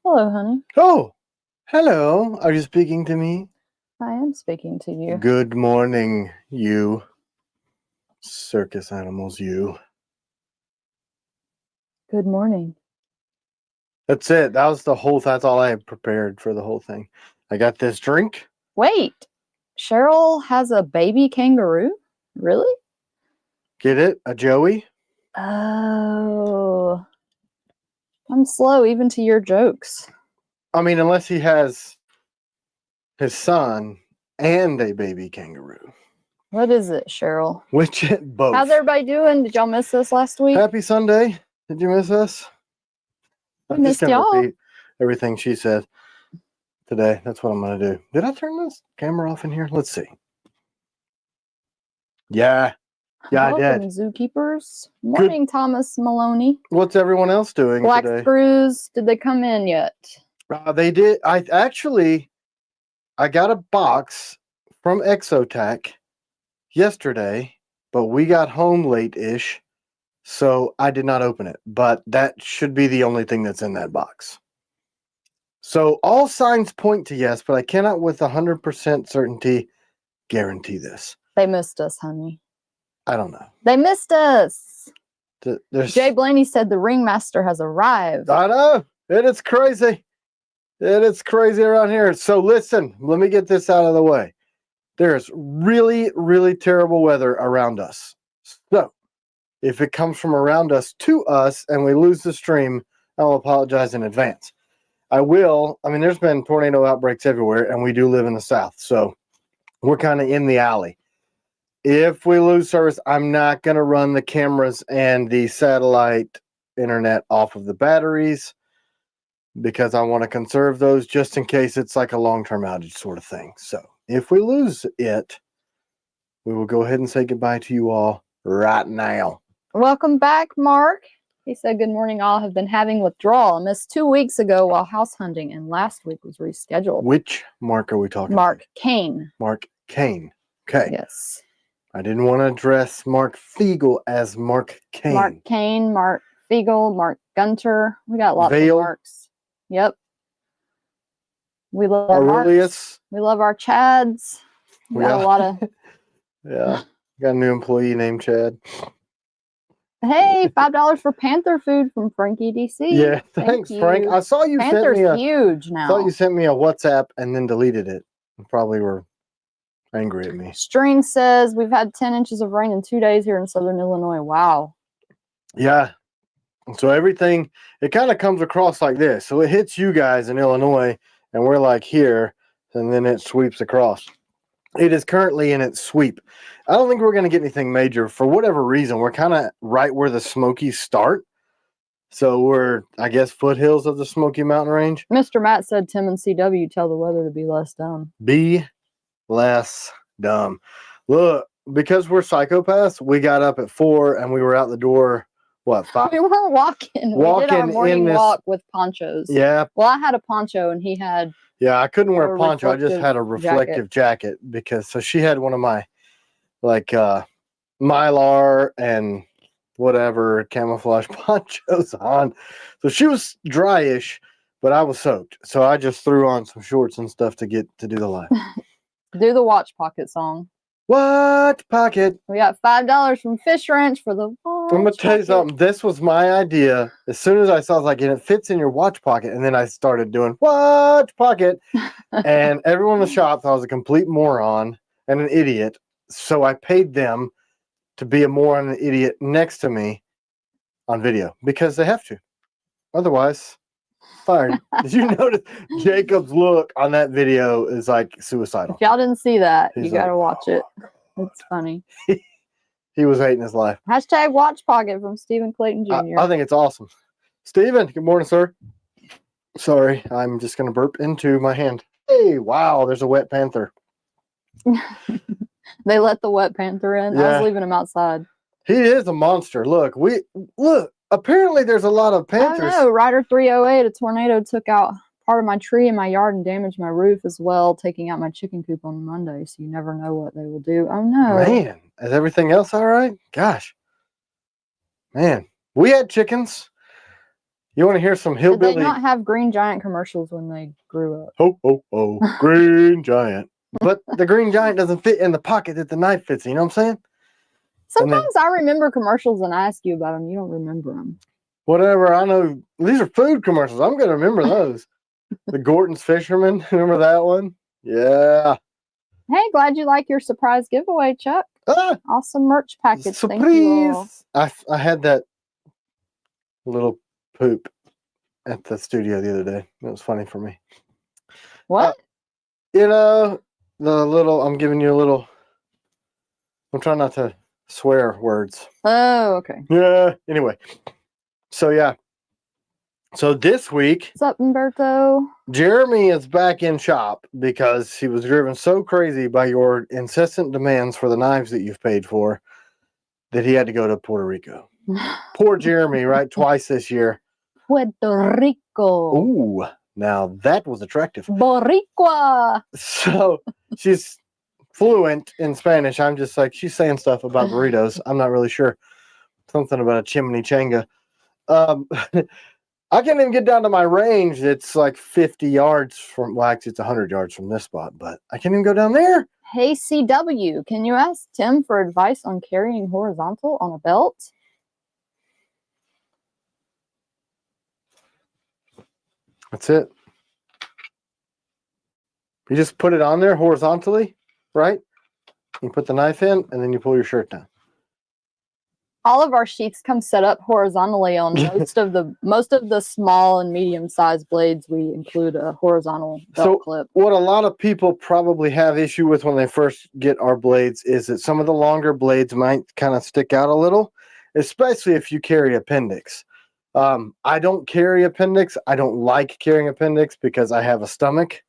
Hello, honey. Oh, hello. Are you speaking to me? I am speaking to you. Good morning, you circus animals, you. Good morning. That's it. That's all I had prepared for the whole thing. I got this drink. Wait, Cheryl has a baby kangaroo? Really? Get it? A Joey? Oh. I'm slow even to your jokes. I mean, unless he has his son and a baby kangaroo. What is it, Cheryl? Which both. How's everybody doing? Did y'all miss us last week? Happy Sunday. Did you miss us? We I'm just missed going to y'all. repeat everything she said today. That's what I'm going to do. Did I turn this camera off in here? Let's see. Yeah. Yeah, Welcome, I did. zookeepers. Morning, Thomas Maloney. What's everyone else doing Black today? screws, did they come in yet? They did. I got a box from Exotac yesterday, but we got home late-ish, so I did not open it. But that should be the only thing that's in that box. So all signs point to yes, but I cannot with 100% certainty guarantee this. They missed us, honey. I don't know. They missed us. Jay Blaney said the ringmaster has arrived. I know. It is crazy. It is crazy around here. So listen, let me get this out of the way. There's really, really terrible weather around us. So if it comes from around us to us and we lose the stream, I'll apologize in advance. I mean, there's been tornado outbreaks everywhere, and we do live in the South. So we're kind of in the alley. If we lose service, I'm not going to run the cameras and the satellite internet off of the batteries because I want to conserve those just in case it's like a long-term outage sort of thing. So if we lose it, we will go ahead and say goodbye to you all right now. Welcome back, Mark. He said, good morning, all. Have been having withdrawal. I missed 2 weeks ago while house hunting, and last week was rescheduled. Which Mark are we talking Mark about? Kane. Mark Kane. Okay. Yes. I didn't want to address Mark Fiegel as Mark Kane. Mark Kane, Mark Fiegel, Mark Gunter. We got lots of Marks. Yep. We love our Marks. We love our Chads. We got a lot of... Yeah. Got a new employee named Chad. Hey, $5 for Panther food from Frankie DC. Yeah, thanks, Frank. I saw you Panther's sent me huge now. I saw you sent me a WhatsApp and then deleted it. You probably were angry at me. String says we've had 10 inches of rain in 2 days here in southern Illinois. Wow. Yeah. So everything, it kind of comes across like this. So it hits you guys in Illinois, and we're like here, and then it sweeps across. It is currently in its sweep. I don't think we're going to get anything major. For whatever reason, we're kind of right where the Smokies start. So we're, I guess, foothills of the Smoky Mountain Range. Mr. Matt said Tim and CW tell the weather to be less dumb. Be less dumb. Look, because we're psychopaths, we got up at 4 and we were out the door, what, 5? We were walking. We did our morning walk with ponchos. Yeah. Well, I had a poncho and he had... Yeah, I couldn't wear a poncho. I just had a reflective jacket because, so she had one of my, like, Mylar and whatever camouflage ponchos on. So she was dryish, but I was soaked. So I just threw on some shorts and stuff to do the live. Do the Watch Pocket song. Watch Pocket. We got $5 from Fish Ranch for the Watch I'm going to tell you something. This was my idea. As soon as I saw, I was like, and it fits in your watch pocket. And then I started doing Watch Pocket. And everyone in the shop thought I was a complete moron and an idiot. So I paid them to be a moron and an idiot next to me on video because they have to. Otherwise, fired. Did you notice Jacob's look on that video is like suicidal? If y'all didn't see that, you got to watch it. It's funny. He was hating his life. Hashtag Watch Pocket from Stephen Clayton Jr. I think it's awesome. Stephen, good morning, sir. Sorry, I'm just going to burp into my hand. Hey, wow, there's a wet panther. They let the wet panther in. Yeah. I was leaving him outside. He is a monster. Look, apparently there's a lot of panthers. I know. Rider 308, a tornado took out part of my tree in my yard and damaged my roof as well, taking out my chicken coop on Monday. So you never know what they will do. Oh no. Man, is everything else all right? Gosh. Man, we had chickens. You want to hear some Did hillbilly? they not have Green Giant commercials when they grew up? Ho, ho, ho, Green Giant. But the Green Giant doesn't fit in the pocket that the knife fits in. You know what I'm saying? Sometimes I remember commercials and I ask you about them. You don't remember them. Whatever. I know these are food commercials. I'm going to remember those. The Gorton's Fisherman. Remember that one? Yeah. Hey, glad you like your surprise giveaway, Chuck. Ah, awesome merch package. Surprise. Thank you all. I had that little poop at the studio the other day. It was funny for me. What? You know, the little, I'm giving you a little, I'm trying not to swear words. Oh, okay. Yeah. Anyway. So, yeah. So this week, What's up, Umberto? Jeremy is back in shop because he was driven so crazy by your incessant demands for the knives that you've paid for that he had to go to Puerto Rico. Poor Jeremy, right? Twice this year. Puerto Rico. Ooh, now that was attractive. Boricua. So she's fluent in Spanish. I'm just like, she's saying stuff about burritos. I'm not really sure. Something about a chimney changa. I can't even get down to my range. It's like 50 yards from, well, actually, it's 100 yards from this spot, but I can't even go down there. Hey, CW, can you ask Tim for advice on carrying horizontal on a belt? That's it. You just put it on there horizontally, right? You put the knife in, and then you pull your shirt down. All of our sheaths come set up horizontally on most of the small and medium sized blades. We include a horizontal belt clip. What a lot of people probably have issue with when they first get our blades is that some of the longer blades might kind of stick out a little, especially if you carry appendix. I don't carry appendix. I don't like carrying appendix because I have a stomach.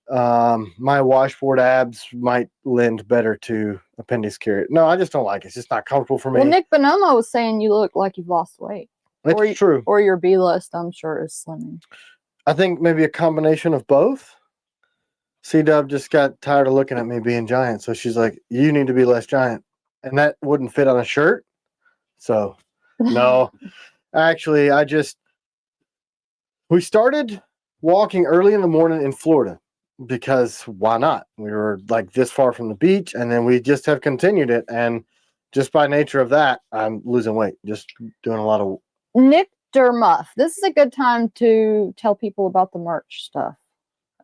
My washboard abs might lend better to appendix carry. No, I just don't like it. It's just not comfortable for me. Well, Nick Bonomo was saying you look like you've lost weight. It's true. Or your B list, I'm sure, is slimming. I think maybe a combination of both. C-Dub just got tired of looking at me being giant, so she's like, you need to be less giant. And that wouldn't fit on a shirt. So, no. Actually, we started walking early in the morning in Florida. Because why not? We were like this far from the beach, and then we just have continued it. And just by nature of that, I'm losing weight. Just doing a lot of. Nick Dermuff, this is a good time to tell people about the merch stuff.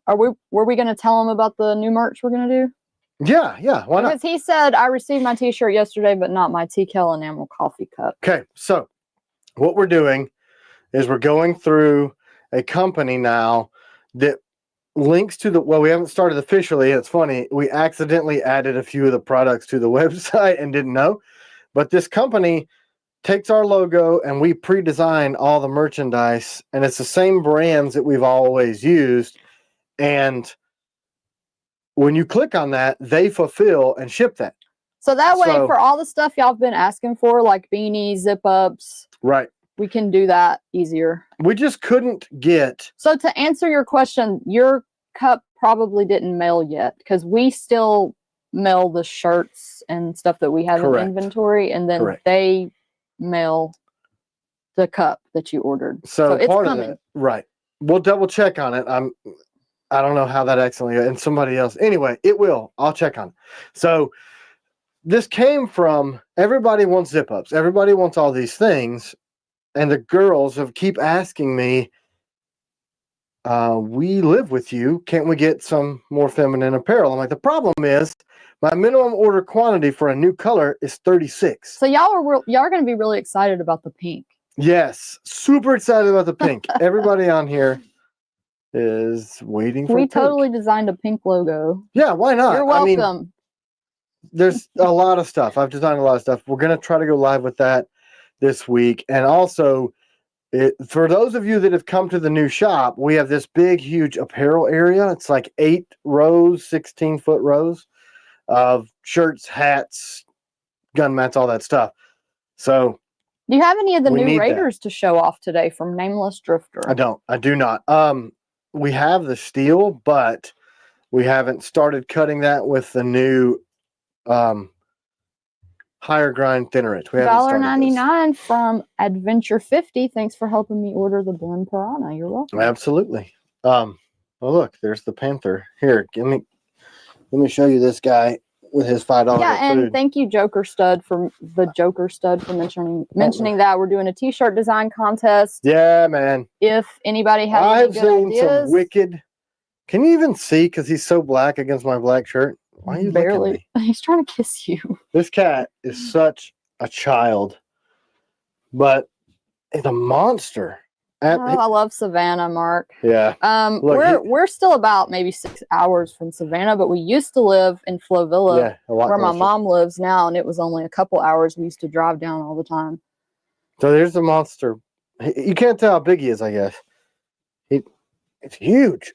Were we going to tell them about the new merch we're going to do? Yeah. Why not? Because he said I received my T-shirt yesterday, but not my Kell enamel coffee cup. Okay, so what we're doing is we're going through a company now that links to we haven't started officially. It's funny. We accidentally added a few of the products to the website and didn't know. But this company takes our logo and we pre-design all the merchandise. And it's the same brands that we've always used. And when you click on that, they fulfill and ship that. So that way, for all the stuff y'all have been asking for, like beanies, zip-ups. Right. We can do that easier. We just couldn't get. So to answer your question, your cup probably didn't mail yet because we still mail the shirts and stuff that we have in inventory, and then they mail the cup that you ordered. So it's part coming. of that, right? We'll double check on it. I don't know how that accidentally, and somebody else. Anyway, it will. I'll check on it. So this came from everybody wants zip-ups. Everybody wants all these things. And the girls keep asking me, we live with you. Can't we get some more feminine apparel? I'm like, the problem is my minimum order quantity for a new color is 36. So y'all are going to be really excited about the pink. Yes. Super excited about the pink. Everybody on here is waiting for We pink. totally designed a pink logo. Yeah, why not? You're welcome. I mean, there's a lot of stuff. I've designed a lot of stuff. We're going to try to go live with that this week. And also, for those of you that have come to the new shop, we have this big, huge apparel area. It's like 8 rows, 16-foot rows of shirts, hats, gun mats, all that stuff. So, do you have any of the new Raiders to show off today from Nameless Drifter? I do not. We have the steel, but we haven't started cutting that with the new higher grind, thinner it. We haven't started this. $1.99 from Adventure 50. Thanks for helping me order the blend piranha. You're welcome. Absolutely. Well, look, there's the Panther. Here, let me show you this guy with his $5 Yeah, and food. thank you, Joker Stud, for mentioning that. We're doing a t-shirt design contest. Yeah, man. If anybody has any good ideas. Some wicked. Can you even see? Because he's so black against my black shirt. Why are you looking at me? He's trying to kiss you. This cat is such a child, but it's a monster. I love Savannah, Mark. Yeah. We're still about maybe 6 hours from Savannah, but we used to live in Flovilla, where my mom lives now, and it was only a couple hours. We used to drive down all the time. So there's the monster. You can't tell how big he is, I guess. It's huge.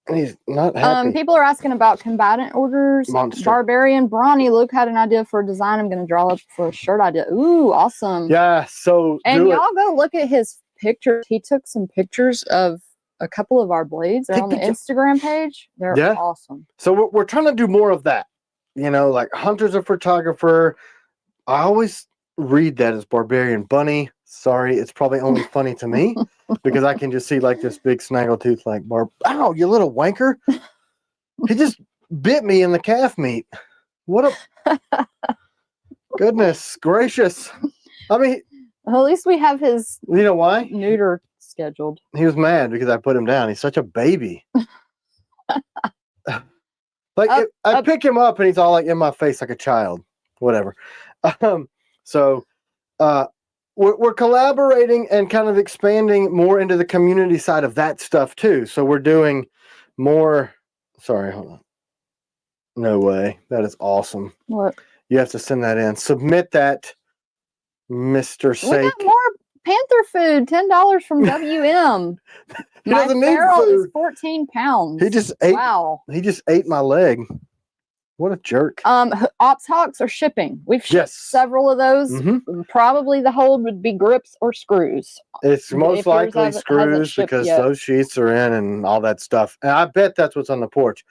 And he's not happy. People are asking about combatant orders. Monster. Barbarian Brawny. Luke had an idea for a design. I'm going to draw up for a shirt idea. Ooh, awesome. Yeah, so and y'all go look at his pictures. He took some pictures of a couple of our blades. They're on the Instagram page. They're awesome. So we're trying to do more of that. You know, like Hunter's a photographer. I always read that as Barbarian Bunny. Sorry, it's probably only funny to me because I can just see like this big snaggletooth like ow, you little wanker. He just bit me in the calf meat. What a goodness gracious. I mean, well, at least we have his why? Neuter scheduled. He was mad because I put him down. He's such a baby. I pick him up and he's all like in my face like a child. Whatever. We're collaborating and kind of expanding more into the community side of that stuff too. So we're doing more. Sorry, hold on. No way. That is awesome. What? You have to send that in. Submit that, Mr. Sake. We got more Panther food. $10 from WM. My barrel is 14 pounds. He just ate. Wow. He just ate my leg. What a jerk. Ops hawks are shipping. We've shipped several of those. Probably the hold would be grips or screws. It's most likely screws because those sheaths are in and all that stuff. And I bet that's what's on the porch.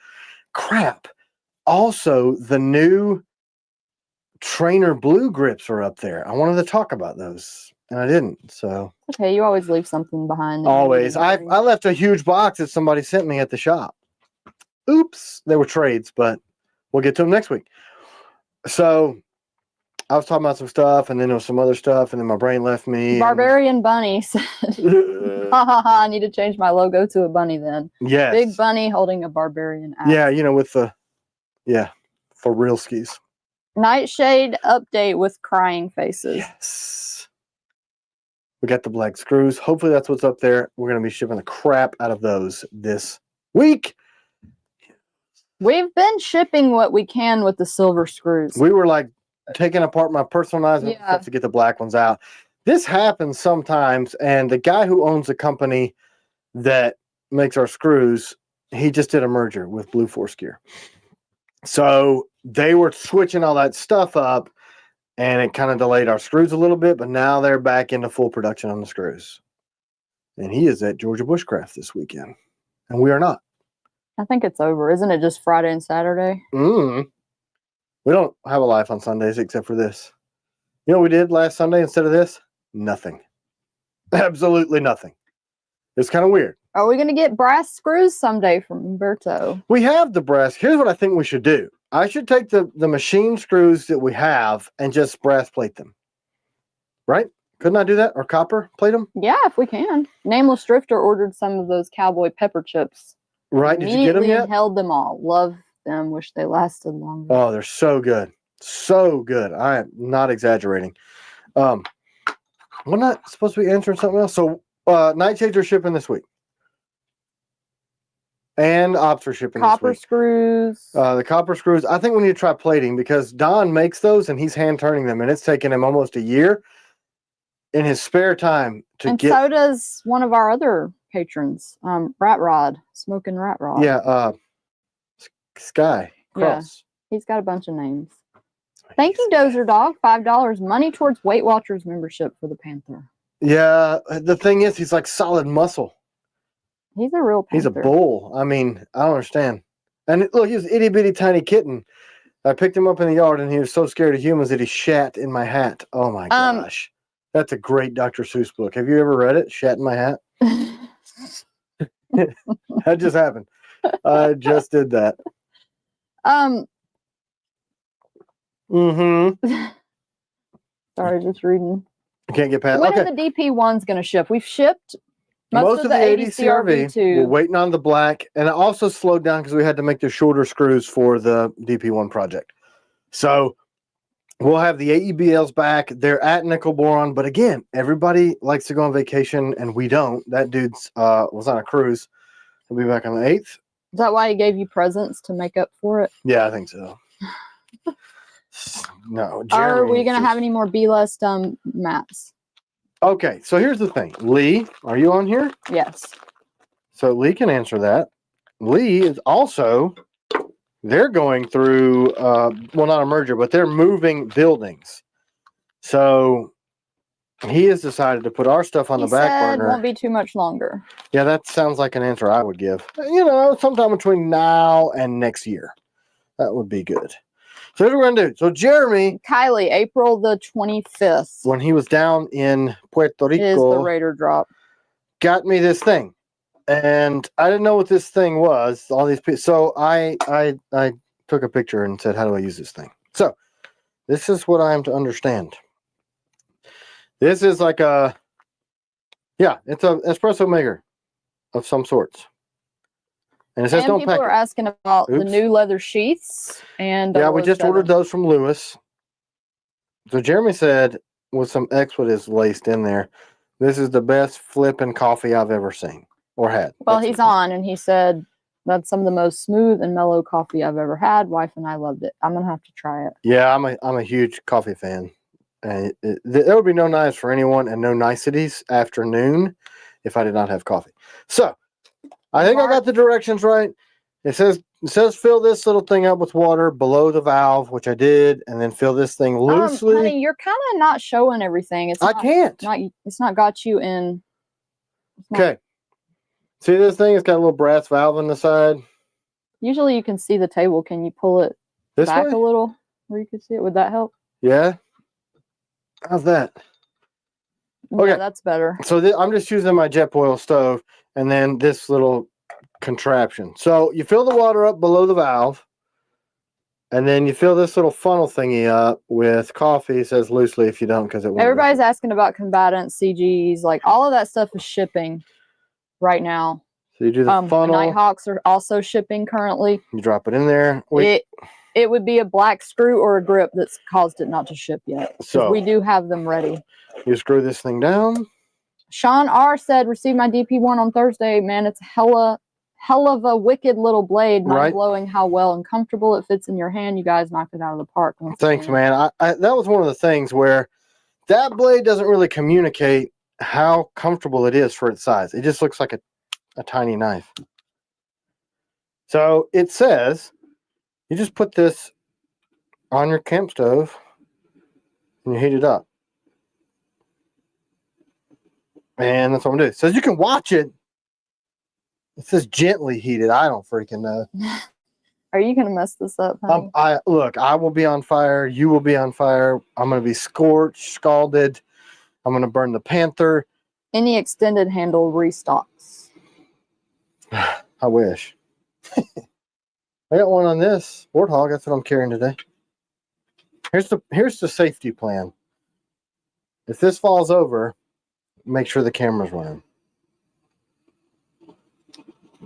Crap. Also, the new Trainer Blue grips are up there. I wanted to talk about those and I didn't. So okay, you always leave something behind. Always. I left a huge box that somebody sent me at the shop. Oops. They were trades, but we'll get to them next week. So I was talking about some stuff, and then there was some other stuff, and then my brain left me. Barbarian Bunny said, I need to change my logo to a bunny then. Yes. Big bunny holding a barbarian axe. Yeah, with the, for real skis. Nightshade update with crying faces. Yes. We got the black screws. Hopefully that's what's up there. We're going to be shipping the crap out of those this week. We've been shipping what we can with the silver screws. We were like taking apart my personalized stuff to get the black ones out. This happens sometimes, and the guy who owns the company that makes our screws, he just did a merger with Blue Force Gear. So they were switching all that stuff up, and it kind of delayed our screws a little bit, but now they're back into full production on the screws. And he is at Georgia Bushcraft this weekend, and we are not. I think it's over. Isn't it just Friday and Saturday? We don't have a life on Sundays except for this. You know what we did last Sunday instead of this? Nothing. Absolutely nothing. It's kind of weird. Are we going to get brass screws someday from Umberto? We have the brass. Here's what I think we should do. I should take the machine screws that we have and just brass plate them. Right? Couldn't I do that? Or copper plate them? Yeah, if we can. Nameless Drifter ordered some of those cowboy pepper chips. Right. Did you get them yet? Held them all. Love them. Wish they lasted longer. Oh, they're so good. So good. I am not exaggerating. We're not supposed to be answering something else. So Nightshades are shipping this week. And ops are shipping this week. Copper screws. The copper screws. I think we need to try plating because Don makes those and he's hand turning them. And it's taken him almost a year in his spare time to get. And so does one of our other patrons, Rat Rod, Smoking Rat Rod. Yeah, Sky Cross. Yeah, he's got a bunch of names. Thank you, Dozer Dog. $5 money towards Weight Watchers membership for the Panther. Yeah, the thing is, he's like solid muscle. He's a real Panther. He's a bull. I mean, I don't understand. And look, he's an itty bitty tiny kitten. I picked him up in the yard, and he was so scared of humans that he shat in my hat. Oh my gosh. That's a great Dr. Seuss book. Have you ever read it? Shat in my hat? That just happened. I just did that. Sorry, just reading. I can't get past. When are the DP1s going to ship? We've shipped most of the 80 CRV We're waiting on the black, and it also slowed down because we had to make the shorter screws for the DP1 project. So we'll have the AEBLs back. They're at nickel boron, but again, everybody likes to go on vacation, and we don't. That dude's was on a cruise. He'll be back on the 8th. Is that why he gave you presents to make up for it? Yeah, I think so. No. Are we going to have any more B-list mats? Okay, so here's the thing. Lee, are you on here? Yes. So Lee can answer that. Lee is also, they're going through, well, not a merger, but they're moving buildings. So he has decided to put our stuff on the back burner. It won't be too much longer. Yeah, that sounds like an answer I would give. You know, sometime between now and next year. That would be good. So here's what we're going to do. So Jeremy. Kylie, April the 25th. When he was down in Puerto Rico. Is the Raider drop. Got me this thing. And I didn't know what this thing was. All these people. So I took a picture and said, how do I use this thing? So this is what I am to understand. This is like a, yeah, it's an espresso maker of some sorts. And it says don't people pack are asking about the new leather sheaths. And yeah, we just ordered those from Lewis. So Jeremy said, with some expletives laced in there, this is the best flipping coffee I've ever seen or had. Well, he's on, and he said that's some of the most smooth and mellow coffee I've ever had. Wife and I loved it. I'm gonna have to try it. Yeah, I'm a huge coffee fan, and there would be no knives for anyone and no niceties after noon if I did not have coffee. So I think I got the directions right. It says fill this little thing up with water below the valve, which I did, and then fill this thing loosely. Honey, you're kind of not showing everything. I can't. It's not got you in. Okay. See this thing? It's got a little brass valve on the side. Usually you can see the table. Can you pull it back a little where you can see it? Would that help? Yeah. How's that? Okay, yeah, that's better. So I'm just using my Jetboil stove and then this little contraption. So you fill the water up below the valve, and then you fill this little funnel thingy up with coffee. It says loosely if you don't, because it won't. Everybody's asking about combatants, CGs, like all of that stuff is shipping right now. So you do the funnel. Nighthawks are also shipping currently. You drop it in there. It would be a black screw or a grip that's caused it not to ship yet. So we do have them ready. You screw this thing down. Sean R said, received my DP1 on Thursday. Man, it's hell of a wicked little blade. Mind-blowing how well and comfortable it fits in your hand. You guys knocked it out of the park. Thanks, man. That was one of the things where that blade doesn't really communicate how comfortable it is for its size. It just looks like a tiny knife. So it says you just put this on your camp stove and you heat it up. And that's what I'm doing. It says you can watch it. It says gently heated. I don't freaking know. Are you going to mess this up, honey? Look, I will be on fire. You will be on fire. I'm going to be scorched, scalded. I'm going to burn the Panther. Any extended handle restocks. I wish. I got one on this Warthog. That's what I'm carrying today. Here's the safety plan. If this falls over, make sure the camera's running.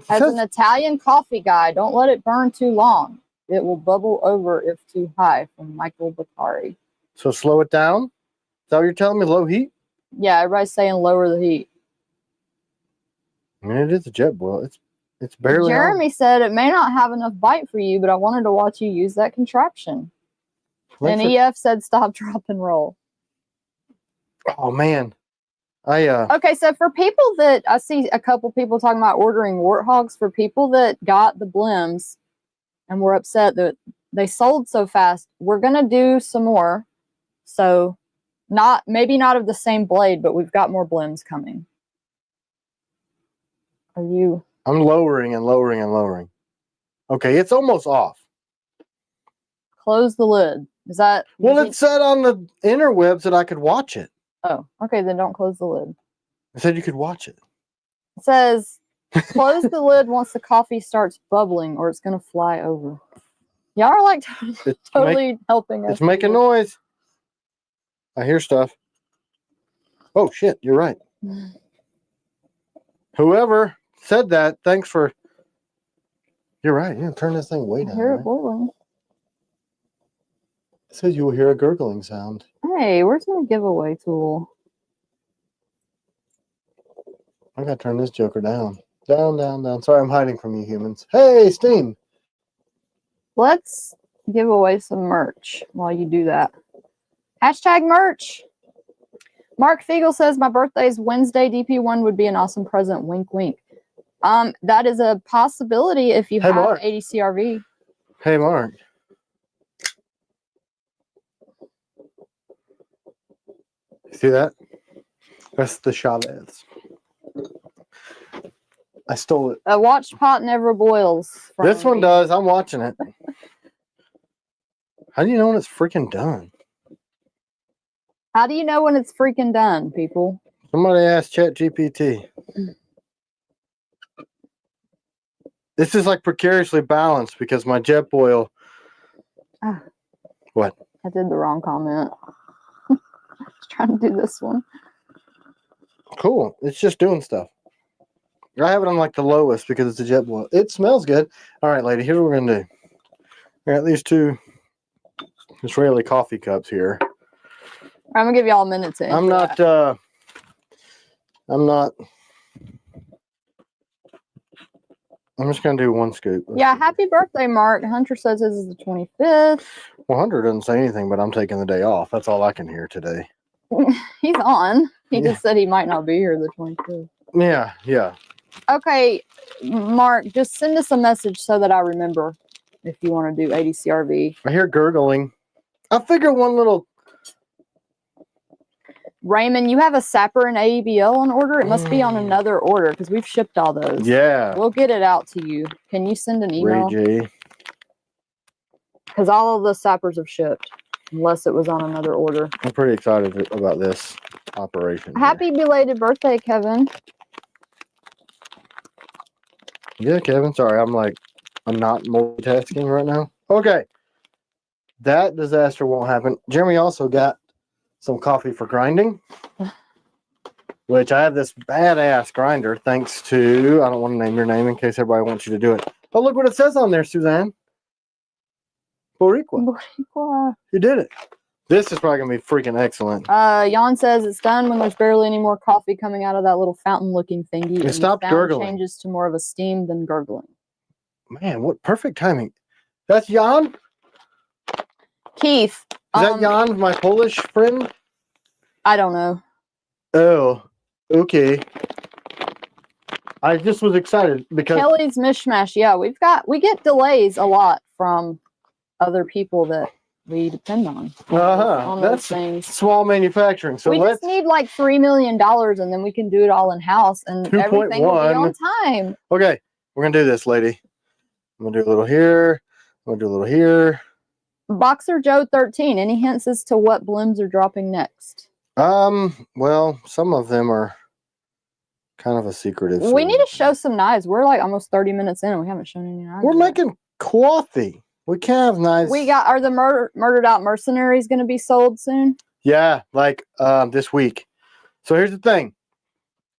As an Italian coffee guy, don't let it burn too long. It will bubble over if too high, from Michael Bakari. So slow it down? Is that what you're telling me? Low heat? Yeah, everybody's saying lower the heat. I mean, it is a Jetboil. It's barely Jeremy said it may not have enough bite for you, but I wanted to watch you use that contraption. And EF said stop, drop, and roll. Oh, man. Okay, so for people that I see a couple people talking about ordering Warthogs, for people that got the blims and were upset that they sold so fast, we're gonna do some more. So maybe not of the same blade, but we've got more blims coming. I'm lowering and lowering and lowering. Okay, it's almost off. close the lid. Is that... Well, it said on the interwebs that I could watch it. Oh, okay, then don't close the lid. It said you could watch it. It says, close the lid once the coffee starts bubbling or it's going to fly over. Y'all are like totally helping us. It's making noise. I hear stuff. Oh, shit, you're right. Whoever said that, thanks for... You're right. Yeah, turn this thing way down. I hear right? it boiling. It says you will hear a gurgling sound. Hey, where's my giveaway tool? I gotta turn this joker down. Down, down, down. Sorry, I'm hiding from you humans. Hey, Steam! Let's give away some merch while you do that. Hashtag merch! Mark Fiegel says, my birthday is Wednesday. DP1 would be an awesome present. Wink, wink. That is a possibility if you have Mark. 80 CRV. Hey, Mark. See that? That's the Chavez. I stole it. A watched pot never boils. This one does. I'm watching it. How do you know when it's freaking done? How do you know when it's freaking done, people? Somebody asked ChatGPT. This is like precariously balanced because my jet boil. What? I did the wrong comment. I was trying to do this one. Cool. It's just doing stuff. I have it on like the lowest because it's a jet boil. It smells good. All right, lady, here's what we're going to do. I got these two Israeli coffee cups here. I'm going to give y'all a minute to I'm not I'm just going to do one scoop. Yeah, happy birthday, Mark. Hunter says his is the 25th. Well, Hunter doesn't say anything, but I'm taking the day off. That's all I can hear today. He's on. He just said he might not be here the 25th. Yeah, yeah. Okay, Mark, just send us a message so that I remember if you want to do 80 CRV. I hear gurgling. I figure one little... Raymond, you have a Sapper and AEBL on order? It must be on another order because we've shipped all those. Yeah. We'll get it out to you. Can you send an email? Ray J. Because all of the Sappers have shipped, unless it was on another order. I'm pretty excited about this operation. Happy belated birthday, Kevin. Yeah, Kevin. Sorry, I'm not multitasking right now. Okay. That disaster won't happen. Jeremy also got some coffee for grinding, which I have this badass grinder thanks to, I don't want to name your name in case everybody wants you to do it. Oh, look what it says on there, Suzanne. Boricua. Boricua. You did it. This is probably going to be freaking excellent. Jan says it's done when there's barely any more coffee coming out of that little fountain-looking thingy. It stopped gurgling. Changes to more of a steam than gurgling. Man, what perfect timing. That's Jan? Keith. Is that Jan, my Polish friend? I don't know. Oh, okay. I just was excited because Kelly's Mishmash. Yeah, we get delays a lot from other people that we depend on. On that's things. Small manufacturing. So we just need like $3 million and then we can do it all in house and everything will be on time. Okay, we're gonna do this, lady. I'm gonna do a little here. I'm gonna do a little here. Boxer Joe 13. Any hints as to what blooms are dropping next? Well, some of them are kind of a secretive. We need to show some knives. We're like almost 30 minutes in and we haven't shown any knives. We're making coffee. We can't have knives. Are the murdered out mercenaries going to be sold soon? Yeah, like this week. So here's the thing.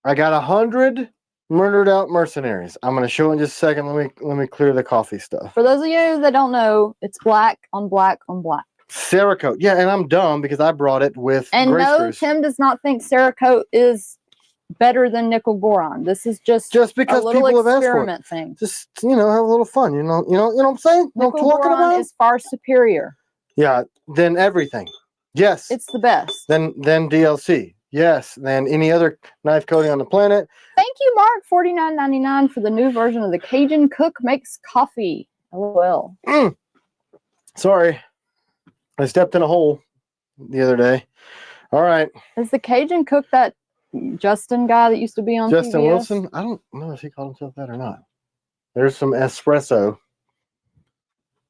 I got 100 murdered out mercenaries. I'm going to show in just a second. Let me clear the coffee stuff. For those of you that don't know, it's black on black on black. Cerakote. Yeah, and I'm dumb because I brought it with And no, Tim does not think Cerakote is better than nickel boron. This is just because a little people experiment thing. Just have a little fun. You know what I'm saying? Nickel boron is far superior. Yeah, than everything. Yes. It's the best. Then DLC. Yes, than any other knife coating on the planet. Thank you, Mark. $49.99 for the new version of the Cajun Cook Makes Coffee. LOL. Sorry. I stepped in a hole the other day. All right. Is the Cajun Cook that Justin guy that used to be on Justin PBS? Wilson? I don't know if he called himself that or not. There's some espresso.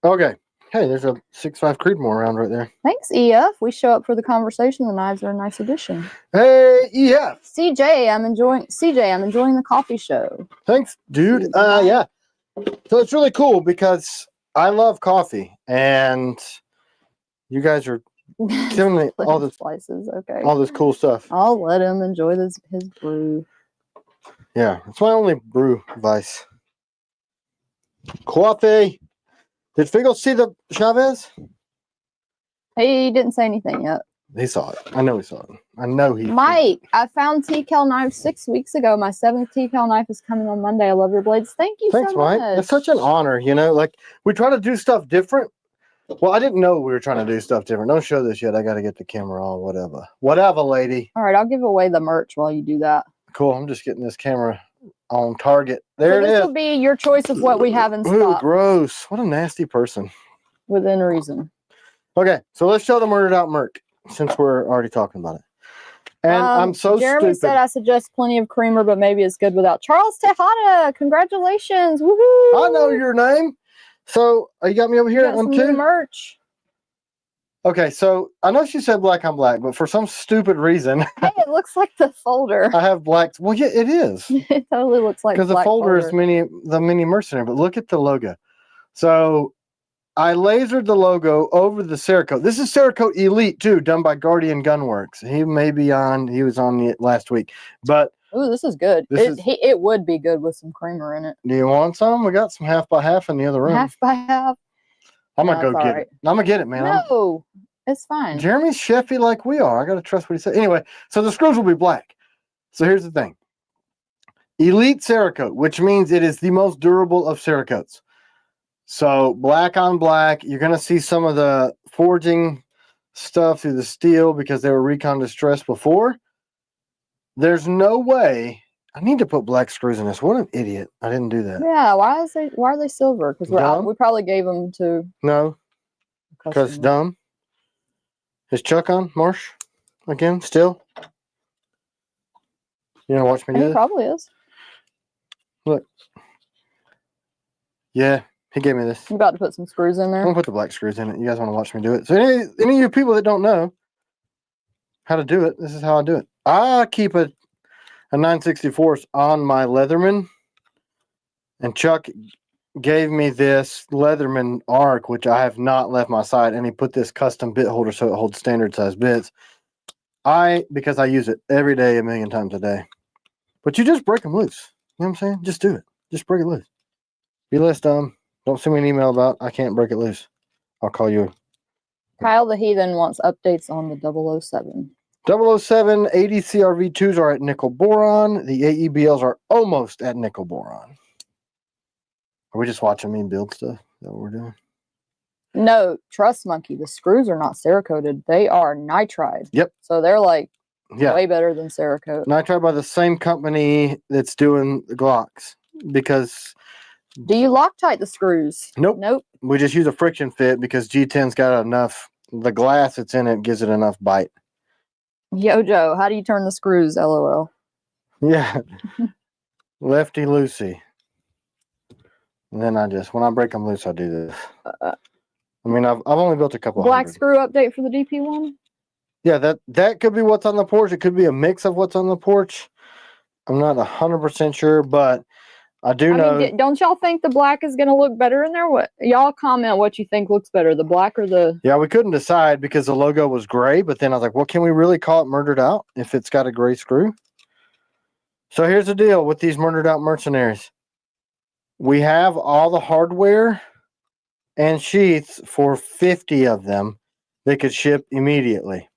Okay. Hey, there's a 6.5 Creedmoor around right there. Thanks, EF. We show up for the conversation. The knives are a nice addition. Hey, EF. CJ, I'm enjoying the coffee show. Thanks, dude. Yeah. So it's really cool because I love coffee, and you guys are giving me all this slices. Okay. All this cool stuff. I'll let him enjoy his brew. Yeah, it's my only brew vice. Coffee. Did Figgle see the Chavez? He didn't say anything yet. He saw it. I know he saw it. I know he. Mike, I found Kell knives 6 weeks ago. My 7th Kell knife is coming on Monday. I love your blades. Thank you so much. Thanks, Mike. It's such an honor, you know. Like, we try to do stuff different. Well, I didn't know we were trying to do stuff different. Don't show this yet. I got to get the camera on. Whatever, lady. All right, I'll give away the merch while you do that. Cool. I'm just getting this camera on target. There it is. This will be your choice of what we have in stock. Ooh, gross. What a nasty person. Within reason. Okay, so let's show the murdered out merc since we're already talking about it. And I'm so Jeremy said I suggest plenty of creamer, but maybe it's good without. Charles Tejada, congratulations. Woohoo! I know your name. So you got me over here on two merch. Okay, so I know she said black on black, but for some stupid reason, hey, it looks like the folder. I have black. Well, yeah, it is. It totally looks like because the folder is the mini Mercenary. But look at the logo. So I lasered the logo over the Cerakote. This is Cerakote Elite too, done by Guardian Gunworks. He may be on. He was on it last week, but. Ooh, this is good. It would be good with some creamer in it. Do you want some? We got some half by half in the other room. Half by half. I'm gonna go get it. I'm gonna get it, man. No, it's fine. Jeremy's chefy like we are. I gotta trust what he said. Anyway, so the screws will be black. So here's the thing. Elite Cerakote, which means it is the most durable of Cerakotes. So black on black, you're gonna see some of the forging stuff through the steel because they were recon distressed before. There's no way. I need to put black screws in this. What an idiot! I didn't do that. Yeah, why are they silver? Because we probably gave them to. No, because dumb. Is Chuck on Marsh again? Still? You gonna watch me do this? He probably is. Look. Yeah, he gave me this. You about to put some screws in there? I'm gonna put the black screws in it. You guys want to watch me do it? So any of you people that don't know how to do it, this is how I do it. I keep a 9/64 on my Leatherman, and Chuck gave me this Leatherman arc, which I have not left my side, and he put this custom bit holder so it holds standard size bits. Because I use it every day, 1,000,000 times a day. But you just break them loose. You know what I'm saying? Just do it. Just break it loose. Be less dumb. Don't send me an email about I can't break it loose. I'll call you. Kyle the Heathen wants updates on the 007. 007 80 CRV2s are at nickel boron. The AEBLs are almost at nickel boron. Are we just watching me build stuff? Is that what we're doing? No, trust monkey. The screws are not Cerakoted. They are nitride. Yep. So they're like way better than Cerakote. Nitride by the same company that's doing the Glocks. Because. Do you Loctite the screws? Nope. Nope. We just use a friction fit because G10's got enough. The glass that's in it gives it enough bite. Yo, Joe, how do you turn the screws? LOL. Yeah. Lefty loosey. And then when I break them loose, I do this. I mean, I've only built a couple. Black screw update for the DP one? Yeah, that could be what's on the porch. It could be a mix of what's on the porch. I'm not 100% sure, but I know. Mean, don't y'all think the black is going to look better in there? What y'all comment what you think looks better, the black or the? Yeah, we couldn't decide because the logo was gray, but then I was like, well, can we really call it murdered out if it's got a gray screw? So here's the deal with these murdered out mercenaries. We have all the hardware and sheaths for 50 of them that could ship immediately.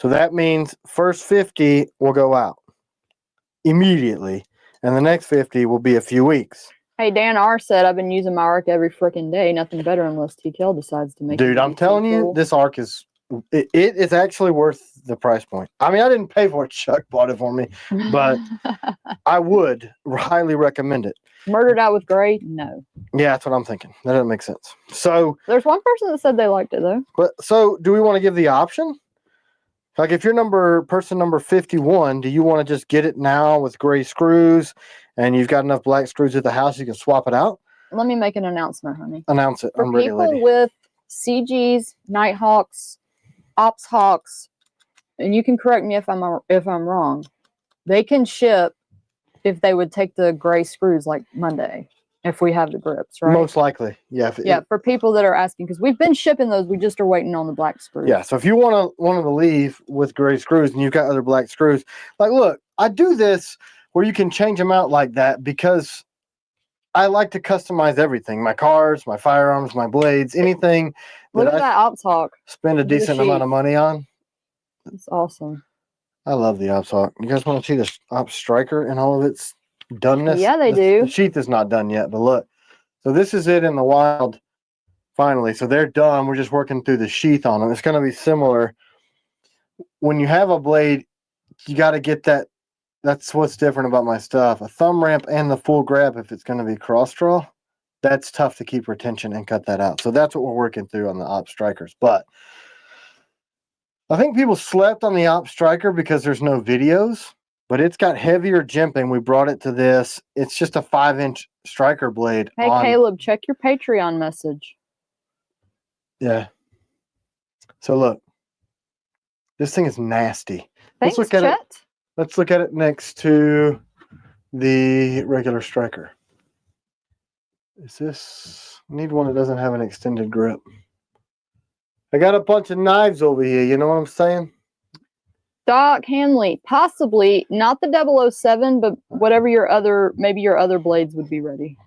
So that means first 50 will go out immediately. And the next 50 will be a few weeks. Hey, Dan R said, I've been using my arc every freaking day. Nothing better unless TKL decides to make it. Dude, I'm telling you, this arc is, it is actually worth the price point. I mean, I didn't pay for it. Chuck bought it for me. But I would highly recommend it. Murdered out with gray? No. Yeah, that's what I'm thinking. That doesn't make sense. So. There's one person that said they liked it, though. But so, do we want to give the option? Like if you're person number 51, do you want to just get it now with gray screws and you've got enough black screws at the house you can swap it out? let me make an announcement, honey. Announce it. For I'm ready, people lady. with CGs, Nighthawks, Ops Hawks, and you can correct me if I'm wrong. They can ship if they would take the gray screws like Monday, if we have the grips, right? Most likely, yeah. For people that are asking, because we've been shipping those, we just are waiting on the black screws. Yeah, so if you want to leave with gray screws and you've got other black screws, like, look, I do this where you can change them out like that because I like to customize everything. My cars, my firearms, my blades, anything. Look at that Ops Hawk. Spend a decent amount of money on. It's awesome. I love the Ops Hawk. You guys want to see the Ops Striker and all of its doneness? Yeah, they do. The sheath is not done yet, but look. So this is it in the wild, finally. So they're done. We're just working through the sheath on them. It's going to be similar. When you have a blade, you got to get that. That's what's different about my stuff. A thumb ramp and the full grab, if it's going to be cross draw, that's tough to keep retention and cut that out. So that's what we're working through on the Ops Strikers. But I think people slept on the Ops Striker because there's no videos, but it's got heavier jimping. We brought it to this. It's just a 5-inch striker blade. Hey, Caleb, check your Patreon message. Yeah. So look, this thing is nasty. Thanks, let's look at Chet. it. Let's look at it next to the regular striker. Is this? I need one that doesn't have an extended grip. I got a bunch of knives over here. You know what I'm saying? Doc Hanley, possibly not the 007, but whatever maybe your other blades would be ready.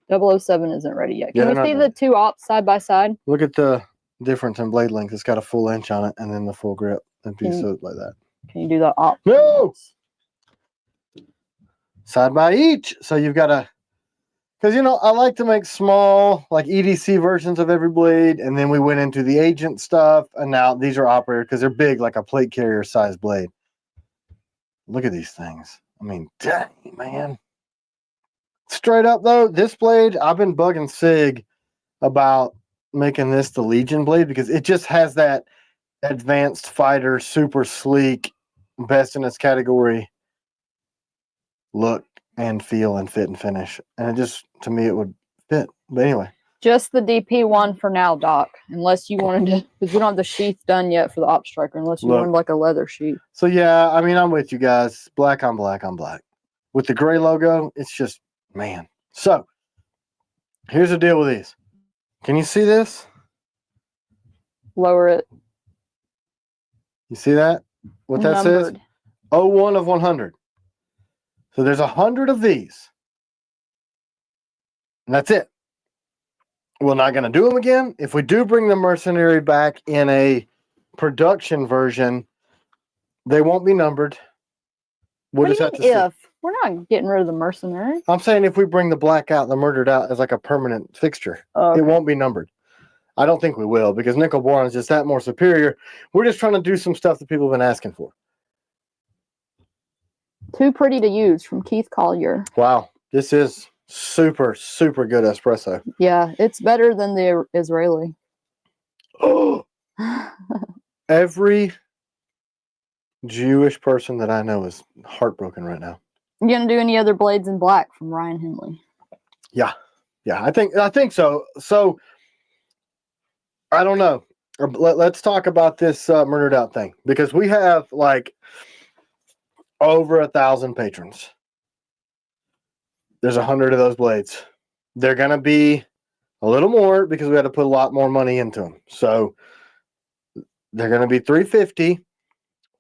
007 isn't ready yet. Can we see the two Ops side by side? Look at the difference in blade length. It's got a full inch on it and then the full grip. It'd be so like that. Can you do the Ops? No! Side by each. So you've got a... Because, you know, I like to make small, like EDC versions of every blade, and then we went into the agent stuff, and now these are operator because they're big, like a plate carrier size blade. Look at these things. I mean, dang, man. Straight up, though, this blade, I've been bugging Sig about making this the Legion blade because it just has that advanced fighter, super sleek, best in its category look and feel and fit and finish. And it just, to me, it would fit. But anyway. Just the DP one for now, Doc. Unless you wanted to, because we don't have the sheath done yet for the Ops Striker, unless you wanted like a leather sheath. So yeah, I mean, I'm with you guys. Black on black on black. With the gray logo, it's just, man. So, here's the deal with these. Can you see this? Lower it. You see that? What that says? 01 of 100. So there's 100 of these. And that's it. We're not going to do them again. If we do bring the Mercenary back in a production version, they won't be numbered. We'll just have to see. We're not getting rid of the Mercenary. I'm saying if we bring the black out, the murdered out as like a permanent fixture, it won't be numbered. I don't think we will because nickel boron is just that more superior. We're just trying to do some stuff that people have been asking for. Too pretty to use from Keith Collier. Wow. This is super, super good espresso. Yeah, it's better than the Israeli. Oh, every Jewish person that I know is heartbroken right now. You gonna do any other blades in black from Ryan Henley? Yeah. I think so. So I don't know. Let's talk about this murdered out thing because we have like over 1,000 patrons. There's 100 of those blades. They're gonna be a little more because we had to put a lot more money into them. So they're gonna be $350,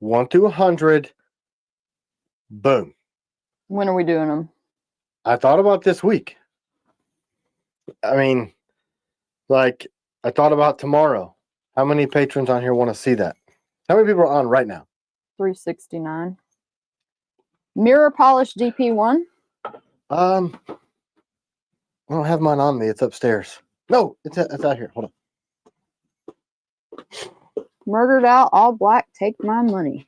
1 to 100. Boom. When are we doing them? I thought about this week. I mean, like, I thought about tomorrow. How many patrons on here want to see that? How many people are on right now? 369. Mirror polish DP1? I don't have mine on me. It's upstairs. No, it's out here. Hold on. Murdered out, all black, take my money.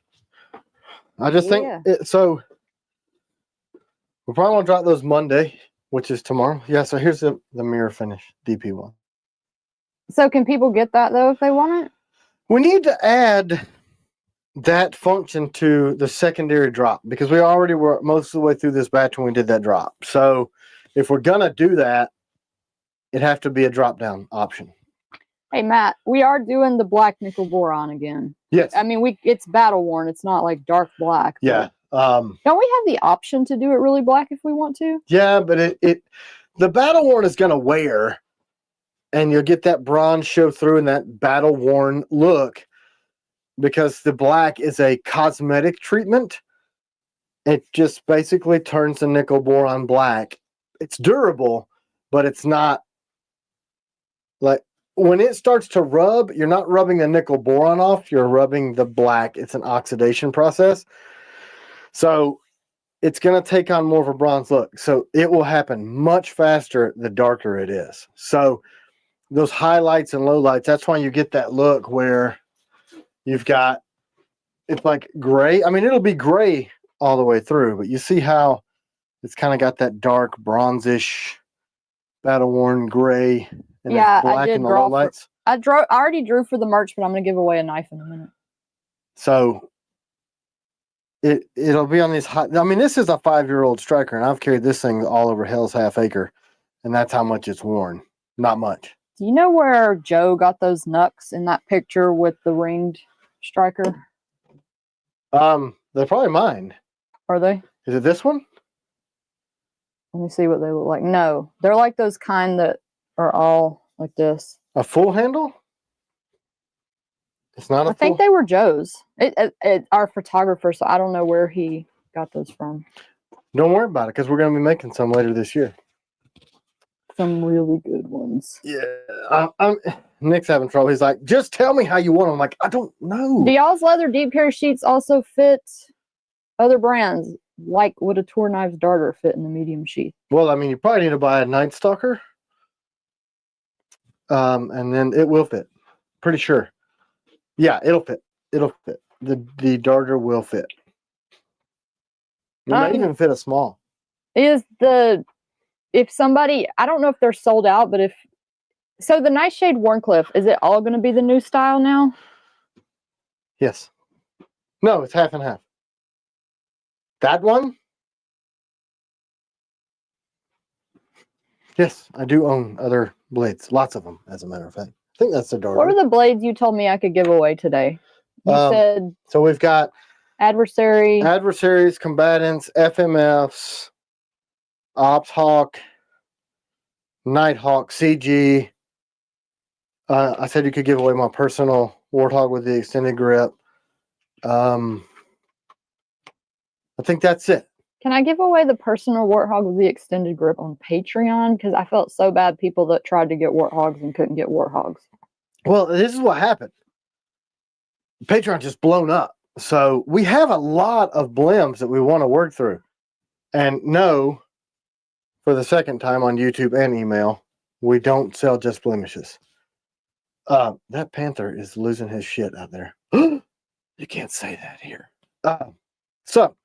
I just think, so we'll probably want to drop those Monday, which is tomorrow. Yeah, so here's the mirror finish DP1. So can people get that, though, if they want it? We need to add that function to the secondary drop because we already were most of the way through this batch when we did that drop. So if we're going to do that, it'd have to be a drop down option. Hey Matt, we are doing the black nickel boron again. Yes. I mean, it's battle worn. It's not like dark black. Yeah. Don't we have the option to do it really black if we want to? Yeah, but the battle worn is going to wear, and you'll get that bronze show through in that battle worn look, because the black is a cosmetic treatment. It just basically turns the nickel boron black. It's durable, but it's not like when it starts to rub, you're not rubbing the nickel boron off, you're rubbing the black. It's an oxidation process. So it's going to take on more of a bronze look. So it will happen much faster the darker it is. So those highlights and lowlights, that's why you get that look where you've got, it's like gray. I mean, it'll be gray all the way through, but you see how it's kind of got that dark bronzish battle worn gray and yeah, black I did in the draw lowlights. I already drew for the merch, but I'm going to give away a knife in a minute. So it'll be on these hot. I mean, this is a 5-year-old striker, and I've carried this thing all over Hell's Half Acre, and that's how much it's worn. Not much. Do you know where Joe got those knucks in that picture with the ringed striker? They're probably mine. Are they? Is it this one? Let me see what they look like. No, they're like those kind that are all like this. A full handle? It's not a I think they were Joe's. Our photographer, so I don't know where he got those from. Don't worry about it, because we're going to be making some later this year. Some really good ones. Yeah. Nick's having trouble. He's like, just tell me how you want them. I'm like, I don't know. Do y'all's leather deep carry sheets also fit other brands? Like, would a tour knife's darter fit in the medium sheath? Well, I mean, you probably need to buy a Night Stalker. And then it will fit. Pretty sure. Yeah, it'll fit. It'll fit. The darter will fit. It may even fit a small. If somebody, I don't know if they're sold out, but so the Nightshade Warncliffe, is it all going to be the new style now? Yes. No, it's half and half. That one? Yes, I do own other blades. Lots of them, as a matter of fact. I think that's the darter. What were the blades you told me I could give away today? You said... So we've got... Adversaries, combatants, FMFs, Ops Hawk, Nighthawk, CG. I said you could give away my personal Warthog with the extended grip. I think that's it. Can I give away the personal Warthog with the extended grip on Patreon? Because I felt so bad people that tried to get Warthogs and couldn't get Warthogs. Well, this is what happened. Patreon just blown up. So we have a lot of blims that we want to work through. And no, for the second time on YouTube and email, we don't sell just blemishes. That Panther is losing his shit out there. You can't say that here. So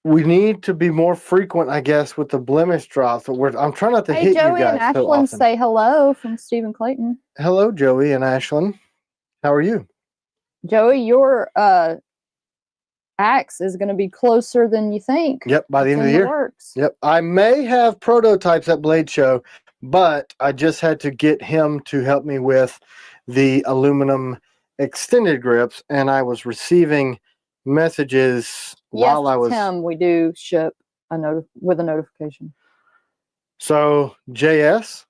we need to be more frequent, I guess, with the blemish drops. But I'm trying not to hit Joey you guys and so Ashlyn often. say hello from Stephen Clayton. Hello, Joey and Ashlyn. How are you? Joey, your axe is going to be closer than you think. Yep, by the end of the year. Works. Yep, I may have prototypes at Blade Show, but I just had to get him to help me with the aluminum extended grips, and I was receiving messages while I was... Tim, we do ship with a notification. So, JS,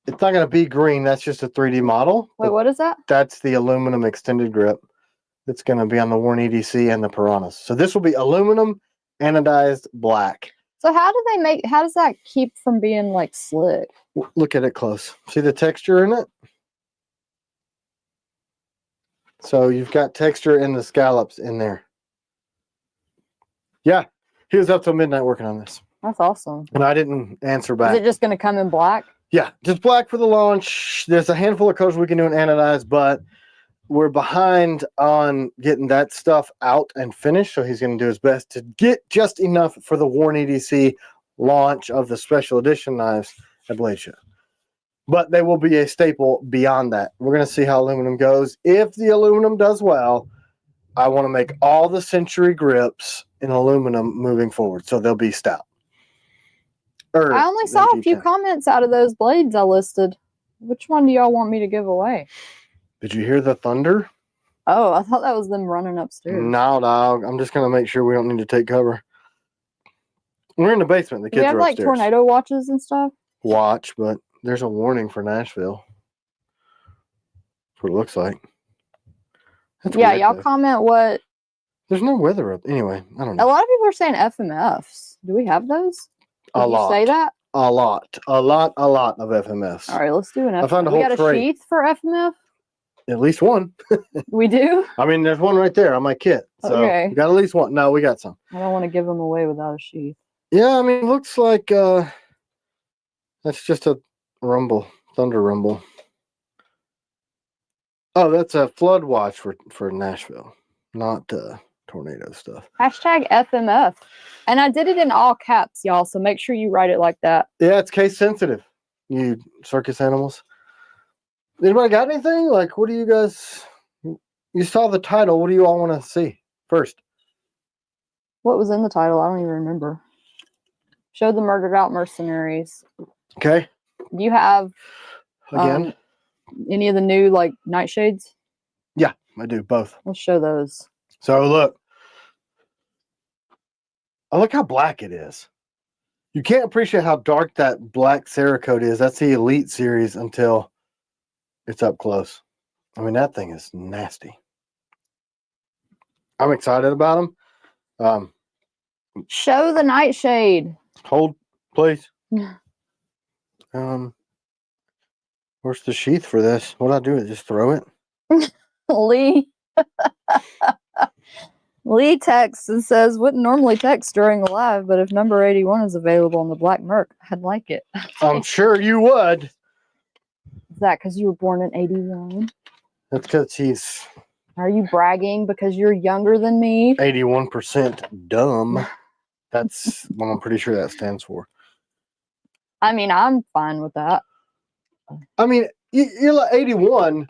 it's not going to be green. That's just a 3D model. Wait, what is that? That's the aluminum extended grip. It's going to be on the Warren EDC and the Piranhas. So this will be aluminum anodized black. So how does that keep from being like slick? Look at it close. See the texture in it? So you've got texture in the scallops in there. Yeah, he was up till midnight working on this. That's awesome. And I didn't answer back. Is it just going to come in black? Yeah, just black for the launch. There's a handful of colors we can do in anodized, but we're behind on getting that stuff out and finished. So he's going to do his best to get just enough for the Warren EDC launch of the special edition knives at Blade Show. But they will be a staple beyond that. We're going to see how aluminum goes. If the aluminum does well, I want to make all the Century grips in aluminum moving forward, so they'll be stout. I only saw a few comments out of those blades I listed. Which one do y'all want me to give away? Did you hear the thunder? Oh, I thought that was them running upstairs. No, dog. I'm just gonna make sure we don't need to take cover. We're in the basement. The kids are upstairs. We have like tornado watches and stuff. Watch, but there's a warning for Nashville. That's what it looks like. That's yeah, weird, y'all though. Comment what. There's no weather up. Anyway, I don't know. A lot of people are saying FMFs. Do we have those? Did you say that? A lot of FMFs. All right, let's do an FMF. I found a we whole got a sheath for FMF? At least one. We do? I mean, there's one right there on my kit. So okay. We got at least one. No, we got some. I don't want to give them away without a sheath. Yeah, I mean, it looks like that's just a rumble, thunder rumble. Oh, that's a flood watch for Nashville, not tornado stuff. Hashtag FMF. And I did it in all caps, y'all, so make sure you write it like that. Yeah, it's case sensitive, you circus animals. Anybody got anything? Like, what do you guys... You saw the title. What do you all want to see first? What was in the title? I don't even remember. Show the murdered out mercenaries. Okay. Do you have... Again? Any of the new, like, nightshades? Yeah, I do. Both. Let's show those. So, look. Oh, look how black it is. You can't appreciate how dark that black Cerakote is. That's the Elite series until it's up close. I mean, that thing is nasty. I'm excited about them. Show the nightshade. Hold, please. Where's the sheath for this? What do I do? Just throw it? Lee. Lee texts and says, wouldn't normally text during a live, but if number 81 is available in the black Merc, I'd like it. I'm sure you would. Is that because you were born in 81? That's because he's... Are you bragging because you're younger than me? 81% dumb. That's what I'm pretty sure that stands for. I mean, I'm fine with that. I mean, you're like 81,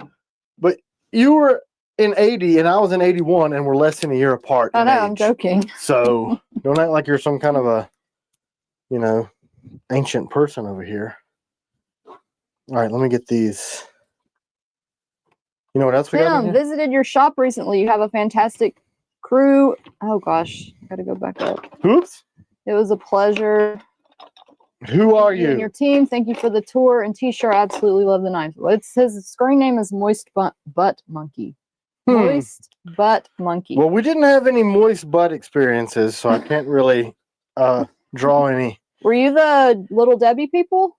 but you were in 80 and I was in 81 and we're less than a year apart. I know, I'm joking. So don't act like you're some kind of a, you know, ancient person over here. All right, let me get these. You know what else we got? Tim, visited your shop recently. You have a fantastic crew. Oh gosh, I gotta go back up. Oops. It was a pleasure. Who are you? And your team. Thank you for the tour and t-shirt. Absolutely love the knife. It's his screen name is Moist Butt Monkey. Moist Butt Monkey. Well, we didn't have any moist butt experiences, so I can't really draw any. Were you the Little Debbie people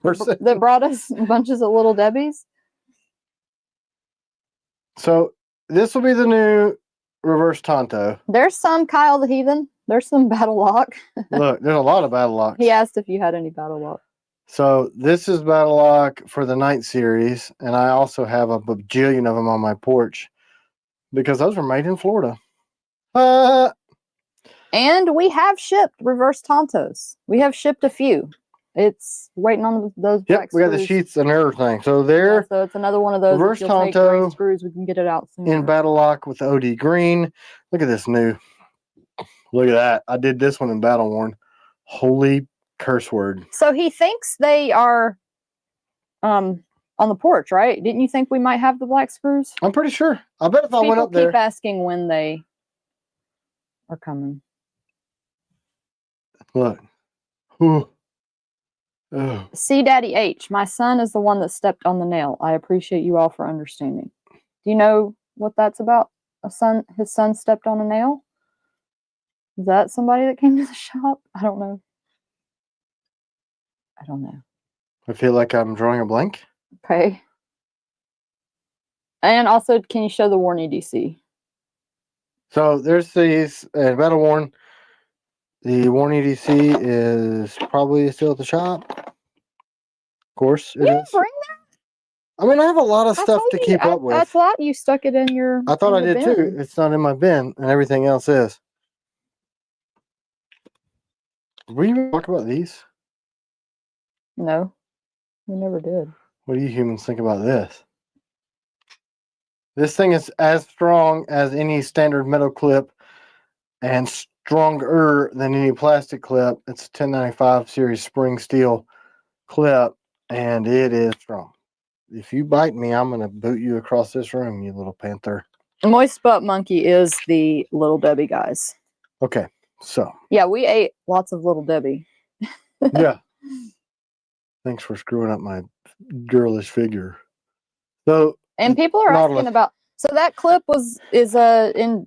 that brought us bunches of Little Debbies? So this will be the new reverse Tonto. There's some Kyle the Heathen. There's some Battle Lock. Look, there's a lot of Battle Locks. He asked if you had any Battle Lock. So this is Battle Lock for the Night series, and I also have a bajillion of them on my porch because those were made in Florida. And we have shipped reverse Tontos. We have shipped a few. It's waiting on those black we got the sheaths and everything. So there. Yeah, so it's another one of those. Reverse Tonto screws. We can get it out soon. In Battle Lock with OD green. Look at this new. Look at that. I did this one in Battle Worn. Holy curse word. So he thinks they are on the porch, right? Didn't you think we might have the black screws? I'm pretty sure. I bet if I went up there. People keep asking when they are coming. Look. Ooh. Oh. See, Daddy H, my son is the one that stepped on the nail. I appreciate you all for understanding. Do you know what that's about? His son stepped on a nail? Is that somebody that came to the shop? I don't know. I feel like I'm drawing a blank. Okay. And also, can you show the Warn EDC? So there's these Battle Worn. The Warn EDC is probably still at the shop. Of course, it is. Bring that? I mean, I have a lot of stuff to keep up with. I thought you stuck it in your. I thought I did too. It's not in my bin, and everything else is. Did we even talk about these? No, we never did. What do you humans think about this? This thing is as strong as any standard metal clip and stronger than any plastic clip. It's a 1095 series spring steel clip, and it is strong. If you bite me, I'm going to boot you across this room, you little panther. Moist Butt Monkey is the Little Debbie guys. Okay, so. Yeah, we ate lots of Little Debbie. Yeah. Thanks for screwing up my girlish figure. So, and people are asking about. So that clip is in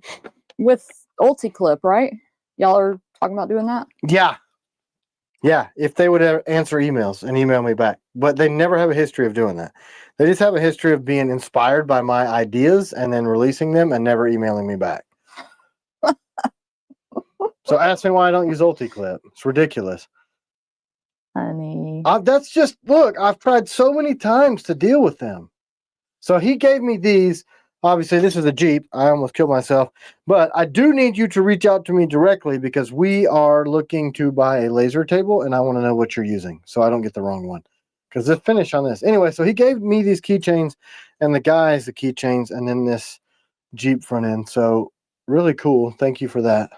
with Ulti Clip, right? Y'all are talking about doing that? Yeah. Yeah, if they would answer emails and email me back. But they never have a history of doing that. They just have a history of being inspired by my ideas and then releasing them and never emailing me back. So ask me why I don't use UltiClip. It's ridiculous. Honey. That's just, look, I've tried so many times to deal with them. So he gave me these. Obviously, this is a Jeep. I almost killed myself. But I do need you to reach out to me directly because we are looking to buy a laser table, and I want to know what you're using so I don't get the wrong one. Because the finish on this. Anyway, so he gave me these keychains and the guys the keychains and then this Jeep front end. So really cool. Thank you for that.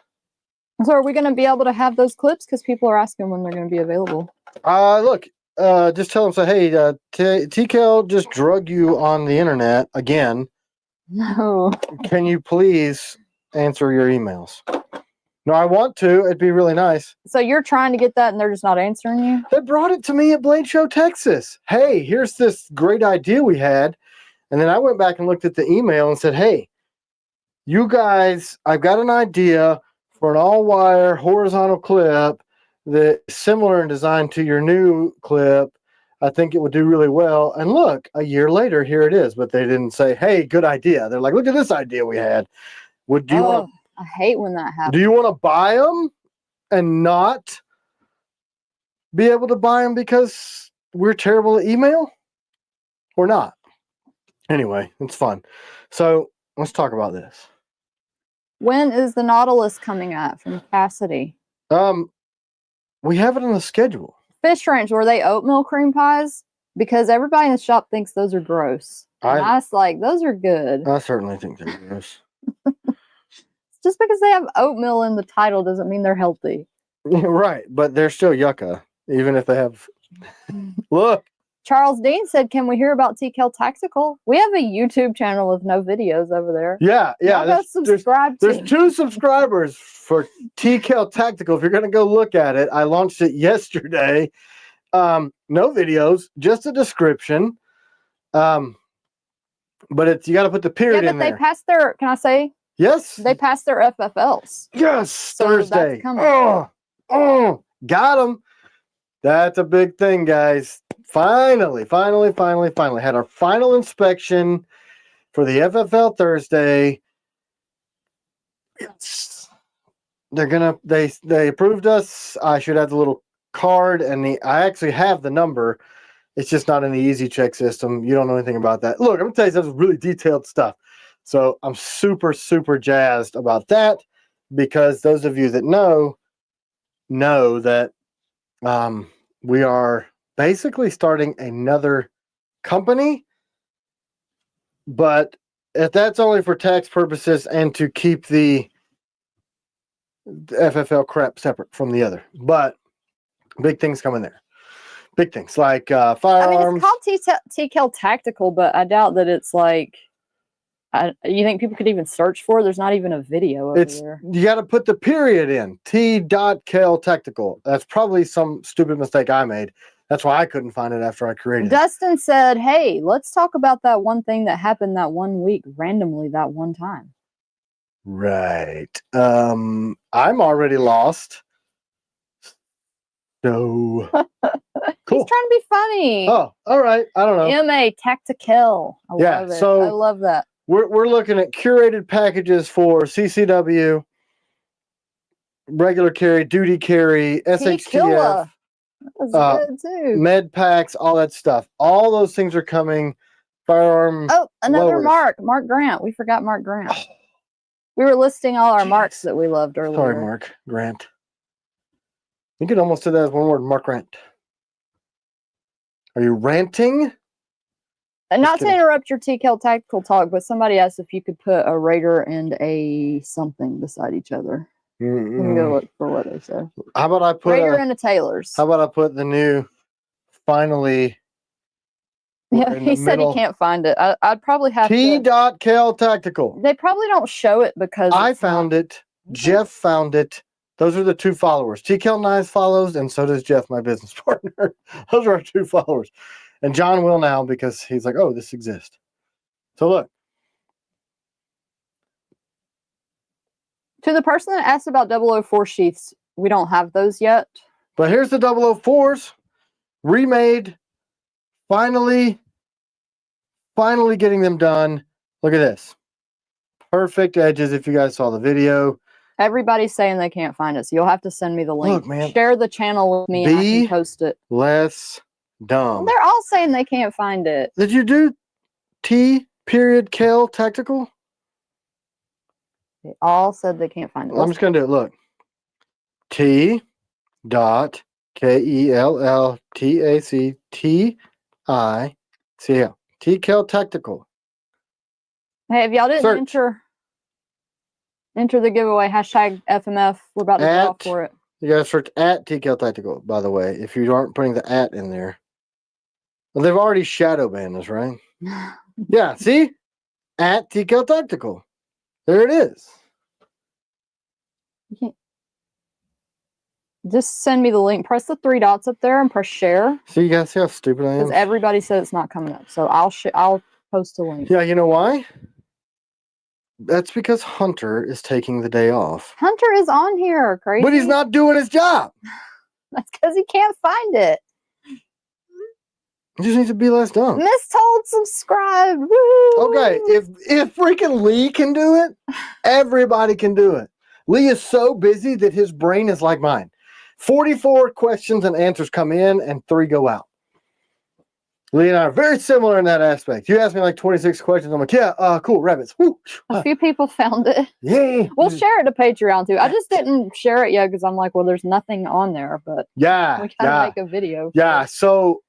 So are we going to be able to have those clips? Because people are asking when they're going to be available. Look, just tell them, say, hey, T-Kell just drug you on the internet again. No. Can you please answer your emails? No, I want to. It'd be really nice. So you're trying to get that and they're just not answering you? They brought it to me at Blade Show, Texas. Hey, here's this great idea we had. And then I went back and looked at the email and said, hey, you guys, I've got an idea for an all-wire horizontal clip that's similar in design to your new clip. I think it would do really well. And look, a year later, here it is. But they didn't say, hey, good idea. They're like, look at this idea we had. Do you want? I hate when that happens. Do you want to buy them and not be able to buy them because we're terrible at email or not? Anyway, it's fun. So let's talk about this. When is the Nautilus coming at from Cassidy? We have it on the schedule. Fish Ranch, were they oatmeal cream pies? Because everybody in the shop thinks those are gross. And I was like, those are good. I certainly think they're gross. Just because they have oatmeal in the title doesn't mean they're healthy. Right, but they're still yucca, even if they have... Look. Charles Dean said, can we hear about Kell Tactical? We have a YouTube channel with no videos over there. Yeah. There's 2 subscribers for Kell Tactical. If you're going to go look at it, I launched it yesterday. No videos, just a description. But you got to put the period in there. They passed their, can I say? Yes. They passed their FFLs. Yes, so Thursday. Got them. That's a big thing, guys. Finally. Had our final inspection for the FFL Thursday. Yes. They approved us. I should have the little card and I actually have the number. It's just not in the easy check system. You don't know anything about that. Look, I'm gonna tell you some really detailed stuff. So I'm super, super jazzed about that because those of you that know that we are basically starting another company, but if that's only for tax purposes and to keep the FFL crap separate from the other. But big things coming there. Big things like firearms. I mean, it's called Kell Tactical, but I doubt that it's like. You think people could even search for it? There's not even a video over there. You got to put the period in. Kell Tactical. That's probably some stupid mistake I made. That's why I couldn't find it after I created it. Dustin said, hey, let's talk about that one thing that happened that one week randomly that one time. Right. I'm already lost. So cool. He's trying to be funny. Oh, all right. I don't know. MA Tactical. I love it. I love that. We're looking at curated packages for CCW, regular carry, duty carry, SHTF, that was good too. Med packs, all that stuff. All those things are coming. Firearm. Oh, another Mark Grant. We forgot Mark Grant. Oh. We were listing all our Marks that we loved earlier. Sorry, Mark Grant. You could almost say that as one word, Mark Grant. Are you ranting? And not to interrupt your Kell Tactical talk, but somebody asked if you could put a Raider and a something beside each other. Let me go look for what they say. How about I put Raider and a Taylor's. How about I put the new finally? Yeah, he said he can't find it. I'd probably have to. Kell Tactical. They probably don't show it because I found it. Jeff found it. Those are the 2 followers. Kell Knives follows, and so does Jeff, my business partner. Those are our 2 followers. And John will now because he's like, oh, this exists. So look. To the person that asked about 004 sheaths, we don't have those yet. But here's the 004s. Remade. Finally getting them done. Look at this. Perfect edges if you guys saw the video. Everybody's saying they can't find it, so you'll have to send me the link. Look, man. Share the channel with me and I can post it. Less dumb. Well, they're all saying they can't find it. Did you do Kell Tactical? They all said they can't find it. I'm just going to do it. Look. T.KELLTACTICL. Kell Tactical. Hey, if y'all didn't enter the giveaway, hashtag FMF, we're about to draw for it. You guys search at Kell Tactical, by the way, if you aren't putting the at in there. Well, they've already shadow banned us, right? Yeah, see? At Kell Tactical. There it is. Just send me the link. Press the 3 dots up there and press share. So you guys see how stupid I am? Because everybody said it's not coming up. So I'll post a link. Yeah, you know why? That's because Hunter is taking the day off. Hunter is on here, crazy. But he's not doing his job. That's because he can't find it. He just needs to be less dumb. Mistold subscribe. Woo! Okay, if freaking Lee can do it, everybody can do it. Lee is so busy that his brain is like mine. 44 questions and answers come in and 3 go out. Lee and I are very similar in that aspect. You asked me like 26 questions. I'm like, yeah, cool, rabbits. Woo. A few people found it. Yeah. We'll share it to Patreon too. I just didn't share it yet because I'm like, well, there's nothing on there, but we gotta make a video. Yeah, so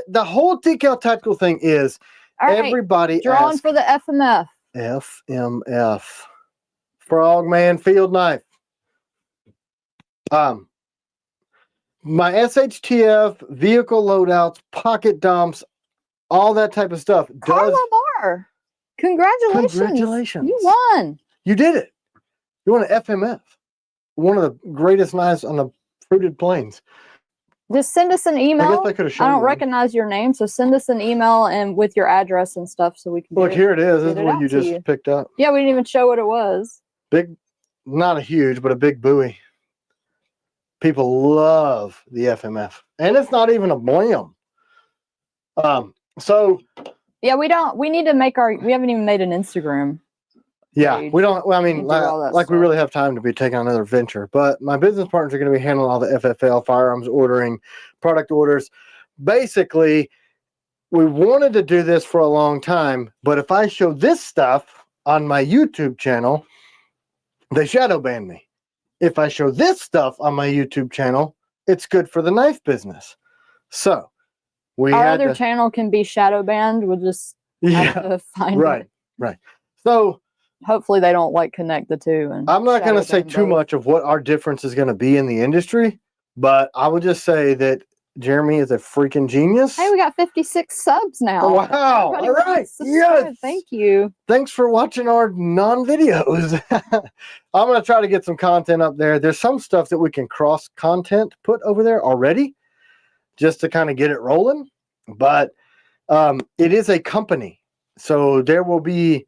the whole Kell Tactical thing is everybody drawing for the FMF. FMF. Frogman Field Knife. My SHTF, vehicle loadouts, pocket dumps, all that type of stuff. Carla Moore. Congratulations. You won. You did it. You won an FMF. One of the greatest knives on the fruited plains. Just send us an email. I don't recognize your name, so send us an email and with your address and stuff so we can look. Here it is. This is what you just picked up. Yeah, we didn't even show what it was. Big, not a huge, but a big buoy. People love the FMF, and it's not even a blam. So yeah, we need to make we haven't even made an Instagram. Yeah, we don't. Well, I mean, like we really have time to be taking on another venture. But my business partners are going to be handling all the FFL firearms ordering, product orders. Basically, we wanted to do this for a long time, but if I show this stuff on my YouTube channel, they shadow ban me. If I show this stuff on my YouTube channel, it's good for the knife business. So our other channel can be shadow banned. We'll just have to find it. Right. So hopefully they don't like connect the two. And I'm not going to say too much of what our difference is going to be in the industry, but I would just say that Jeremy is a freaking genius. Hey, we got 56 subs now. Oh, wow. All right. Yes. Thank you. Thanks for watching our non-videos. I'm going to try to get some content up there. There's some stuff that we can cross-content put over there already just to kind of get it rolling. But it is a company. So there will be,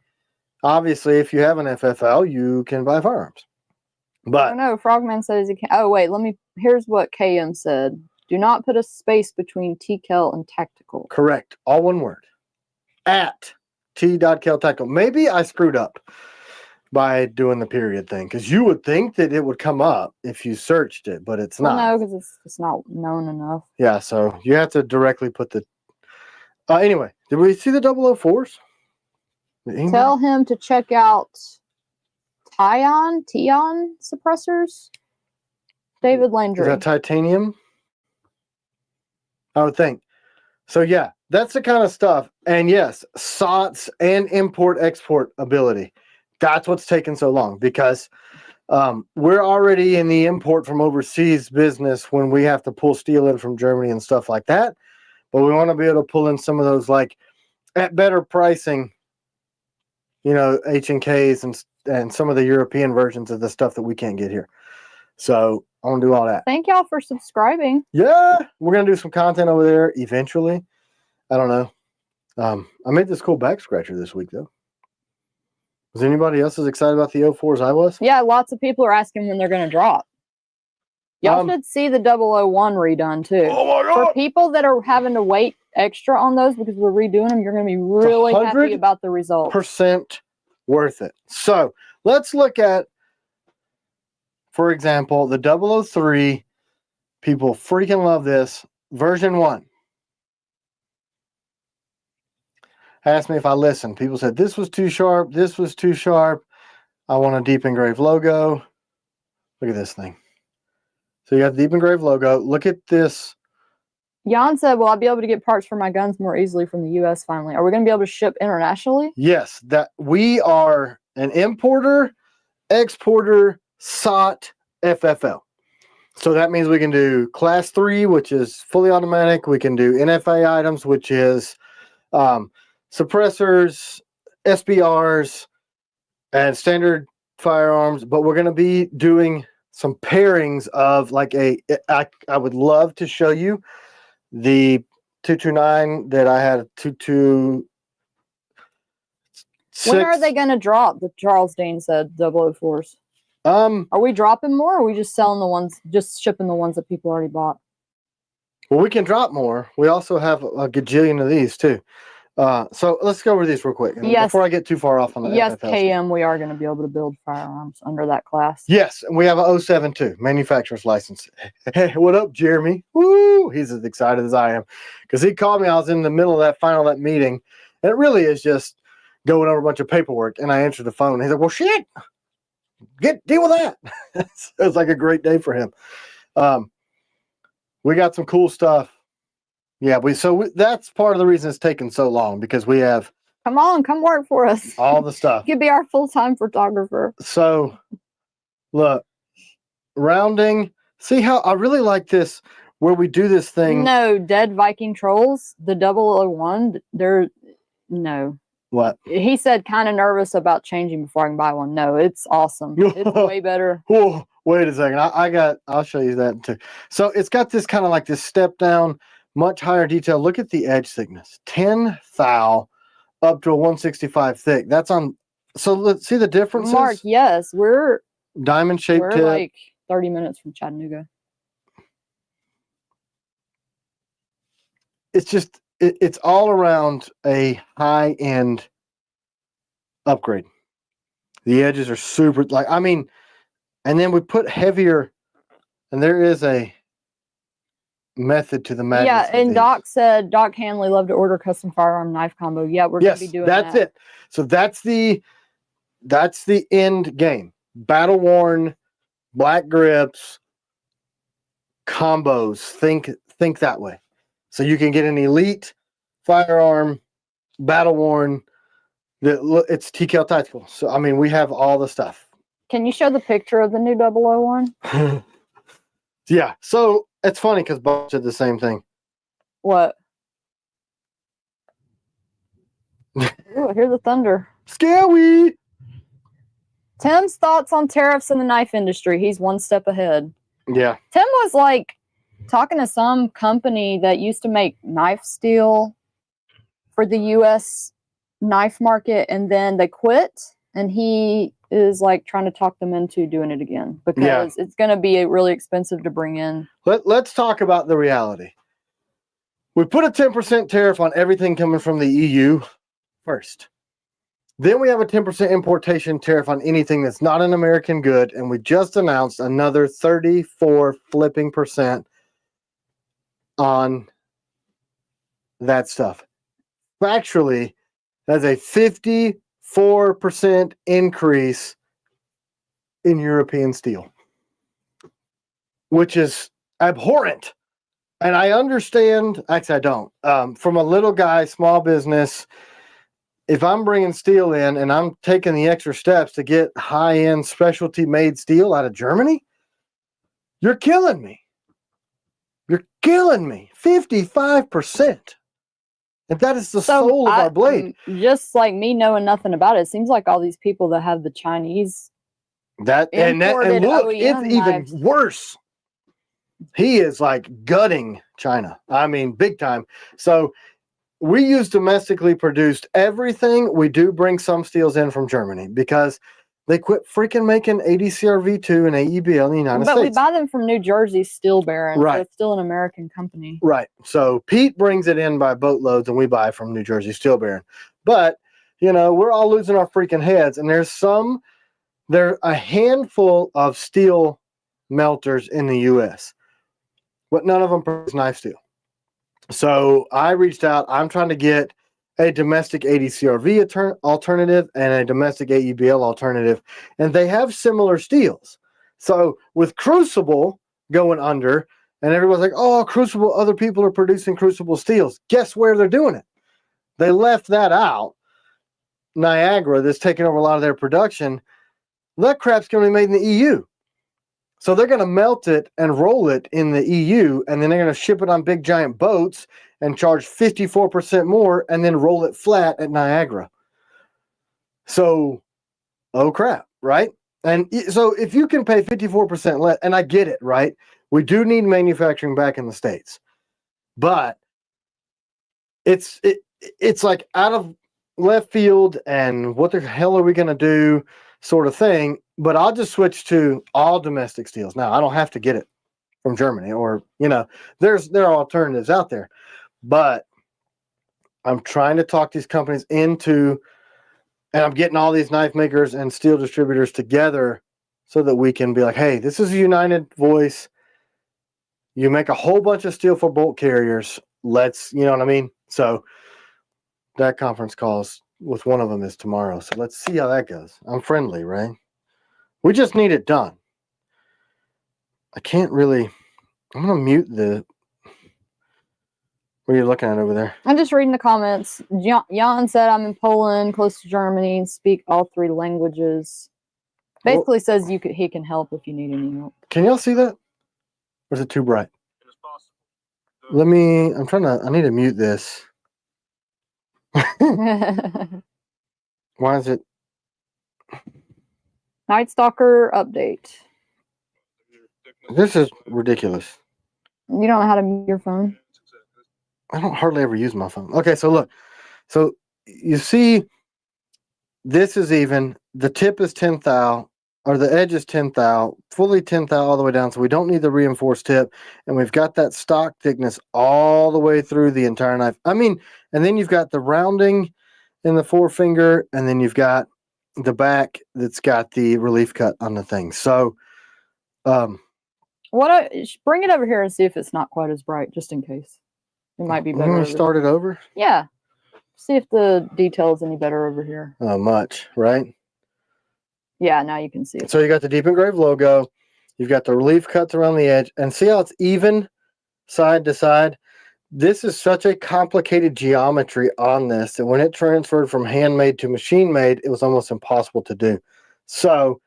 obviously, if you have an FFL, you can buy firearms. But I know Frogman says he can. Oh, wait. Here's what KM said. Do not put a space between Kell and Tactical. Correct. All one word. At Kell Tactical. Maybe I screwed up by doing the period thing, because you would think that it would come up if you searched it, but it's not. No, because it's not known enough. Yeah, so you have to directly put the... anyway, did we see the 004s? Tell him to check out Tion suppressors. David Landry. Is that titanium? I would think. So yeah, that's the kind of stuff. And yes, SOTS and import-export ability. That's what's taken so long, because We're already in the import from overseas business when we have to pull steel in from Germany and stuff like that. But we want to be able to pull in some of those, like, at better pricing, H&Ks and some of the European versions of the stuff that we can't get here. So I want to do all that. Thank y'all for subscribing. Yeah, we're going to do some content over there eventually. I don't know. I made this cool back scratcher this week, though. Was anybody else as excited about the 04 as I was? Yeah, lots of people are asking when they're going to drop. Y'all should see the 001 redone, too. Oh, my God! For people that are having to wait extra on those because we're redoing them, you're going to be really happy about the results. % worth it. So let's look at, for example, the 003. People freaking love this. Version 1. Asked me if I listened. People said this was too sharp. This was too sharp. I want a deep engraved logo. Look at this thing. So you got the deep engraved logo. Look at this. Jan said, will I be able to get parts for my guns more easily from the U.S. finally? Are we going to be able to ship internationally? Yes. That we are an importer, exporter, SOT, FFL. So that means we can do class 3, which is fully automatic. We can do NFA items, which is suppressors, SBRs, and standard firearms. But we're going to be doing some pairings of like I would love to show you the 229 that I had a 226. When are they going to drop? The Charles Dean said 004s. Are we dropping more, or are we just selling the ones, just shipping the ones that people already bought? Well, we can drop more. We also have a gajillion of these too. So let's go over these real quick. Yes. Before I get too far off on the yes, FFL KM, stuff. we are going to be able to build firearms under that class. Yes, and we have a 07 too, manufacturer's license. Hey, what up, Jeremy? Woo! He's as excited as I am because he called me. I was in the middle of that meeting, and it really is just going over a bunch of paperwork. And I answered the phone. He said, "Well, shit, deal with that." So it's like a great day for him. We got some cool stuff. Yeah, that's part of the reason it's taken so long, because we have come work for us. All the stuff. You could be our full-time photographer. So look, rounding. See how I really like this where we do this thing. No, Dead Viking Trolls, the 001, no. What? He said kind of nervous about changing before I can buy one. No, it's awesome. It's way better. Oh, wait a second. I'll show you that too. So it's got this kind of like this step down, much higher detail. Look at the edge thickness. 10 thou up to a 165 thick. That's on. So let's see the differences. Mark, yes, we're diamond shaped tip. Like 30 minutes from Chattanooga. It's just it's all around a high end upgrade. The edges are super and then we put heavier, and there is a method to the madness. Yeah, and Doc said Doc Hanley loved to order custom firearm knife combo. Yeah, we're gonna be doing that. That's it. So that's the end game. Battle worn, black grips, combos. Think that way. So you can get an elite firearm, battle worn. It's Kell Tactical. So I mean, we have all the stuff. Can you show the picture of the new 001? Yeah. So it's funny because both did the same thing. What? Ooh, I hear the thunder. Scary. Tim's thoughts on tariffs in the knife industry. He's one step ahead. Yeah. Tim was like talking to some company that used to make knife steel for the U.S. knife market, and then they quit, and he is like trying to talk them into doing it again because it's going to be really expensive to bring in. Let's talk about the reality. We put a 10% tariff on everything coming from the EU first. Then we have a 10% importation tariff on anything that's not an American good, and we just announced another 34 flipping percent on that stuff. Factually, that's a 54% increase in European steel, which is abhorrent. And I understand, actually I don't. From a little guy, small business, if I'm bringing steel in and I'm taking the extra steps to get high-end specialty made steel out of Germany, you're killing me. You're killing me. 55%. And that is the soul of our blade. Just like me knowing nothing about it, it seems like all these people that have the Chinese and look, it's even worse. He is like gutting China. I mean, big time. So we use domestically produced everything. We do bring some steels in from Germany because they quit freaking making ADCR V2 and AEBL in the United States. But we buy them from New Jersey Steel Baron, right. So it's still an American company. Right. So Pete brings it in by boatloads and we buy from New Jersey Steel Baron. But, we're all losing our freaking heads. And there are a handful of steel melters in the U.S., but none of them produce knife steel. So I reached out. I'm trying to get a domestic ADCRV alternative and a domestic AEBL alternative, and they have similar steels. So with Crucible going under, and everyone's like, oh, Crucible, other people are producing Crucible steels. Guess where they're doing it? They left that out. Niagara, that's taking over a lot of their production, that crap's going to be made in the EU. So they're going to melt it and roll it in the EU, and then they're going to ship it on big giant boats and charge 54% more and then roll it flat at Niagara. So, oh crap, right? And so if you can pay 54% less, and I get it, right? We do need manufacturing back in the States. But it's like out of left field and what the hell are we going to do sort of thing. But I'll just switch to all domestic steels. Now, I don't have to get it from Germany or, there are alternatives out there. But I'm trying to talk these companies into, and I'm getting all these knife makers and steel distributors together so that we can be like, hey, this is a united voice. You make a whole bunch of steel for bolt carriers. Let's, you know what I mean? So that conference calls with one of them is tomorrow. So let's see how that goes. I'm friendly, right? We just need it done. I can't really, I'm going to mute the, what are you looking at over there? I'm just reading the comments. Jan said, I'm in Poland, close to Germany, and speak all 3 languages. Basically says he can help if you need any help. Can y'all see that? Or is it too bright? It is possible. I need to mute this. Why is it? Night Stalker update. This is ridiculous. You don't know how to mute your phone? I don't hardly ever use my phone. Okay, so look. So you see, this is even. The tip is 10 thou, or the edge is 10 thou, fully 10 thou all the way down. So we don't need the reinforced tip. And we've got that stock thickness all the way through the entire knife. I mean, and then you've got the rounding in the forefinger, and then you've got the back that's got the relief cut on the thing. So, bring it over here and see if it's not quite as bright, just in case. It might be better. You want to start it over? Yeah. See if the detail is any better over here. Much, right? Yeah, now you can see it. So you got the deep engraved logo. You've got the relief cuts around the edge. And see how it's even side to side? This is such a complicated geometry on this that when it transferred from handmade to machine made, it was almost impossible to do. So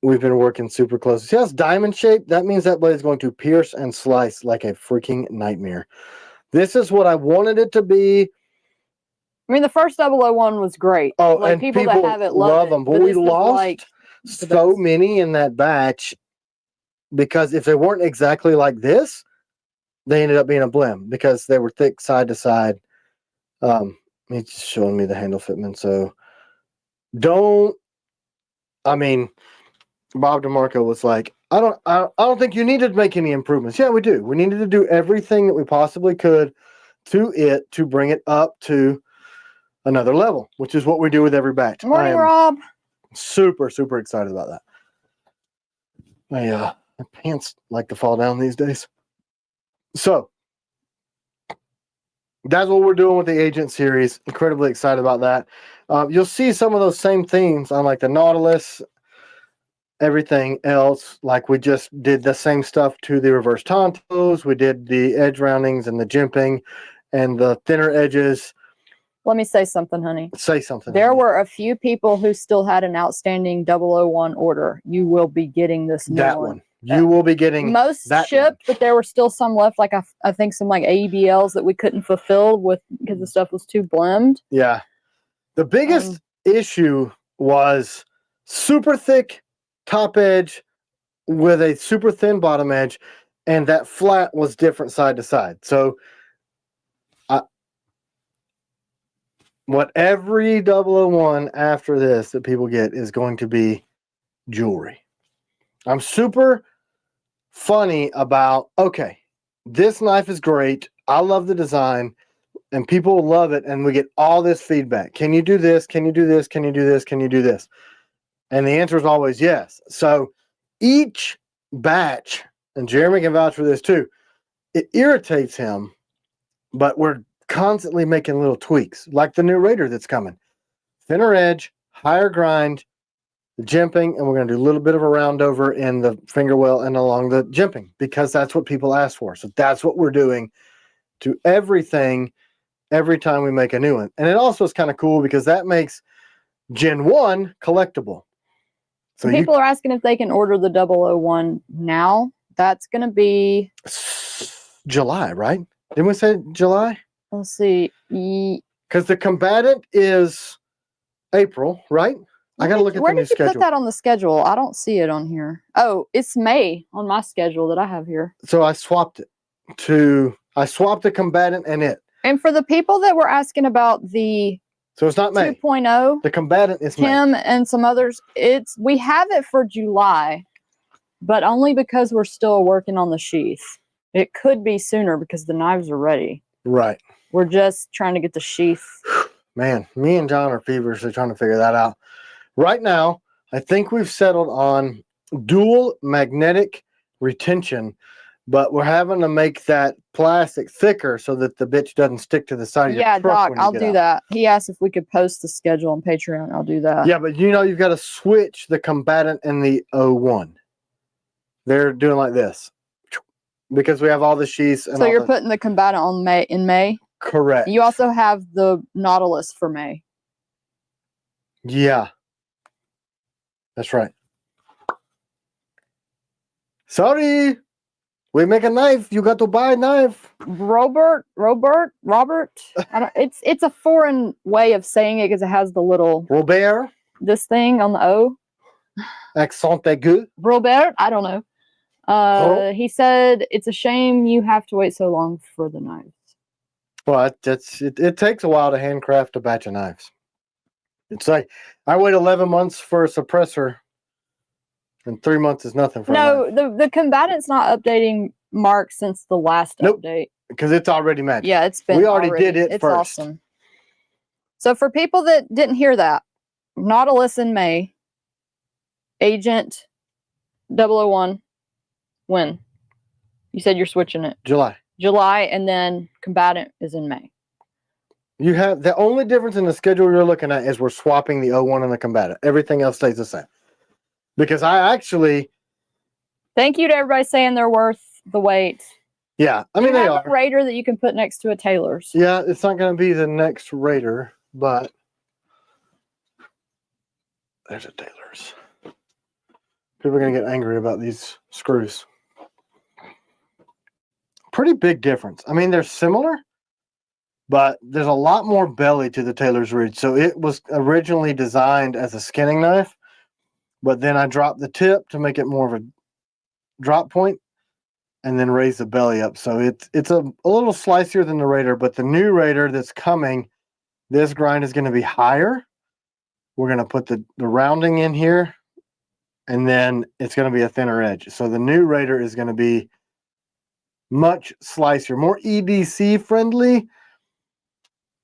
we've been working super close. See how it's diamond shaped? That means that blade is going to pierce and slice like a freaking nightmare. This is what I wanted it to be. I mean, the first 001 was great. Oh, like, and people that have it love them. But we lost so many in that batch because if they weren't exactly like this, they ended up being a blim because they were thick side to side. He's just showing me the handle fitment. So Bob DeMarco was like, I don't think you needed to make any improvements. Yeah, we do. We needed to do everything that we possibly could to it to bring it up to another level, which is what we do with every batch. Morning, Rob. Super, super excited about that. My pants like to fall down these days. So that's what we're doing with the Agent series. Incredibly excited about that. You'll see some of those same themes on like the Nautilus, everything else. Like we just did the same stuff to the reverse tontos. We did the edge roundings and the jimping and the thinner edges. Let me say something, honey. Say something. There were a few people who still had an outstanding 001 order. You will be getting this new one. You will be getting most shipped, but there were still some left. Like I think some like AEBLs that we couldn't fulfill because the stuff was too blended. Yeah. The biggest issue was super thick top edge with a super thin bottom edge, and that flat was different side to side. So what every 001 after this that people get is going to be jewelry. I'm super funny about, okay, this knife is great. I love the design and people love it. And we get all this feedback. Can you do this? Can you do this? Can you do this? Can you do this? And the answer is always yes. So each batch, and Jeremy can vouch for this too, it irritates him, but we're constantly making little tweaks, like the new Raider that's coming. Thinner edge, higher grind, the jimping, and we're going to do a little bit of a round over in the finger well and along the jimping, because that's what people ask for. So that's what we're doing to everything every time we make a new one. And it also is kind of cool because that makes Gen 1 collectible. So people are asking if they can order the 001 now. That's going to be July, right? Didn't we say July? Let's see. Because the combatant is April, right? I got to look at the new schedule. Where did you put that on the schedule? I don't see it on here. Oh, it's May on my schedule that I have here. So I swapped it I swapped the combatant and it. And for the people that were asking about the so it's not May 2.0, the combatant is Tim May. And some others, we have it for July, but only because we're still working on the sheath. It could be sooner because the knives are ready. Right. We're just trying to get the sheath. Man, me and John are feverishly trying to figure that out. Right now, I think we've settled on dual magnetic retention, but we're having to make that plastic thicker so that the bitch doesn't stick to the side of your truck. Yeah, Doc, I'll do that. He asked if we could post the schedule on Patreon. I'll do that. Yeah, but you know, you've got to switch the combatant and the 01. They're doing like this because we have all the sheaths. And so you're putting the combatant on in May? Correct. You also have the Nautilus for May. Yeah. That's right. Sorry. We make a knife. You got to buy a knife. Robert. It's a foreign way of saying it because it has the little Robert. This thing on the O. Accent aigu. Robert. I don't know. He said it's a shame you have to wait so long for the knives. Well, it takes a while to handcraft a batch of knives. It's like I wait 11 months for a suppressor, and 3 months is nothing for a knife. the combatant's not updating Mark since the last update. Because it's already magic. Yeah, it's been. We already did it it's first. Awesome. So for people that didn't hear that, Nautilus in May, Agent 001, when? You said you're switching it. July, and then combatant is in May. You have the only difference in the schedule you're looking at is we're swapping the 01 and the combatant. Everything else stays the same. Because I actually thank you to everybody saying they're worth the wait. Yeah, I mean they are. A Raider that you can put next to a Taylor's. Yeah, it's not going to be the next Raider, but there's a Taylor's. People are going to get angry about these screws. Pretty big difference. I mean, they're similar, but there's a lot more belly to the Taylor's Ridge. So it was originally designed as a skinning knife, but then I dropped the tip to make it more of a drop point and then raise the belly up. So it's a little slicier than the Raider, but the new Raider that's coming, this grind is going to be higher. We're going to put the rounding in here, and then it's going to be a thinner edge. So the new Raider is going to be much slicier, more EDC friendly,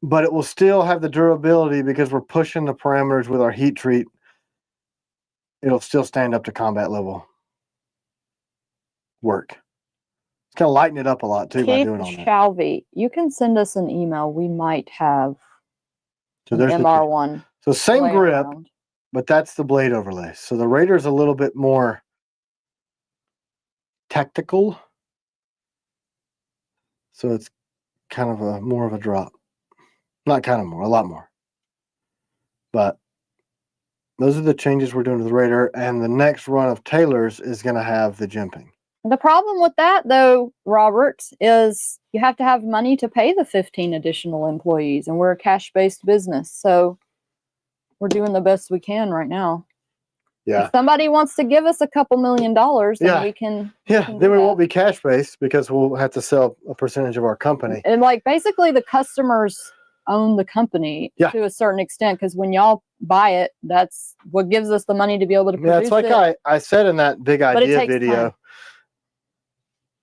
but it will still have the durability because we're pushing the parameters with our heat treat. It'll still stand up to combat level work. It's going to lighten it up a lot too by doing all that. Shalvey, you can send us an email. We might have an MR1. So same grip, but that's the blade overlay. So the Raider is a little bit more tactical. So it's kind of more of a drop. Not kind of more, a lot more. But those are the changes we're doing to the Raider, and the next run of Taylor's is going to have the jimping. The problem with that, though, Robert, is you have to have money to pay the 15 additional employees, and we're a cash-based business, so we're doing the best we can right now. Yeah. If somebody wants to give us a couple $1 million, then we can. Yeah, then we won't be cash-based because we'll have to sell a percentage of our company. And like basically, the customers own the company to a certain extent, because when y'all buy it, that's what gives us the money to be able to produce it's like I said in that big idea video. Time.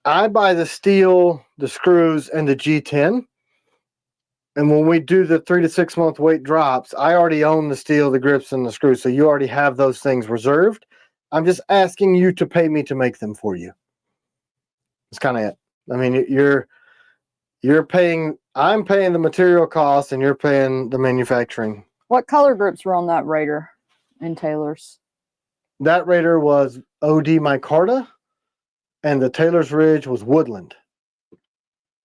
I buy the steel, the screws, and the G10. And when we do the 3 to 6 month weight drops, I already own the steel, the grips, and the screws. So you already have those things reserved. I'm just asking you to pay me to make them for you. It's kind of it. I mean, you're paying, I'm paying the material costs, and you're paying the manufacturing. What color groups were on that Raider in Taylor's? That Raider was OD micarta, and the Taylor's Ridge was woodland.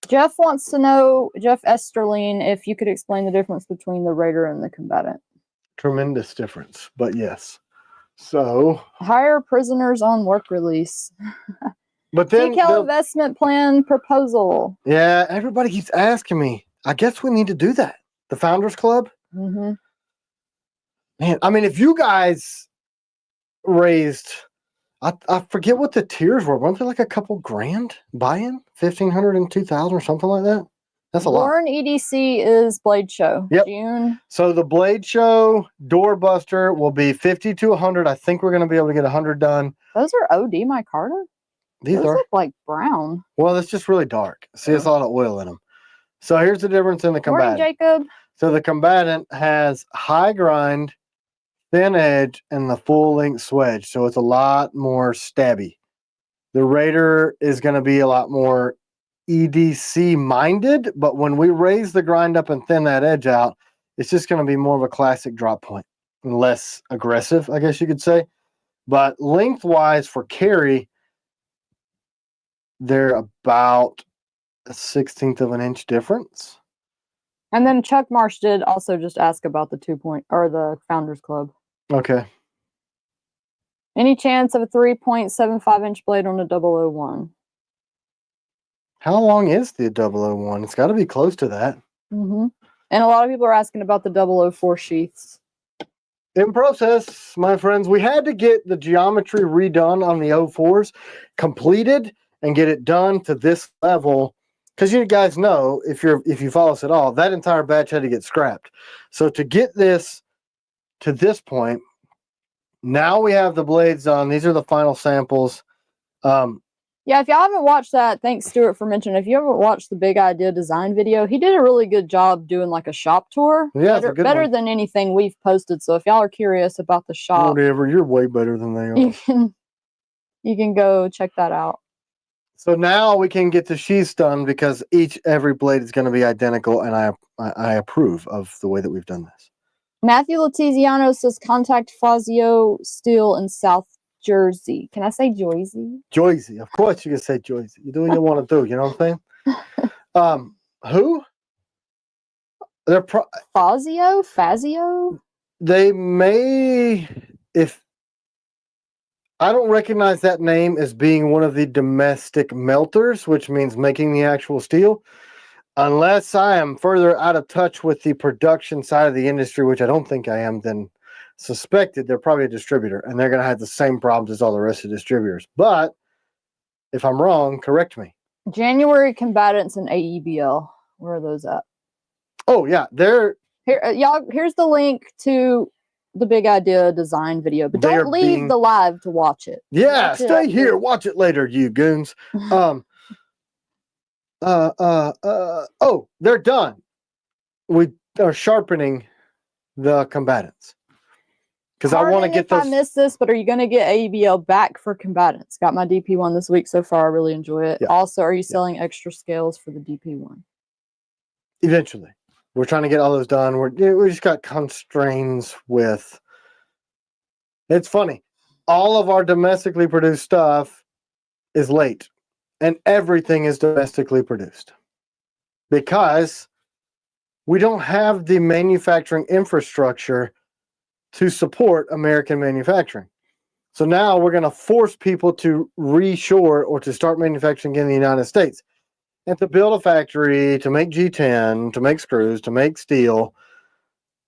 Jeff wants to know, Jeff Esterline, if you could explain the difference between the Raider and the combatant. Tremendous difference, but yes. So hire prisoners on work release. But then Kell investment plan proposal. Yeah, everybody keeps asking me. I guess we need to do that. The Founders Club. Mm-hmm. Man, I mean, if you guys raised, I forget what the tiers were. Weren't there like a couple grand buy-in? 1,500 and 2,000 or something like that? That's a lot. Born EDC is Blade Show. Yep. June. So the Blade Show doorbuster will be 50 to 100. I think we're going to be able to get 100 done. Those are OD micarta? These Those are look like brown. Well, it's just really dark. See, it's a lot of oil in them. So here's the difference in the combatant. Morning, Jacob. So the combatant has high grind, thin edge, and the full length swedge. So it's a lot more stabby. The Raider is going to be a lot more EDC minded, but when we raise the grind up and thin that edge out, it's just going to be more of a classic drop point and less aggressive, I guess you could say. But lengthwise for carry, they're about a 1/16 of an inch difference. And then Chuck Marsh did also just ask about the the Founders Club. Okay. Any chance of a 3.75-inch blade on a 001? How long is the 001? It's got to be close to that. Mm-hmm. And a lot of people are asking about the 004 sheaths. In process, my friends. We had to get the geometry redone on the 04s, completed, and get it done to this level. Because you guys know, if you follow us at all, that entire batch had to get scrapped. So to get this to this point, now we have the blades on. These are the final samples. Yeah, if y'all haven't watched that, thanks Stuart for mentioning. If you haven't watched the Big Idea design video, he did a really good job doing like a shop tour. Yeah, better than anything we've posted. So if y'all are curious about the shop, whatever, you're way better than they are. You can go check that out. So now we can get the sheaths done because every blade is going to be identical, and I approve of the way that we've done this. Matthew Latiziano says contact Fazio Steel in South Jersey. Can I say Joyzy? Joyzy. Of course you can say Joyzy. You do what you want to do. You know what I'm saying? Who? They're Fazio? They may, if I don't recognize that name as being one of the domestic melters, which means making the actual steel. Unless I am further out of touch with the production side of the industry, which I don't think I am, then suspected they're probably a distributor, and they're going to have the same problems as all the rest of the distributors. But if I'm wrong, correct me. January combatants and AEBL. Where are those at? Oh yeah, they're here. Y'all, here's the link to the Big Idea design video, but don't leave the live to watch it. Yeah, stay here. Watch it later, you goons. Oh, they're done. We are sharpening the combatants. Because I want to get those. I missed this, but are you going to get AEBL back for combatants? Got my DP1 this week so far. I really enjoy it. Yeah. Also, are you selling extra scales for the DP1? Eventually. We're trying to get all those done. We just got constraints with. It's funny. All of our domestically produced stuff is late. And everything is domestically produced. Because we don't have the manufacturing infrastructure to support American manufacturing. So now we're going to force people to reshore or to start manufacturing in the United States and to build a factory, to make G10, to make screws, to make steel.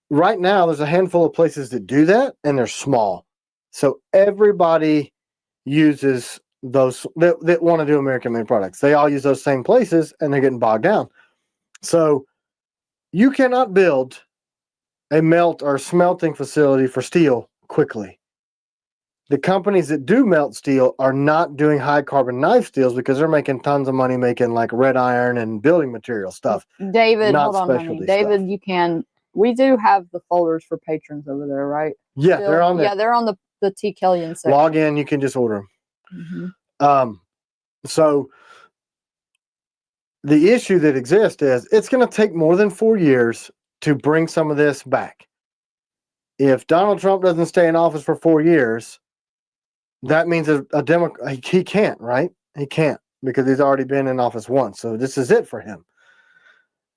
Right now, there's a handful of places that do that, and they're small. So everybody uses those that want to do American-made products. They all use those same places, and they're getting bogged down. So you cannot build a melt or smelting facility for steel quickly. The companies that do melt steel are not doing high carbon knife steels because they're making tons of money making like red iron and building material stuff. David, hold on, honey. David, you can. We do have the folders for patrons over there, right? Yeah, still, they're on there. Yeah, they're on the T. Kellyan section. Log in, you can just order them. So the issue that exists is it's going to take more than 4 years to bring some of this back. If Donald Trump doesn't stay in office for 4 years, that means a Democrat, he can't, right? He can't because he's already been in office once. So this is it for him.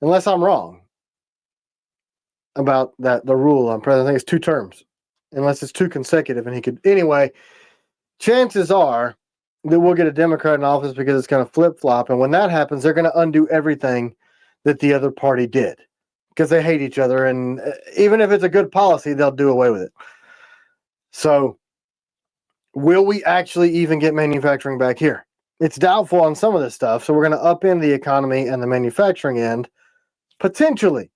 Unless I'm wrong about that, the rule on president. I think it's 2 terms, unless it's 2 consecutive. And he could, anyway, chances are that we'll get a Democrat in office because it's going to flip-flop. And when that happens, they're going to undo everything that the other party did because they hate each other. And even if it's a good policy, they'll do away with it. So will we actually even get manufacturing back here? It's doubtful on some of this stuff. So we're going to upend the economy and the manufacturing end. Potentially,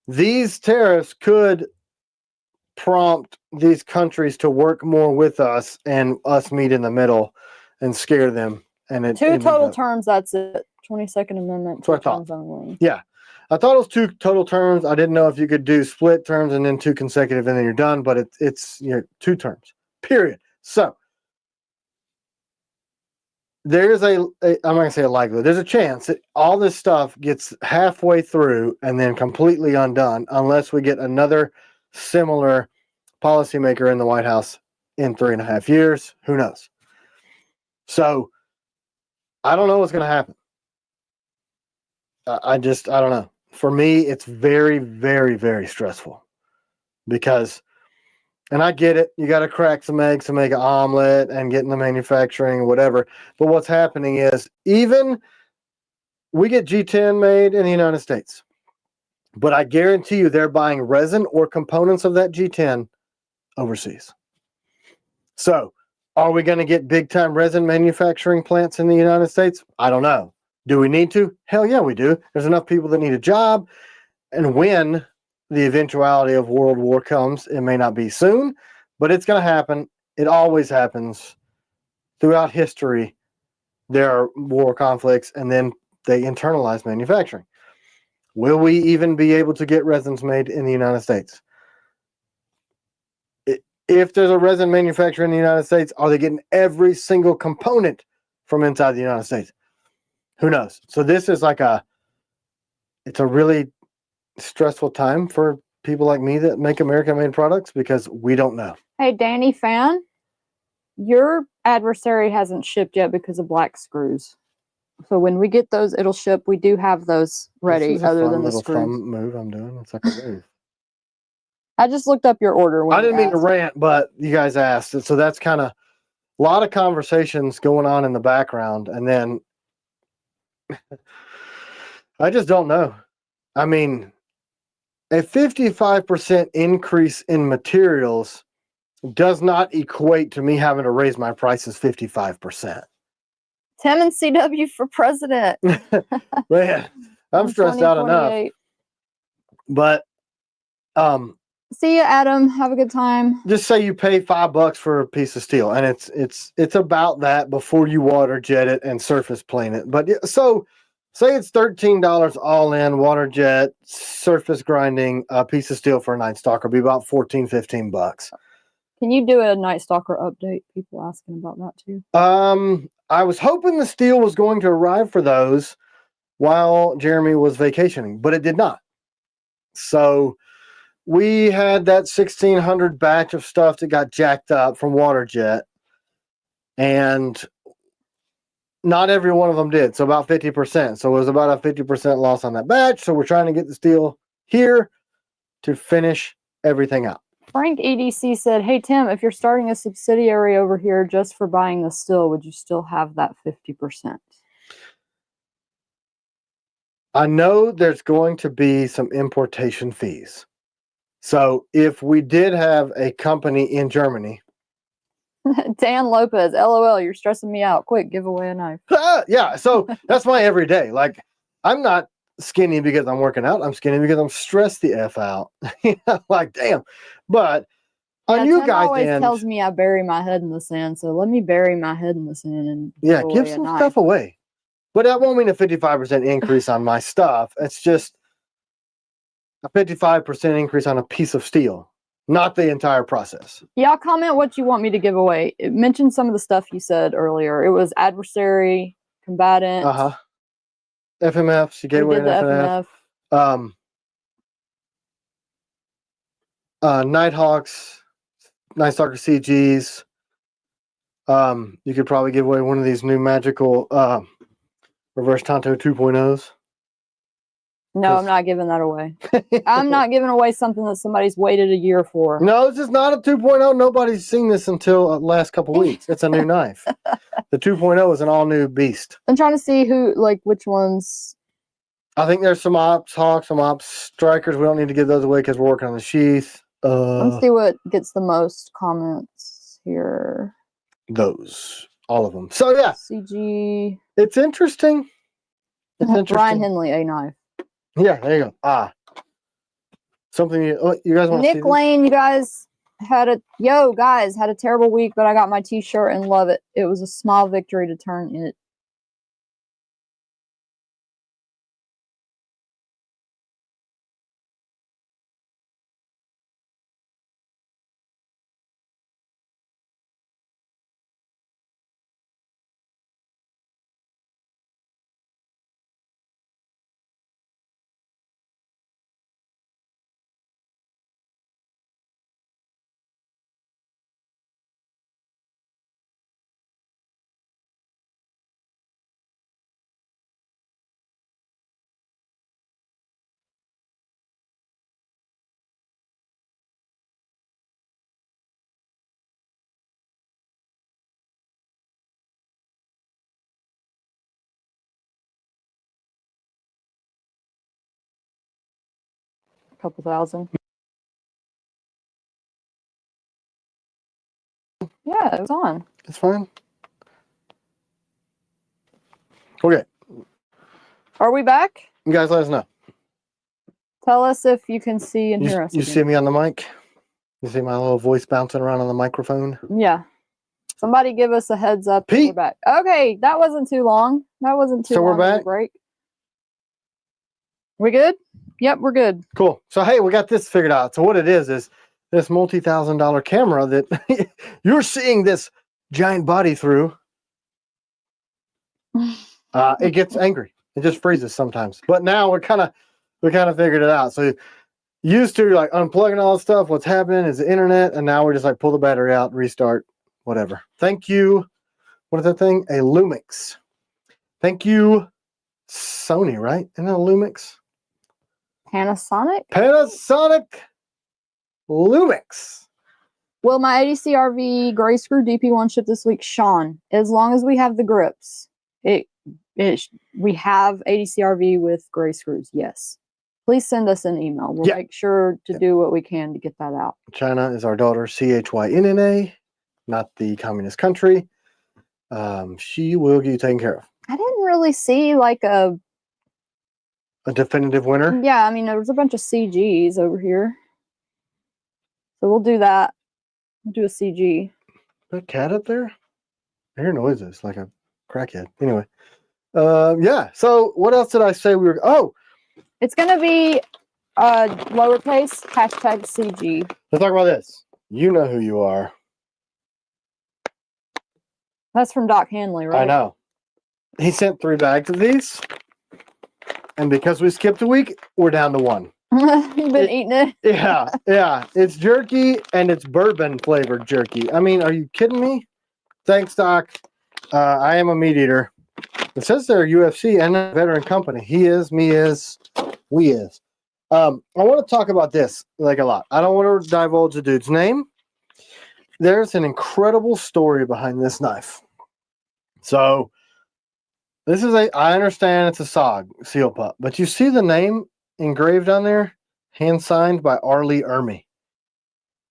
these tariffs could prompt these countries to work more with us and us meet in the middle and scare them. And it 2 total terms, that's it. 22nd Amendment, 2 terms only. Yeah. I thought it was 2 total terms. I didn't know if you could do split terms and then 2 consecutive and then you're done, but it's 2 terms, period. So there is I'm not going to say a likelihood. There's a chance that all this stuff gets halfway through and then completely undone unless we get another similar policymaker in the White House in 3.5 years. Who knows? So I don't know what's going to happen. I don't know. For me, it's very, very, very stressful because, and I get it, you got to crack some eggs to make an omelet and get in the manufacturing or whatever. But what's happening is even we get G10 made in the United States, but I guarantee you they're buying resin or components of that G10 overseas. So are we going to get big time resin manufacturing plants in the United States? I don't know. Do we need to? Hell yeah, we do. There's enough people that need a job. And when the eventuality of world war comes, it may not be soon, but it's going to happen. It always happens throughout history. There are war conflicts and then they internalize manufacturing. Will we even be able to get resins made in the United States? If there's a resin manufacturer in the United States, are they getting every single component from inside the United States? Who knows? So this is like it's a really stressful time for people like me that make American-made products because we don't know. Hey, Danny Fan, your adversary hasn't shipped yet because of black screws. So when we get those, it'll ship. We do have those ready. This is other a fun than the little screws. thumb move I'm doing. It's like a move. I just looked up your order. I didn't mean to rant, but you guys asked it. So that's kind of a lot of conversations going on in the background. And then I just don't know. I mean, a 55% increase in materials does not equate to me having to raise my prices 55%. Tim and CW for president. Man, I'm stressed out enough. But see you, Adam. Have a good time. Just say you pay $5 for a piece of steel, and it's about that before you water jet it and surface plane it. But so say it's $13 all in, water jet, surface grinding, a piece of steel for a Night Stalker be about $14-15. Can you do a Night Stalker update? People asking about that too. I was hoping the steel was going to arrive for those while Jeremy was vacationing, but it did not. So we had that 1,600 batch of stuff that got jacked up from water jet, and not every one of them did. So about 50%. So it was about a 50% loss on that batch. So we're trying to get the steel here to finish everything out. Frank EDC said, hey, Tim, if you're starting a subsidiary over here just for buying the steel, would you still have that 50%? I know there's going to be some importation fees. So if we did have a company in Germany. Dan Lopez, LOL, you're stressing me out. Quick, give away a knife. Yeah, so that's my everyday. Like, I'm not skinny because I'm working out. I'm skinny because I'm stressed the F out. Like, damn. But on you Tim guys' always end, tells me I bury my head in the sand, so let me bury my head in the sand and give some stuff away. But that won't mean a 55% increase on my stuff. It's just a 55% increase on a piece of steel, not the entire process. Y'all comment what you want me to give away. It mentioned some of the stuff you said earlier. It was adversary, combatant. FMFs, you gave away an FMF. Nighthawks, Night Stalker CGs. You could probably give away one of these new magical Reverse Tonto 2.0s. No, I'm not giving that away. I'm not giving away something that somebody's waited a year for. No, this is not a 2.0. Nobody's seen this until the last couple weeks. It's a new knife. The 2.0 is an all-new beast. I'm trying to see which ones. I think there's some Ops Hawks, some Ops Strikers. We don't need to give those away because we're working on the sheath. Let's see what gets the most comments here. Those. All of them. So, yeah. CG. It's interesting. It's interesting. Ryan Henley, a knife. Yeah, there you go. Something you guys want to see? Nick Lane, you guys had a terrible week, but I got my t-shirt and love it. It was a small victory to turn it. A couple thousand. Yeah, it was on. It's fine. Okay. Are we back? You guys let us know. Tell us if you can see and hear us. You see me on the mic? You see my little voice bouncing around on the microphone? Yeah. Somebody give us a heads up. Pete. We're back. Okay, that wasn't too long. That wasn't too long. So we're back? Break. We good? Yep, we're good. Cool. So, hey, we got this figured out. So what it is this multi-$1,000 camera that you're seeing this giant body through. It gets angry. It just freezes sometimes. But now we kind of figured it out. So used to like unplugging all this stuff. What's happening is the internet, and now we're just like pull the battery out, restart, whatever. Thank you. What is that thing? A Lumix. Thank you, Sony, right? Isn't it a Lumix? Panasonic Lumix. Will my ADC RV gray screw DP1 ship this week? Sean, as long as we have the grips, we have ADC RV with gray screws. Yes. Please send us an email. We'll make sure to do what we can to get that out. China is our daughter, CHYNNA, not the communist country. She will get you taken care of. I didn't really see like a definitive winner. Yeah, I mean, there was a bunch of CGs over here. So we'll do that. We'll do a CG. A cat up there? I hear noises like a crackhead. Anyway. Yeah. So what else did I say we were... Oh! It's going to be lowercase #CG. Let's talk about this. You know who you are. That's from Doc Hanley, right? I know. He sent 3 bags of these. And because we skipped a week, we're down to 1. You've been eating it? Yeah. It's jerky, and it's bourbon flavored jerky. I mean, are you kidding me? Thanks, Doc. I am a meat eater. It says they're a UFC and a veteran company. He is, me is, we is. I want to talk about this like a lot. I don't want to divulge the dude's name. There's an incredible story behind this knife. So this is I understand it's a SOG seal pup, but you see the name engraved on there, hand signed by Arlie Ermy.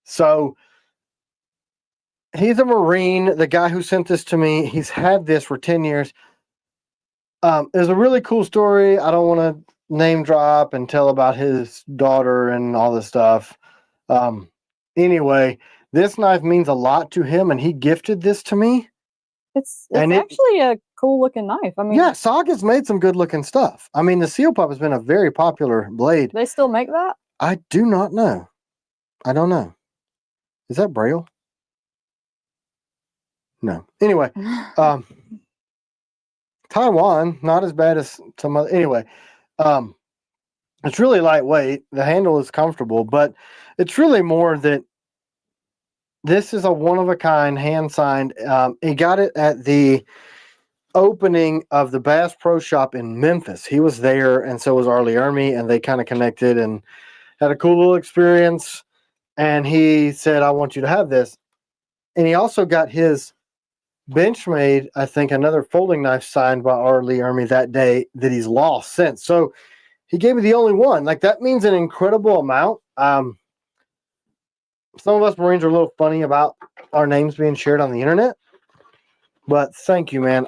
So he's a Marine, the guy who sent this to me. He's had this for 10 years. It's a really cool story. I don't want to name drop and tell about his daughter and all this stuff. Anyway, this knife means a lot to him, and he gifted this to me. It's actually a cool looking knife. I mean, yeah, SOG has made some good looking stuff. I mean, the seal pup has been a very popular blade. They still make that? I do not know. I don't know. Is that Braille? No. Anyway, Taiwan, not as bad as some other. Anyway, it's really lightweight. The handle is comfortable, but it's really more that this is a one-of-a-kind, hand-signed. He got it at the opening of the Bass Pro Shop in Memphis. He was there, and so was Arlie Ermy, and they kind of connected and had a cool little experience. And he said, I want you to have this. And he also got his Benchmade, I think, another folding knife signed by Arlie Ermy that day that he's lost since. So he gave me the only one. Like, that means an incredible amount. Some of us Marines are a little funny about our names being shared on the internet, but thank you, man.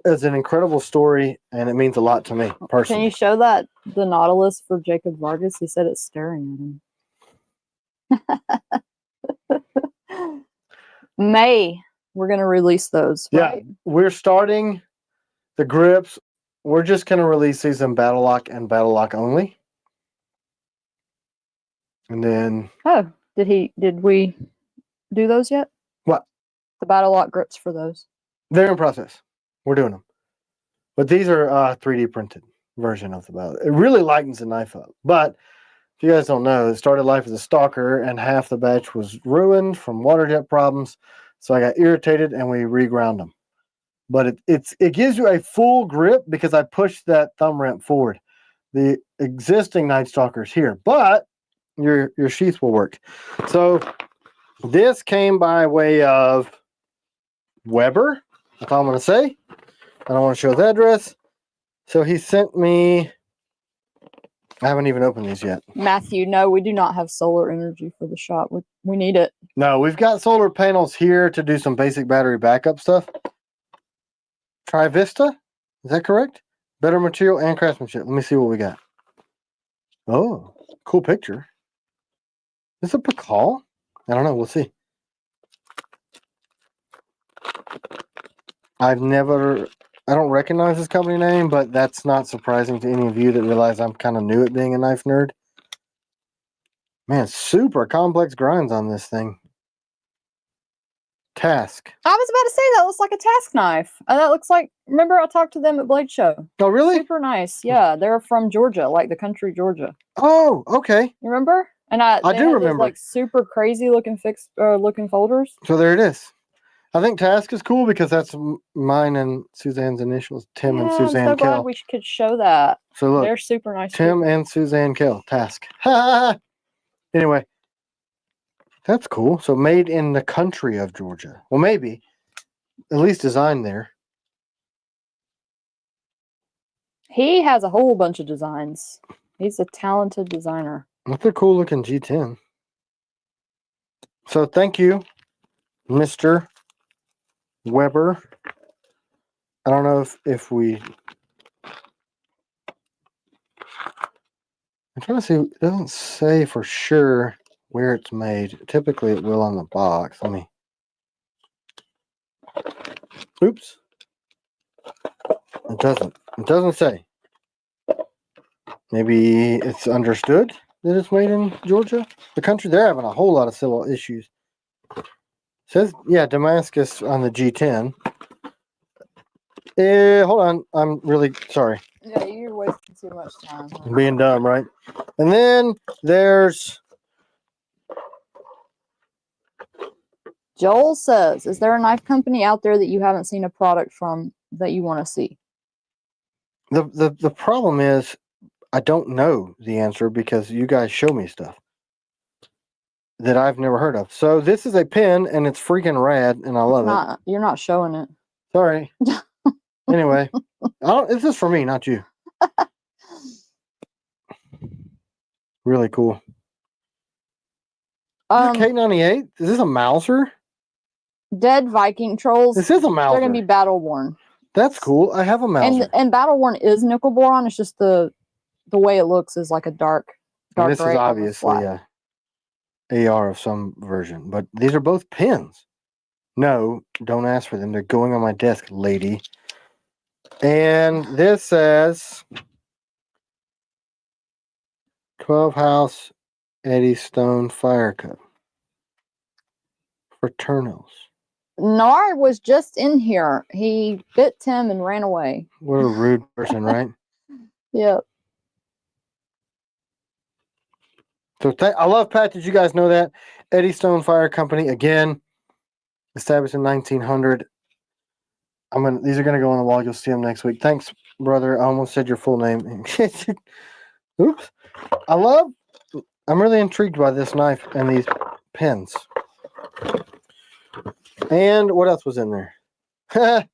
It's an incredible story, and it means a lot to me personally. Can you show the Nautilus for Jacob Vargas? He said it's staring at him. May, we're going to release those, right? Yeah, we're starting the grips. We're just going to release these in Battle Lock and Battle Lock only. And then... Oh, did we do those yet? What? The Battle Lock grips for those. They're in process. We're doing them. But these are 3D printed version of the Battle. It really lightens the knife up. But if you guys don't know, it started life as a stalker, and half the batch was ruined from water jet problems. So I got irritated, and we reground them. But it gives you a full grip because I pushed that thumb ramp forward. The existing Night Stalker's here, but your sheath will work. So this came by way of Weber. That's all I'm going to say. I don't want to show the address. So he sent me... I haven't even opened these yet. Matthew, no, we do not have solar energy for the shop. We need it. No, we've got solar panels here to do some basic battery backup stuff. Trivista, is that correct? Better material and craftsmanship. Let me see what we got. Oh, cool picture. Is this a Pakal? I don't know. We'll see. I don't recognize this company name, but that's not surprising to any of you that realize I'm kind of new at being a knife nerd. Man, super complex grinds on this thing. Task. I was about to say that looks like a task knife. That looks like, remember I talked to them at Blade Show. Oh, really? Super nice. Yeah, they're from Georgia, like the country Georgia. Oh, okay. You remember? And I do remember. Those, like super crazy looking looking folders. So there it is. I think Task is cool because that's mine and Suzanne's initials, Tim and Suzanne so Kell. Glad we could show that. So look, they're super nice. Tim and Suzanne Kell, Task. Anyway, that's cool. So made in the country of Georgia. Well, maybe. At least designed there. He has a whole bunch of designs. He's a talented designer. That's a cool looking G10. So thank you, Mr. Weber. I don't know if we... I'm trying to see. It doesn't say for sure where it's made. Typically it will on the box. Let me... Oops. It doesn't. It doesn't say. Maybe it's understood that it's made in Georgia. The country, they're having a whole lot of civil issues. It says, yeah, Damascus on the G10. Hold on. I'm really sorry. Yeah, you're wasting too much time. I'm being dumb, right? And then there's... Joel says, is there a knife company out there that you haven't seen a product from that you want to see? The problem is I don't know the answer because you guys show me stuff that I've never heard of. So this is a pen and it's freaking rad and I love it. You're not showing it. Sorry. Anyway, this is for me, not you. Really cool. K98? Is this a Mauser? Dead Viking trolls. This is a Mauser. They're going to be battle worn. That's cool. I have a Mauser. And battle worn is nickel boron. It's just the way it looks is like a dark and this gray is obviously a AR of some version, but these are both pins. No, don't ask for them. They're going on my desk, lady. And this says 12 House Eddie Stone Fire Cup. Fraternos. Nar was just in here. He bit Tim and ran away. What a rude person, right? Yep. So I love Pat. Did you guys know that? Eddie Stone Fire Company, again, established in 1900. These are gonna go on the wall. You'll see them next week. Thanks, brother. I almost said your full name. Oops. I'm really intrigued by this knife and these pens. And what else was in there?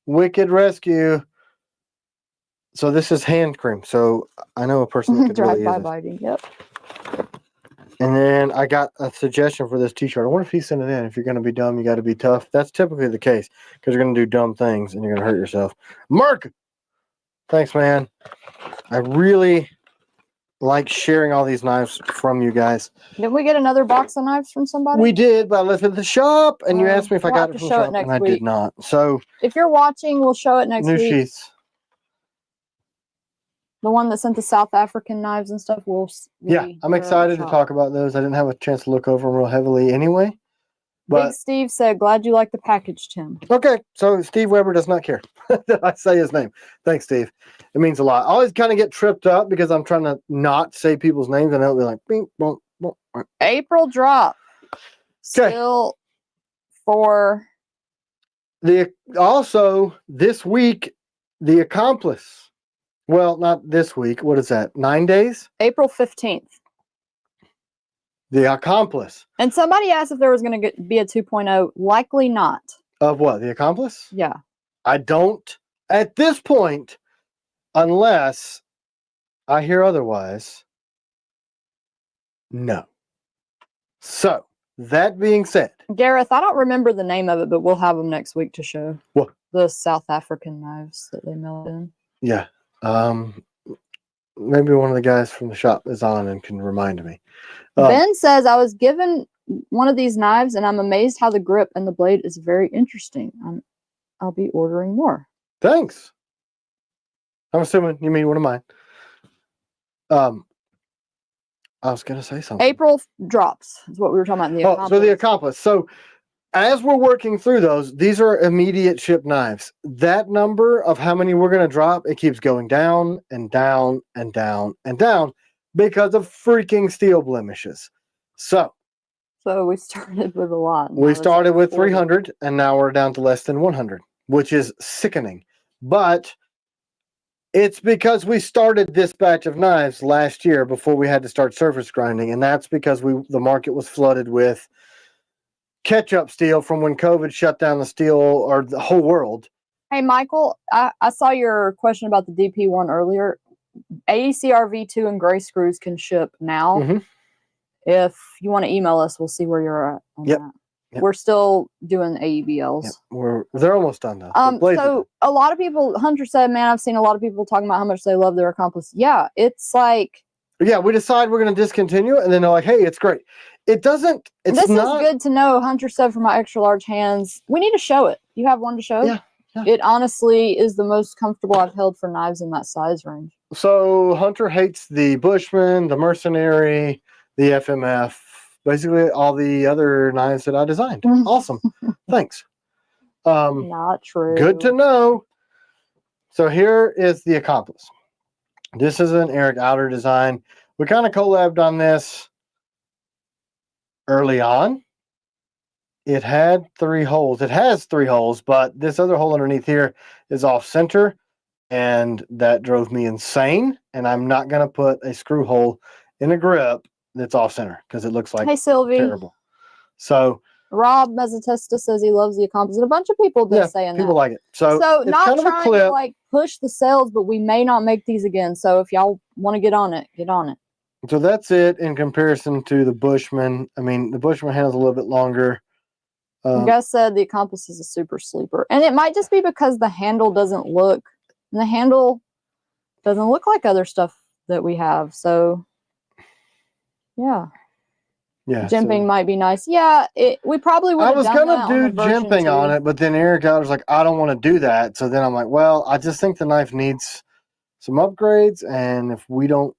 Wicked Rescue. So this is hand cream. So I know a person that could really use it. Biting. Yep. And then I got a suggestion for this t-shirt. I wonder if he sent it in. If you're going to be dumb, you got to be tough. That's typically the case because you're going to do dumb things and you're going to hurt yourself. Mark! Thanks, man. I really like sharing all these knives from you guys. Didn't we get another box of knives from somebody? We did, but I left it at the shop, and you asked me if I got it from the shop, and I did not. So if you're watching, we'll show it next week. New sheaths. The one that sent the South African knives and stuff. Yeah, I'm excited to talk about those. I didn't have a chance to look over them real heavily anyway. But Big Steve said, glad you like the package, Tim. Okay, so Steve Weber does not care that I say his name. Thanks, Steve. It means a lot. I always kind of get tripped up because I'm trying to not say people's names, and they'll be like, bing, boom, boom. April drop. Still for... Also, this week, the Accomplice. Well, not this week. What is that? 9 days? April 15th. The Accomplice. And somebody asked if there was going to be a 2.0. Likely not. Of what? The Accomplice? Yeah. I don't, at this point, unless I hear otherwise, no. So, that being said. Gareth, I don't remember the name of it, but we'll have them next week to show. What? The South African knives that they melt in. Yeah. Maybe one of the guys from the shop is on and can remind me. Ben says, I was given one of these knives and I'm amazed how the grip and the blade is very interesting. I'll be ordering more. Thanks. I'm assuming you mean one of mine. I was going to say something. April drops is what we were talking about in the Accomplice. So the Accomplice. So as we're working through those, these are immediate ship knives. That number of how many we're going to drop, it keeps going down and down and down and down because of freaking steel blemishes. So we started with a lot. We started with 300 and now we're down to less than 100, which is sickening. But it's because we started this batch of knives last year before we had to start surface grinding. And that's because the market was flooded with catch-up steel from when COVID shut down the steel or the whole world. Hey, Michael, I saw your question about the DP1 earlier. AECR V2 and gray screws can ship now. Mm-hmm. If you want to email us, we'll see where you're at on that. Yep. We're still doing AEBLs. Yep. They're almost done now. So a lot of people, Hunter said, man, I've seen a lot of people talking about how much they love their Accomplice. Yeah, it's like... Yeah, we decide we're going to discontinue it, and then they're like, hey, it's great. It doesn't... This is good to know. Hunter said for my extra large hands, we need to show it. You have one to show? Yeah. It honestly is the most comfortable I've held for knives in that size range. So Hunter hates the Bushman, the Mercenary, the FMF, basically all the other knives that I designed. Awesome. Thanks. Not true. Good to know. So here is the Accomplice. This is an Eric Outer design. We kind of collabed on this early on. it had 3 holes. It has 3 holes, but this other hole underneath here is off center, and that drove me insane. And I'm not going to put a screw hole in a grip that's off center because it looks like terrible. So Rob Mezzatesta says he loves the Accomplice. And a bunch of people have been saying people that. like it. So it's not kind of trying a clip. to like push the sales, but we may not make these again. So if y'all want to get on it, get on it. So that's it in comparison to the Bushman. I mean, the Bushman handles a little bit longer. Gus said the Accomplice is a super sleeper. And it might just be because the handle doesn't look, like other stuff that we have. So, yeah. Yeah. Jimping might be nice. Yeah, we probably would have done that. I was going to do jimping on it, but then Eric was like, I don't want to do that. So then I'm like, well, I just think the knife needs some upgrades. And if we don't,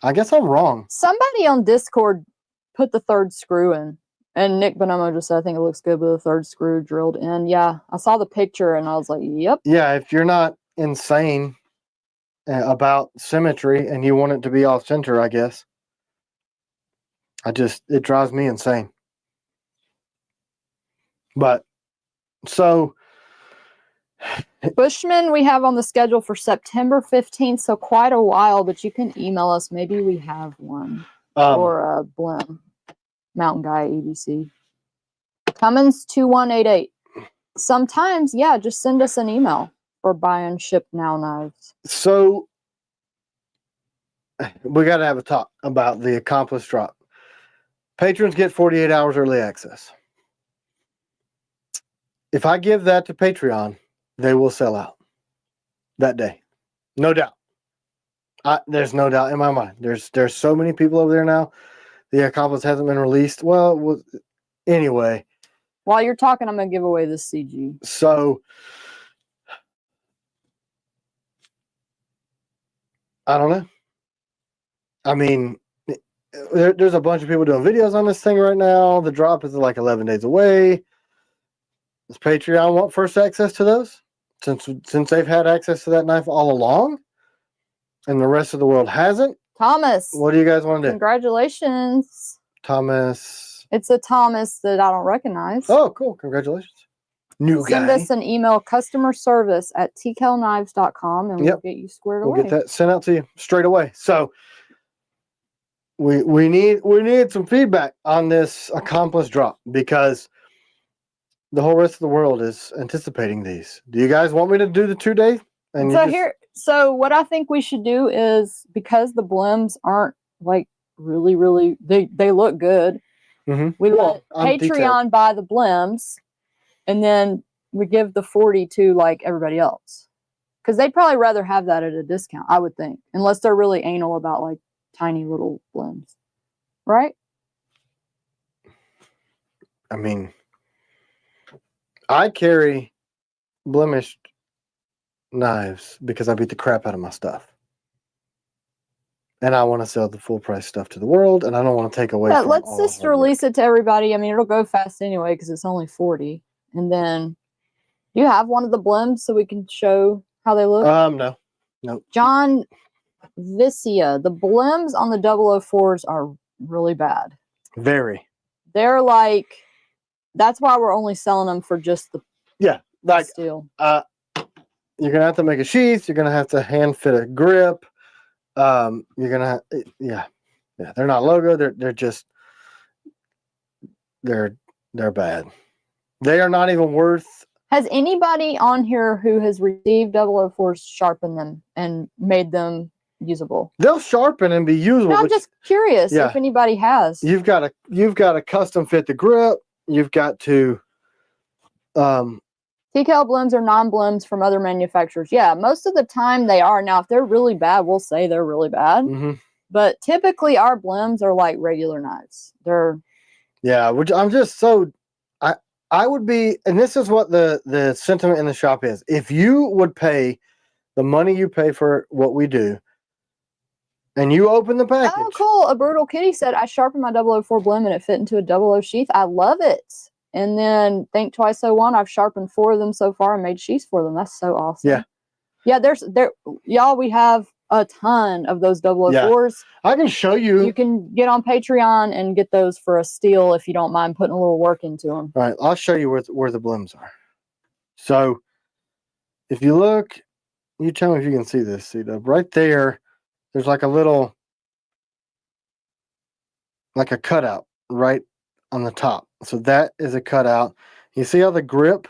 I guess I'm wrong. Somebody on Discord put the 3rd screw in. And Nick Bonomo just said, I think it looks good with the 3rd screw drilled in. Yeah, I saw the picture and I was like, yep. Yeah, if you're not insane about symmetry and you want it to be off center, I guess. It drives me insane. But, so. Bushman we have on the schedule for September 15th, so quite a while, but you can email us. Maybe we have one. Or a Blim. Mountain Guy ABC. Cummins 2188. Sometimes, just send us an email for buy and ship now knives. So, we got to have a talk about the Accomplice Drop. Patrons get 48 hours early access. If I give that to Patreon, they will sell out that day. No doubt. There's no doubt in my mind. There's so many people over there now. The Accomplice hasn't been released. Well, anyway. While you're talking, I'm going to give away this CG. So, I don't know. I mean, there's a bunch of people doing videos on this thing right now. The drop is like 11 days away. Does Patreon want first access to those? Since they've had access to that knife all along, and the rest of the world hasn't? Thomas. What do you guys want to do? Congratulations. Thomas. It's a Thomas that I don't recognize. Oh, cool. Congratulations. New guy. Send us an email, customer service at tkellknives.com, and we'll get you squared away. We'll get that sent out to you straight away. So we need some feedback on this Accomplice Drop because the whole rest of the world is anticipating these. Do you guys want me to do the 2-day? So what I think we should do is, because the Blims aren't like really, they look good. Mm-hmm. We let Patreon buy the Blims, and then we give the 40 to like everybody else. Because they'd probably rather have that at a discount, I would think. Unless they're really anal about like tiny little Blims. Right? I mean, I carry blemished knives because I beat the crap out of my stuff. And I want to sell the full price stuff to the world, and I don't want to take away from let's just release it to everybody. I mean, it'll go fast anyway because it's only 40. And then, do you have one of the Blims so we can show how they look? No. John Vicia, the Blims on the 004s are really bad. Very. They're like, that's why we're only selling them for just the steel. You're gonna have to make a sheath. You're gonna have to hand fit a grip. You're gonna they're not logo. They're just they're bad. They are not even worth. Has anybody on here who has received 004s sharpened them and made them usable? They'll sharpen and be usable. No, I'm just curious if anybody has. You've got to custom fit the grip. You've got to TKL Blims are non-Blims from other manufacturers. Yeah, most of the time they are. Now, if they're really bad, we'll say they're really bad. Mm-hmm. But typically our Blims are like regular knives. Which I'm just so... I would be... And this is what the sentiment in the shop is. If you would pay the money you pay for what we do, and you open the package... Oh, cool. A Brutal Kitty said, I sharpened my 004 Blim and it fit into a 00 sheath. I love it. And then Think Twice 01, I've sharpened 4 of them so far and made sheaths for them. That's so awesome. Yeah. Yeah, y'all, we have a ton of those 004s. I can show you. You can get on Patreon and get those for a steal if you don't mind putting a little work into them. All right, I'll show you where the blims are. So if you look, you tell me if you can see this, C-Dub. Right there, there's like a little, like a cutout right on the top. So that is a cutout. You see how the grip?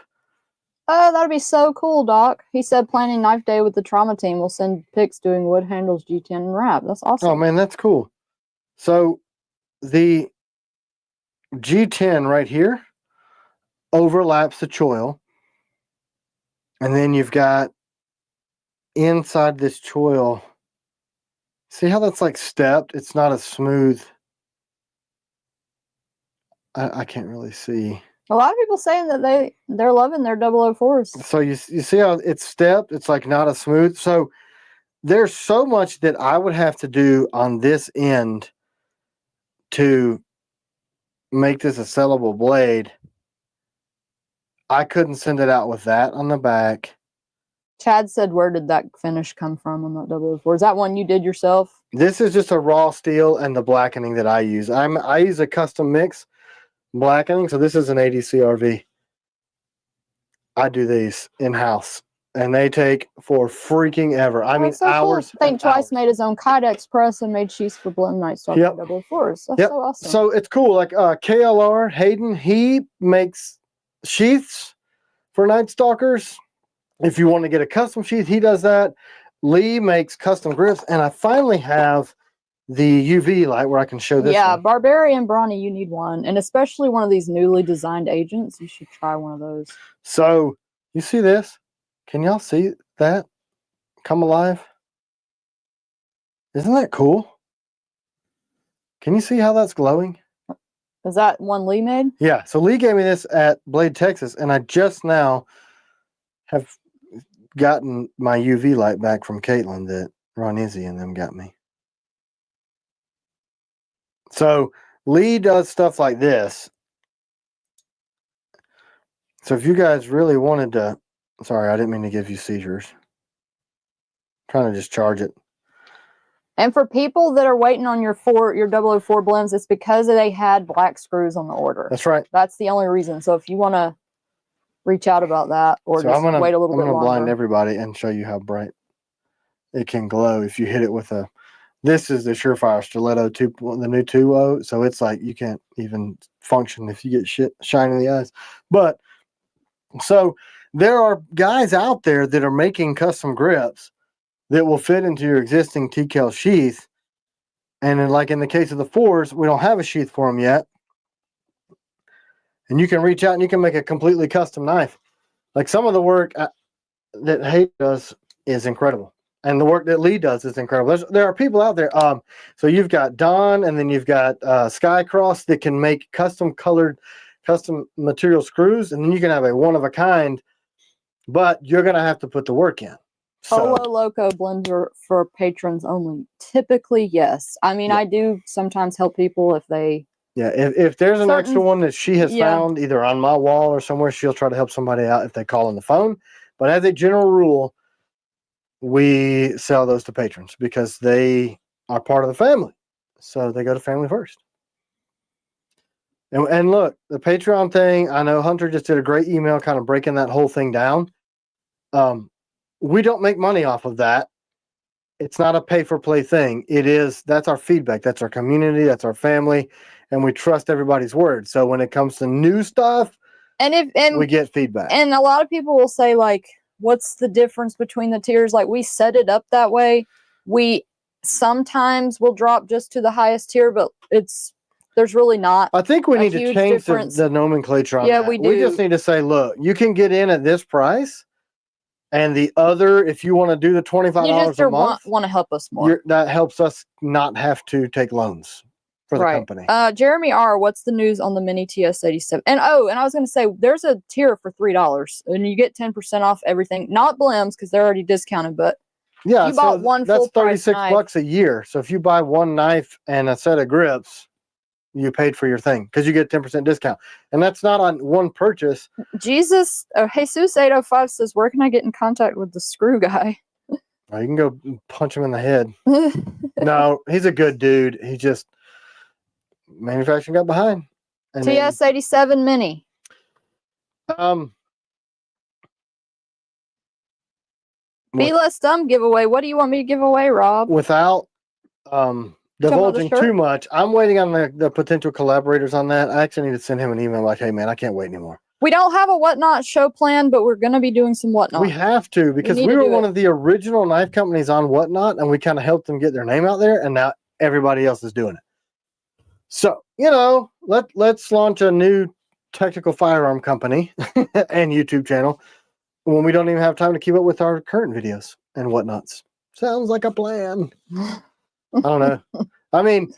Oh, that'd be so cool, Doc. He said planning knife day with the trauma team. We'll send pics doing wood handles, G10, and wrap. That's awesome. Oh, man, that's cool. So the G10 right here overlaps the choil. And then you've got inside this choil. See how that's like stepped? It's not as smooth. I can't really see. A lot of people saying that they're loving their 004s. So you see how it's stepped? It's like not as smooth. So there's so much that I would have to do on this end to make this a sellable blade. I couldn't send it out with that on the back. Chad said, where did that finish come from on that 004? Is that one you did yourself? This is just a raw steel and the blackening that I use. I use a custom mix blackening, so this is an 80 CRV. I do these in-house, and they take for freaking ever. I mean, so hours. Cool. Think Twice made his own Kydex press and made sheaths for Blim Night Star 004s. That's so awesome. So it's cool. Like KLR, Hayden, he makes sheaths for Night Stalkers. If you want to get a custom sheath, he does that. Lee makes custom grips, and I finally have the UV light where I can show this. Yeah, one. Barbarian Brawny, you need one, and especially one of these newly designed agents. You should try one of those. So you see this? Can y'all see that come alive? Isn't that cool? Can you see how that's glowing? Is that one Lee made? Yeah. So Lee gave me this at Blade, Texas, and I just now have gotten my UV light back from Caitlin that Ron Izzy and them got me. So Lee does stuff like this. So if you guys really wanted to, sorry, I didn't mean to give you seizures. I'm trying to just charge it. And for people that are waiting on your 004 blims, it's because they had black screws on the order. That's right. That's the only reason. So if you want to reach out about that, or just wait a little bit longer. I'm going to blind everybody and show you how bright it can glow if you hit it with a. This is the Surefire Stiletto 2, the new 2.0. So it's like you can't even function if you get shit shine in the eyes. But so there are guys out there that are making custom grips that will fit into your existing TKL sheath. And then, like in the case of the 4s, we don't have a sheath for them yet. And you can reach out and you can make a completely custom knife. Like some of the work that Hayden does is incredible. And the work that Lee does is incredible. There are people out there. So you've got Don, and then you've got Skycross that can make custom material screws. And then you can have a one-of-a-kind, but you're going to have to put the work in. Polo Loco blender for patrons only. Typically, yes. I mean, I do sometimes help people if they... Yeah, if there's an extra one that she has found either on my wall or somewhere, she'll try to help somebody out if they call on the phone. But as a general rule, we sell those to patrons because they are part of the family. So they go to family first. And look, the Patreon thing, I know Hunter just did a great email kind of breaking that whole thing down. We don't make money off of that. It's not a pay-for-play thing. That's our feedback. That's our community. That's our family. And we trust everybody's word. So when it comes to new stuff, we get feedback. And a lot of people will say, like, what's the difference between the tiers? Like, we set it up that way. We sometimes will drop just to the highest tier, but there's really not. I think we need to change the nomenclature on that. We do. We just need to say, look, you can get in at this price. And the other, if you want to do the $25 a month, want to help us more. That helps us not have to take loans for the company. Jeremy R., what's the news on the mini TS-87? And I was going to say, there's a tier for $3, and you get 10% off everything. Not blims because they're already discounted, but yeah, you bought one full price that's $36 a year. So if you buy one knife and a set of grips, you paid for your thing because you get 10% discount, and that's not on one purchase. Jesus 805 says, where can I get in contact with the screw guy? Oh, you can go punch him in the head. No, he's a good dude. He just manufacturing got behind. And TS87 Mini. Be Less Dumb giveaway. What do you want me to give away, Rob? Without divulging too much, I'm waiting on the potential collaborators on that. I actually need to send him an email like, hey, man, I can't wait anymore. We don't have a Whatnot show plan, but we're going to be doing some Whatnot. We have to, because we were one of the original knife companies on Whatnot, and we kind of helped them get their name out there, and now everybody else is doing it. So, you know, let's launch a new tactical firearm company and YouTube channel when we don't even have time to keep up with our current videos and whatnots. Sounds like a plan. I don't know. I mean,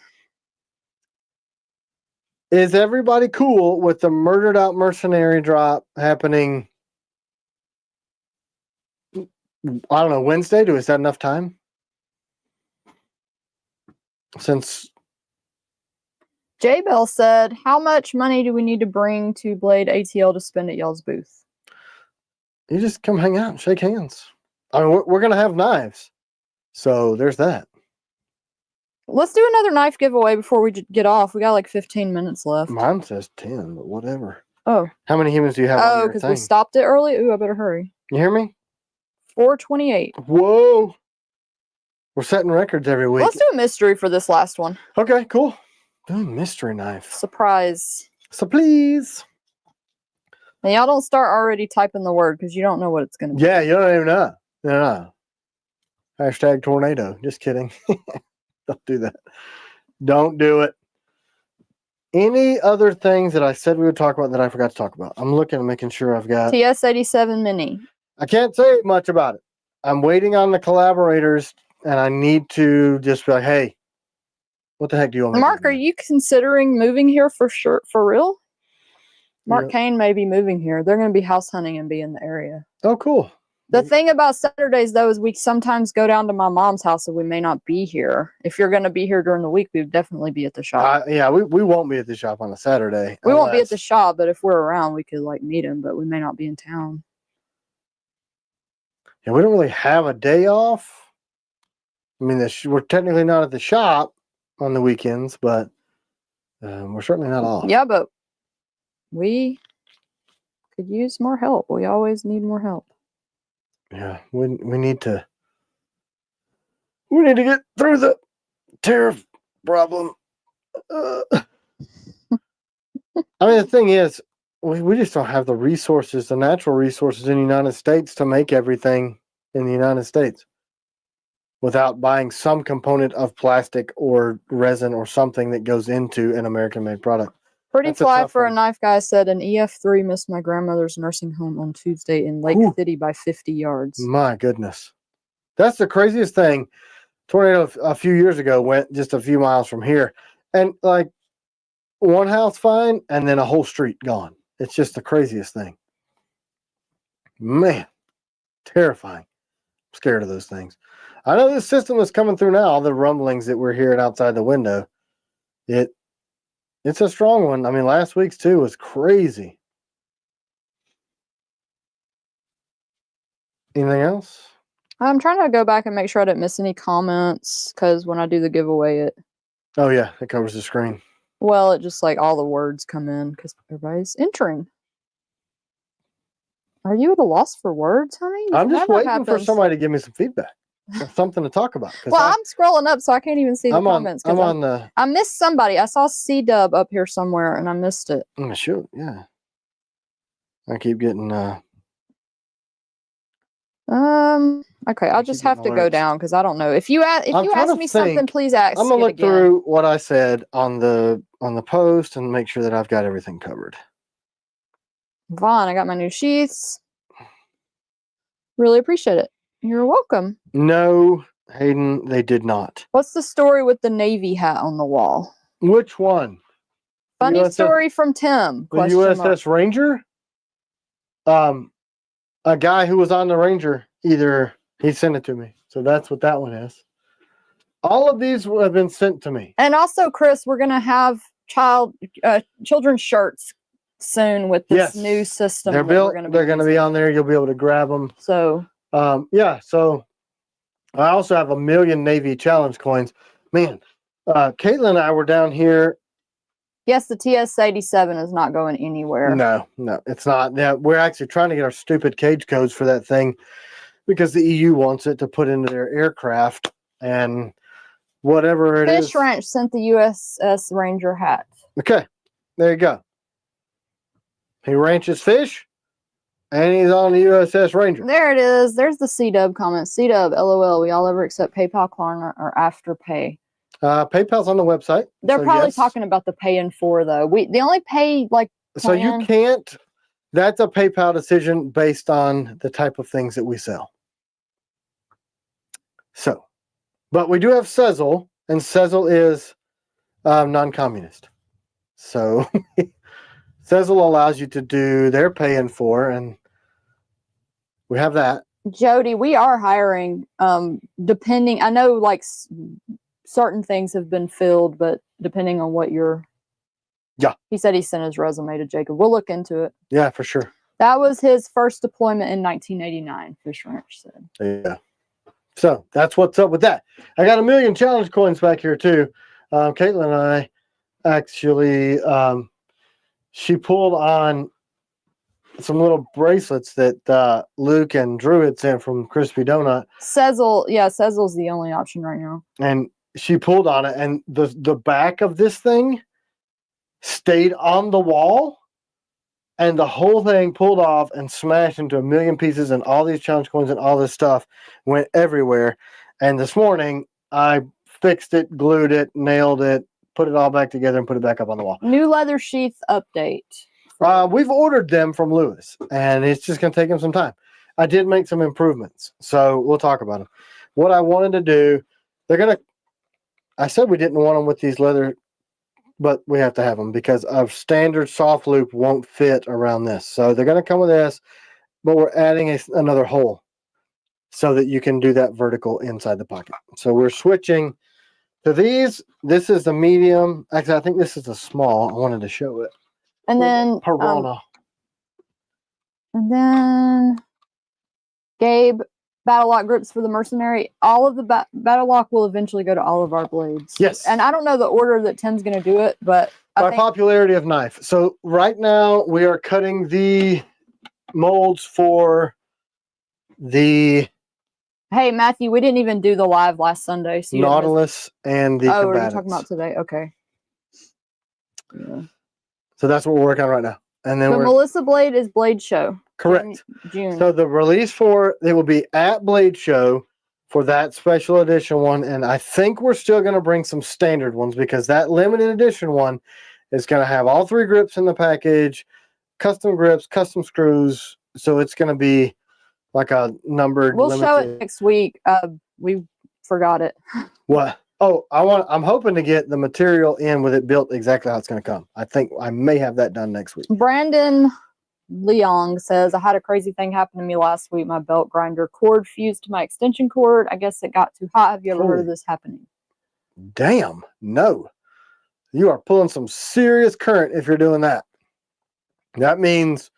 is everybody cool with the murdered out mercenary drop happening? I don't know, Wednesday? Is that enough time? Since J-Bell said, how much money do we need to bring to Blade ATL to spend at y'all's booth? You just come hang out and shake hands. I mean, we're going to have knives. So there's that. Let's do another knife giveaway before we get off. We got like 15 minutes left. Mine says 10, but whatever. Oh. How many humans do you have on your because we stopped it early? Ooh, I better hurry. You hear me? 428. Whoa. We're setting records every week. Let's do a mystery for this last one. Okay, cool. Do a mystery knife. Surprise. So please. And y'all don't start already typing the word because you don't know what it's going to be. Yeah, you don't even know. No. Hashtag tornado. Just kidding. Don't do that. Don't do it. Any other things that I said we would talk about that I forgot to talk about? I'm looking and making sure I've got TS87 Mini. I can't say much about it. I'm waiting on the collaborators, and I need to just be like, hey, what the heck do you want me Mark, to do? are you considering moving here for sure, for real? Mark Kane may be moving here. They're going to be house hunting and be in the area. Oh, cool. The thing about Saturdays, though, is we sometimes go down to my mom's house, so we may not be here. If you're going to be here during the week, we would definitely be at the shop. Yeah, we won't be at the shop on a Saturday. We won't be at the shop, but if we're around, we could like meet him, but we may not be in town. Yeah, we don't really have a day off. I mean, we're technically not at the shop on the weekends, but we're certainly not off. Yeah, but we could use more help. We always need more help. Yeah, we need to get through the tariff problem. I mean, the thing is, we just don't have the resources, the natural resources in the United States to make everything in the United States without buying some component of plastic or resin or something that goes into an American-made product. Pretty Fly for a Knife Guy said an EF3 missed my grandmother's nursing home on Tuesday in Lake City by 50 yards. My goodness. That's the craziest thing. Tornado a few years ago went just a few miles from here. And like one house fine and then a whole street gone. It's just the craziest thing. Man, terrifying. I'm scared of those things. I know this system is coming through now, all the rumblings that we're hearing outside the window. It's a strong one. I mean, last week's too was crazy. Anything else? I'm trying to go back and make sure I didn't miss any comments because when I do the giveaway, Oh, yeah, it covers the screen. Well, it just like all the words come in because everybody's entering. Are you at a loss for words, honey? I'm just waiting for somebody to give me some feedback. Something to talk about. Well, I'm scrolling up, so I can't even see the comments. I missed somebody. I saw C-Dub up here somewhere, and I missed it. Oh, shoot, yeah. I keep getting... Okay, I'll just have to go down, because I don't know. If you ask me something, please ask I'm going to look through what I said on the post and make sure that I've got everything covered. Vaughn, I got my new sheaths. Really appreciate it. You're welcome. No, Hayden, they did not. What's the story with the Navy hat on the wall? Which one? Funny story from Tim. The USS Ranger? A guy who was on the Ranger, he sent it to me. So that's what that one is. All of these have been sent to me. And also, Chris, we're going to have children's shirts soon with this new system. They're built. They're going to be on there. You'll be able to grab them. So... yeah, so I also have 1,000,000 Navy challenge coins. Man, Caitlin and I were down here. Yes, the TS-87 is not going anywhere. No, it's not. Yeah, we're actually trying to get our stupid cage codes for that thing because the EU wants it to put into their aircraft and whatever it is. Fish Ranch sent the USS Ranger hat. Okay, there you go. He ranches fish, and he's on the USS Ranger. There it is. There's the C-Dub comment. C-Dub, LOL. We all ever accept PayPal, Klarna, or Afterpay. PayPal's on the website. They're probably talking about the pay in for though. The only pay like plan. So you can't. That's a PayPal decision based on the type of things that we sell. So, but we do have Sezzle, and Sezzle is non-communist. So Sezzle allows you to do their pay in for, and we have that. Jody, we are hiring. Depending, I know like certain things have been filled, but depending on what you're. Yeah. He said he sent his resume to Jacob. We'll look into it. Yeah, for sure. That was his first deployment in 1989, Fish Ranch said. Yeah. So that's what's up with that. I got 1,000,000 challenge coins back here too. Caitlin and I actually, she pulled on some little bracelets that Luke and Drew had sent from Crispy Donut. Sezzle, yeah, Sezzle's the only option right now. And she pulled on it, and the back of this thing stayed on the wall, and the whole thing pulled off and smashed into 1,000,000 pieces, and all these challenge coins and all this stuff went everywhere. And this morning, I fixed it, glued it, nailed it, put it all back together, and put it back up on the wall. New leather sheath update. We've ordered them from Lewis, and it's just going to take them some time. I did make some improvements, so we'll talk about them. What I wanted to do, I said we didn't want them with these leather, but we have to have them because a standard soft loop won't fit around this. So they're going to come with this, but we're adding another hole so that you can do that vertical inside the pocket. So we're switching to these. This is the medium. Actually, I think this is the small. I wanted to show it. And then Piranha. And then Gabe, battle lock grips for the Mercenary. All of the battle lock will eventually go to all of our blades. Yes. And I don't know the order that Tim's going to do it, but by popularity of knife. So right now we are cutting the molds for the. Hey Matthew, we didn't even do the live last Sunday. So Nautilus and the. Oh, are you talking about today? Okay. Yeah. So that's what we're working on right now. And then Melissa Blade is Blade Show. Correct. June. So the release for it will be at Blade Show for that special edition one. And I think we're still going to bring some standard ones because that limited edition one is going to have all 3 grips in the package, custom grips, custom screws. So it's going to be like a numbered. We'll show it next week. We forgot it. What? Oh, I'm hoping to get the material in with it built exactly how it's going to come. I think I may have that done next week. Brandon Leong says, I had a crazy thing happen to me last week. My belt grinder cord fused to my extension cord. I guess it got too hot. Have you ever heard of this happening? Damn, no. You are pulling some serious current if you're doing that. That means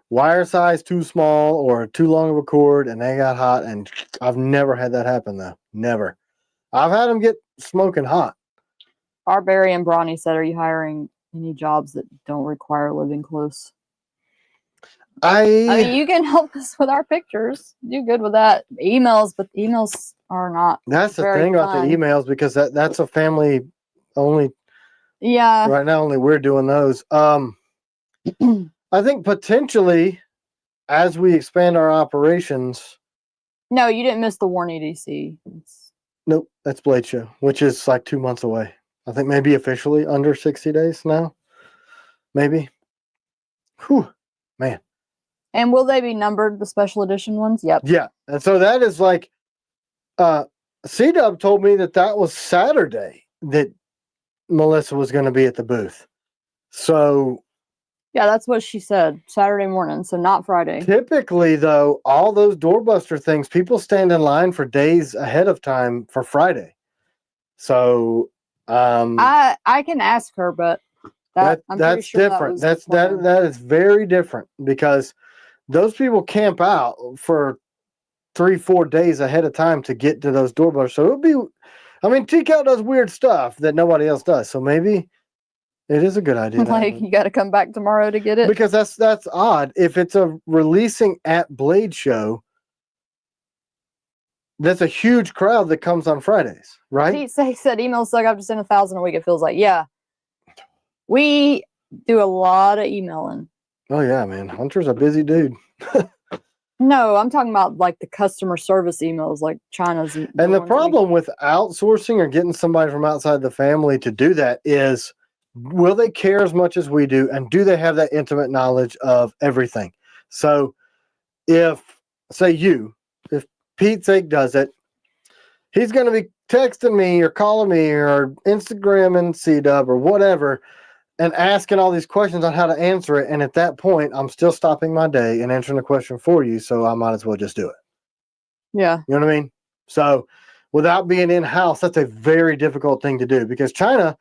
wire size too small or too long of a cord and they got hot. And I've never had that happen though. Never. I've had them get smoking hot. Barbarian Brawny said, are you hiring any jobs that don't require living close? I mean, you can help us with our pictures. You're good with that. Emails, but emails are not. That's the thing about the emails because that's a family only. Yeah. Right now, only we're doing those. I think potentially, as we expand our operations. No, you didn't miss the Warren EDC. Nope, that's Blade Show, which is like 2 months away. I think maybe officially under 60 days now. Maybe. Whew, man. And will they be numbered, the special edition ones? Yep. Yeah. And so that is like, C-Dub told me that was Saturday that Melissa was going to be at the booth. So. Yeah, that's what she said. Saturday morning, so not Friday. Typically, though, all those doorbuster things, people stand in line for days ahead of time for Friday. So. I can ask her, but that's sure different. That is very different because those people camp out for 3-4 days ahead of time to get to those doorbells. So it'll be, I mean, TCal does weird stuff that nobody else does. So maybe it is a good idea. Like you got to come back tomorrow to get it. Because that's odd. If it's a releasing at Blade Show, that's a huge crowd that comes on Fridays, right? He said emails suck. I've just sent 1,000 a week. It feels like, yeah. We do a lot of emailing. Oh yeah, man. Hunter's a busy dude. No, I'm talking about like the customer service emails, like China's. And the problem with outsourcing or getting somebody from outside the family to do that is, will they care as much as we do? And do they have that intimate knowledge of everything? So if, say if Pete Sake does it, he's going to be texting me or calling me or Instagramming C-Dub or whatever and asking all these questions on how to answer it. And at that point, I'm still stopping my day and answering the question for you. So I might as well just do it. Yeah. You know what I mean? So without being in-house, that's a very difficult thing to do because China,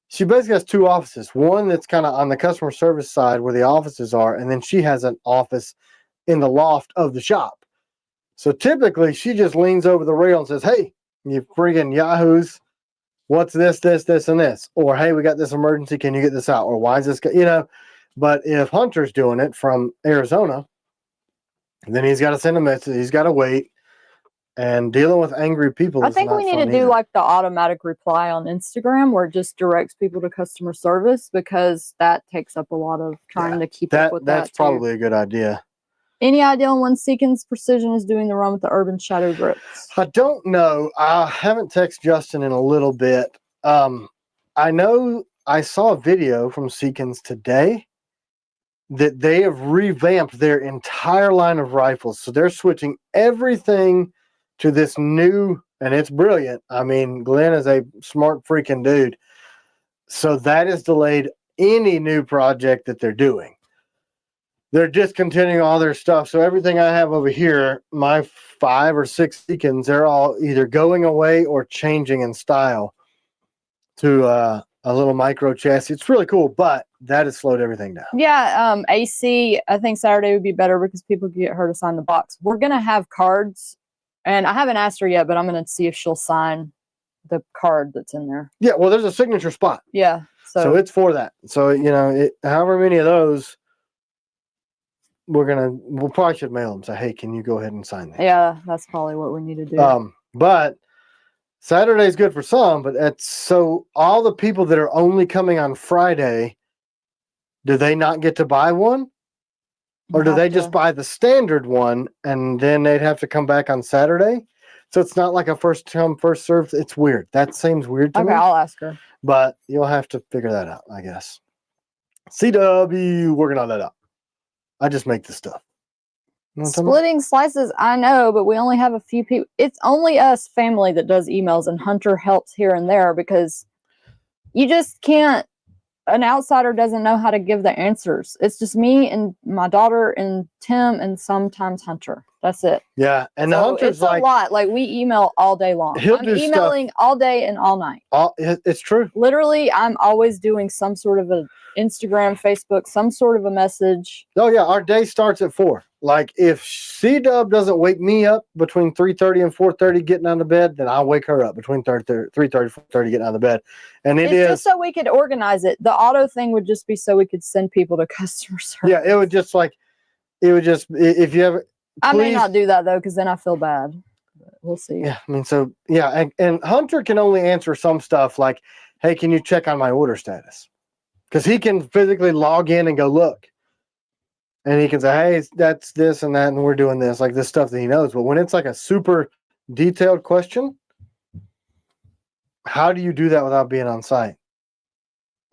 she basically has 2 offices. One that's kind of on the customer service side where the offices are, and then she has an office in the loft of the shop. So typically, she just leans over the rail and says, hey, you friggin' yahoos, what's this, and this? Or, hey, we got this emergency. Can you get this out? Or why is this, But if Hunter's doing it from Arizona, then he's got to send a message. He's got to wait. And dealing with angry people I think we need to do like the automatic reply on Instagram where it just directs people to customer service because that takes up a lot of trying to keep up with that. That's probably a good idea. Any idea on when Seekins Precision is doing the run with the Urban Shadow grips? I don't know. I haven't texted Justin in a little bit. I know I saw a video from Seekins today that they have revamped their entire line of rifles. So they're switching everything to this new, and it's brilliant. I mean, Glenn is a smart freaking dude. So that has delayed any new project that they're doing. They're discontinuing all their stuff. So everything I have over here, my 5 or 6 Seekins, they're all either going away or changing in style to a little micro chassis. It's really cool, but that has slowed everything down. Yeah, AC, I think Saturday would be better because people could get her to sign the box. We're going to have cards, and I haven't asked her yet, but I'm going to see if she'll sign the card that's in there. Yeah, well, there's a signature spot. Yeah. So it's for that. So, however many of those, we'll probably should mail them. Say, hey, can you go ahead and sign that? Yeah, that's probably what we need to do. But Saturday's good for some, but so all the people that are only coming on Friday, do they not get to buy one? Or do they just buy the standard one and then they'd have to come back on Saturday? So it's not like a first come, first served. It's weird. That seems weird to me. Okay, I'll ask her. But you'll have to figure that out, I guess. CW, working on that out. I just make this stuff. Splitting slices, I know, but we only have a few people. It's only us family that does emails, and Hunter helps here and there because you just can't. An outsider doesn't know how to give the answers. It's just me and my daughter and Tim and sometimes Hunter. That's it. Yeah, and so Hunter's it's a lot. Like we email all day long. I'm emailing all day and all night. It's true. Literally, I'm always doing some sort of a Instagram, Facebook, some sort of a message. Oh yeah, our day starts at 4. Like if C-Dub doesn't wake me up between 3:30 and 4:30 getting out of bed, then I'll wake her up between 3:30 4:30 getting out of bed. And it's just so we could organize it. The auto thing would just be so we could send people to customer service. Yeah, it would just if you have. I may not do that though, because then I feel bad. But we'll see. Yeah, I mean, so yeah, and Hunter can only answer some stuff like, "Hey, can you check on my order status?" Because he can physically log in and go look. And he can say, hey, that's this and that, and we're doing this, like this stuff that he knows. But when it's like a super detailed question, how do you do that without being on site?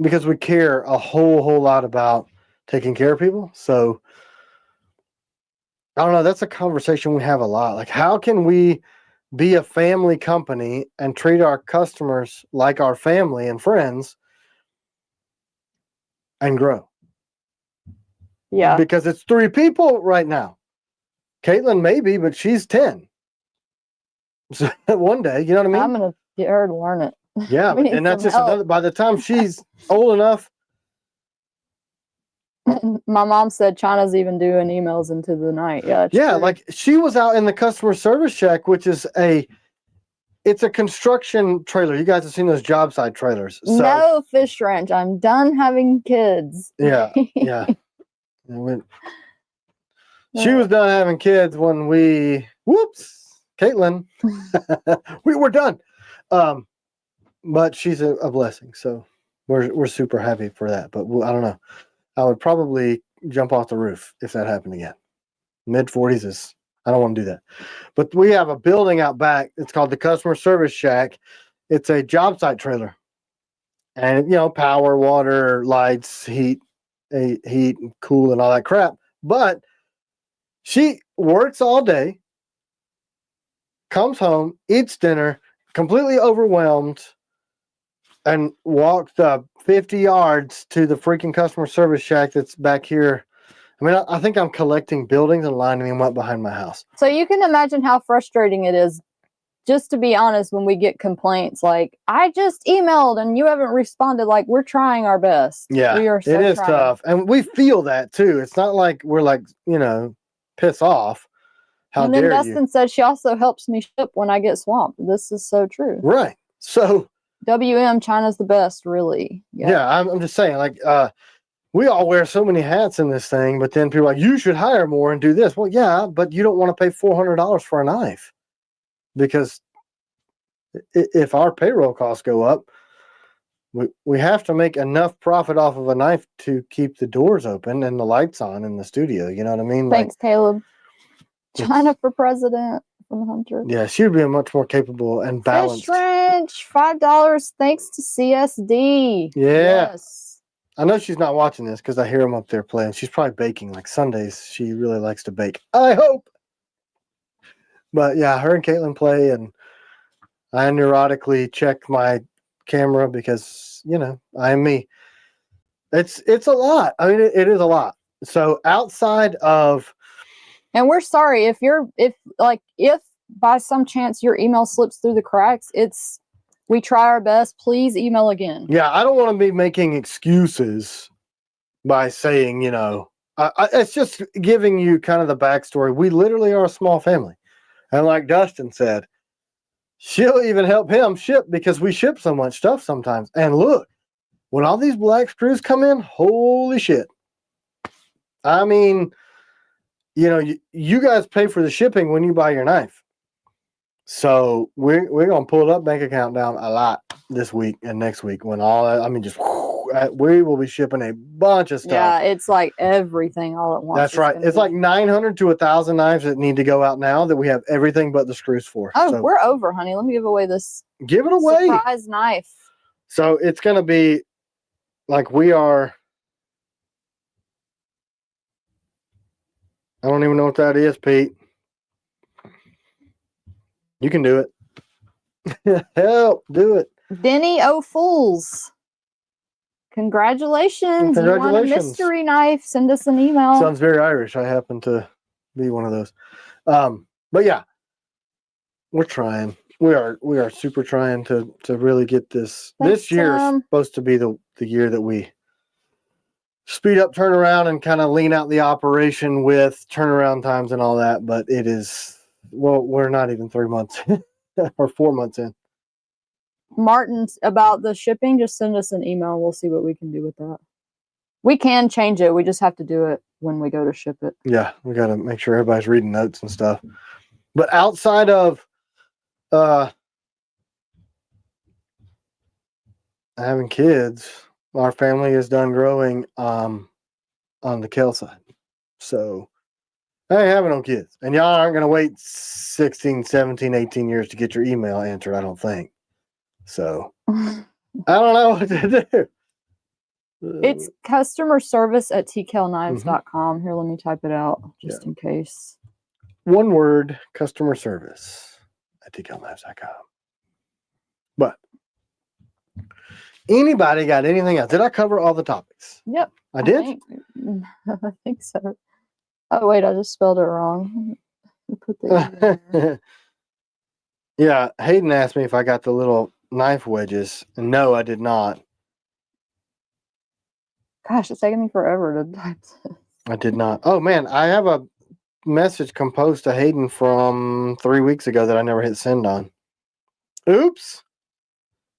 Because we care a whole lot about taking care of people. So, I don't know. That's a conversation we have a lot. Like, how can we be a family company and treat our customers like our family and friends and grow? Yeah. Because it's 3 people right now. Caitlin maybe, but she's 10. So one day, you know what I mean? I'm going to get her to learn it. Yeah, and that's just another, by the time she's old enough, My mom said China's even doing emails into the night. Yeah. Yeah, true. like she was out in the customer service shack, which is it's a construction trailer. You guys have seen those job site trailers. So, no, Fish Ranch. I'm done having kids. Yeah, yeah. She was done having kids when Caitlin, we were done. But she's a blessing, so we're super happy for that. But I don't know. I would probably jump off the roof if that happened again. Mid-40s is, I don't want to do that. But we have a building out back. It's called the Customer Service Shack. It's a job site trailer. And, power, water, lights, heat, and cool, and all that crap. But she works all day, comes home, eats dinner, completely overwhelmed, and walked 50 yards to the freaking customer service shack that's back here. I mean, I think I'm collecting buildings and lining them up behind my house. So you can imagine how frustrating it is, just to be honest, when we get complaints like, I just emailed and you haven't responded. Like, we're trying our best. Yeah, we are so it is trying. tough. And we feel that too. It's not like we're like, piss off. How and then dare Dustin you? said she also helps me ship when I get swamped. This is so true. Right. So WM, China's the best, really. Yeah, I'm just saying, like, we all wear so many hats in this thing, but then people are like, you should hire more and do this. Well, yeah, but you don't want to pay $400 for a knife, because if our payroll costs go up, we have to make enough profit off of a knife to keep the doors open and the lights on in the studio. You know what I mean? Thanks, Caleb. China for president from Hunter. Yeah, she would be much more capable and balanced. Fish Ranch, $5 thanks to CSD. Yeah. Yes. I know she's not watching this because I hear them up there playing. She's probably baking. Like Sundays, she really likes to bake. I hope. But yeah, her and Caitlin play, and I neurotically check my camera because, I am me. It's a lot. I mean, it is a lot. So outside of... And we're sorry if by some chance your email slips through the cracks, we try our best. Please email again. Yeah, I don't want to be making excuses by saying, it's just giving you kind of the backstory. We literally are a small family. And like Dustin said, she'll even help him ship because we ship so much stuff sometimes. And look, when all these black screws come in, holy shit. I mean, you guys pay for the shipping when you buy your knife. So we're going to pull that bank account down a lot this week and next week when we will be shipping a bunch of stuff. Yeah, it's like everything all at once. That's right. It's like 900 to 1,000 knives that need to go out now that we have everything but the screws for. Oh, so we're over, honey. Let me give away this. Give it away. Surprise knife. So it's going to be like we are... I don't even know what that is, Pete. You can do it. Help, do it. Denny O'Fools. Congratulations. You won a mystery knife. Send us an email. Sounds very Irish. I happen to be one of those. But yeah, we're trying. We are super trying to really get this. Thanks, this year is supposed to be the year that we speed up turnaround and kind of lean out the operation with turnaround times and all that. But it is, we're not even 3 months or 4 months in. Martin, about the shipping, just send us an email. We'll see what we can do with that. We can change it. We just have to do it when we go to ship it. Yeah, we got to make sure everybody's reading notes and stuff. But outside of having kids, our family is done growing on the Kell side. So I ain't having no kids. And y'all aren't going to wait 16, 17, 18 years to get your email answered, I don't think. So I don't know what to do. It's customer service at tkellknives.com. Here, let me type it out just in case. One word, customer service at tkellknives.com. But anybody got anything else? Did I cover all the topics? Yep. I did? I think so. Oh, wait, I just spelled it wrong. Put the yeah, Hayden asked me if I got the little knife wedges. And no, I did not. Gosh, it's taking me forever to type this. I did not. Oh, man, I have a message composed to Hayden from 3 weeks ago that I never hit send on. Oops.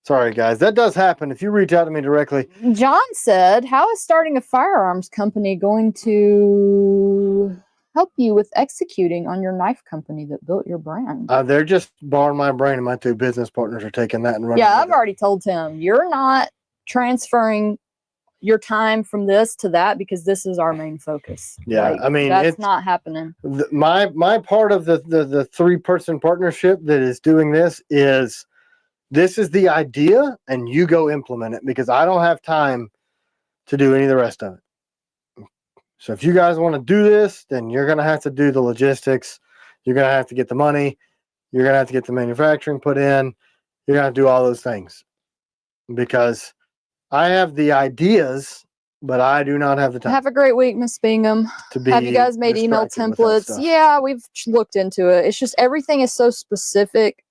Sorry, guys. That does happen if you reach out to me directly. John said, how is starting a firearms company going to help you with executing on your knife company that built your brand? They're just borrowing my brain, and my 2 business partners are taking that and running. Yeah, I've already told him, you're not transferring your time from this to that because this is our main focus. Yeah, like, I mean, that's not happening. My part of the 3-person partnership that is doing this is the idea, and you go implement it, because I don't have time to do any of the rest of it. So if you guys want to do this, then you're going to have to do the logistics. You're going to have to get the money. You're going to have to get the manufacturing put in. You're going to have to do all those things, because I have the ideas, but I do not have the time. Have a great week, Miss Bingham. Have you guys made email templates? Yeah, we've looked into it. It's just everything is so specific.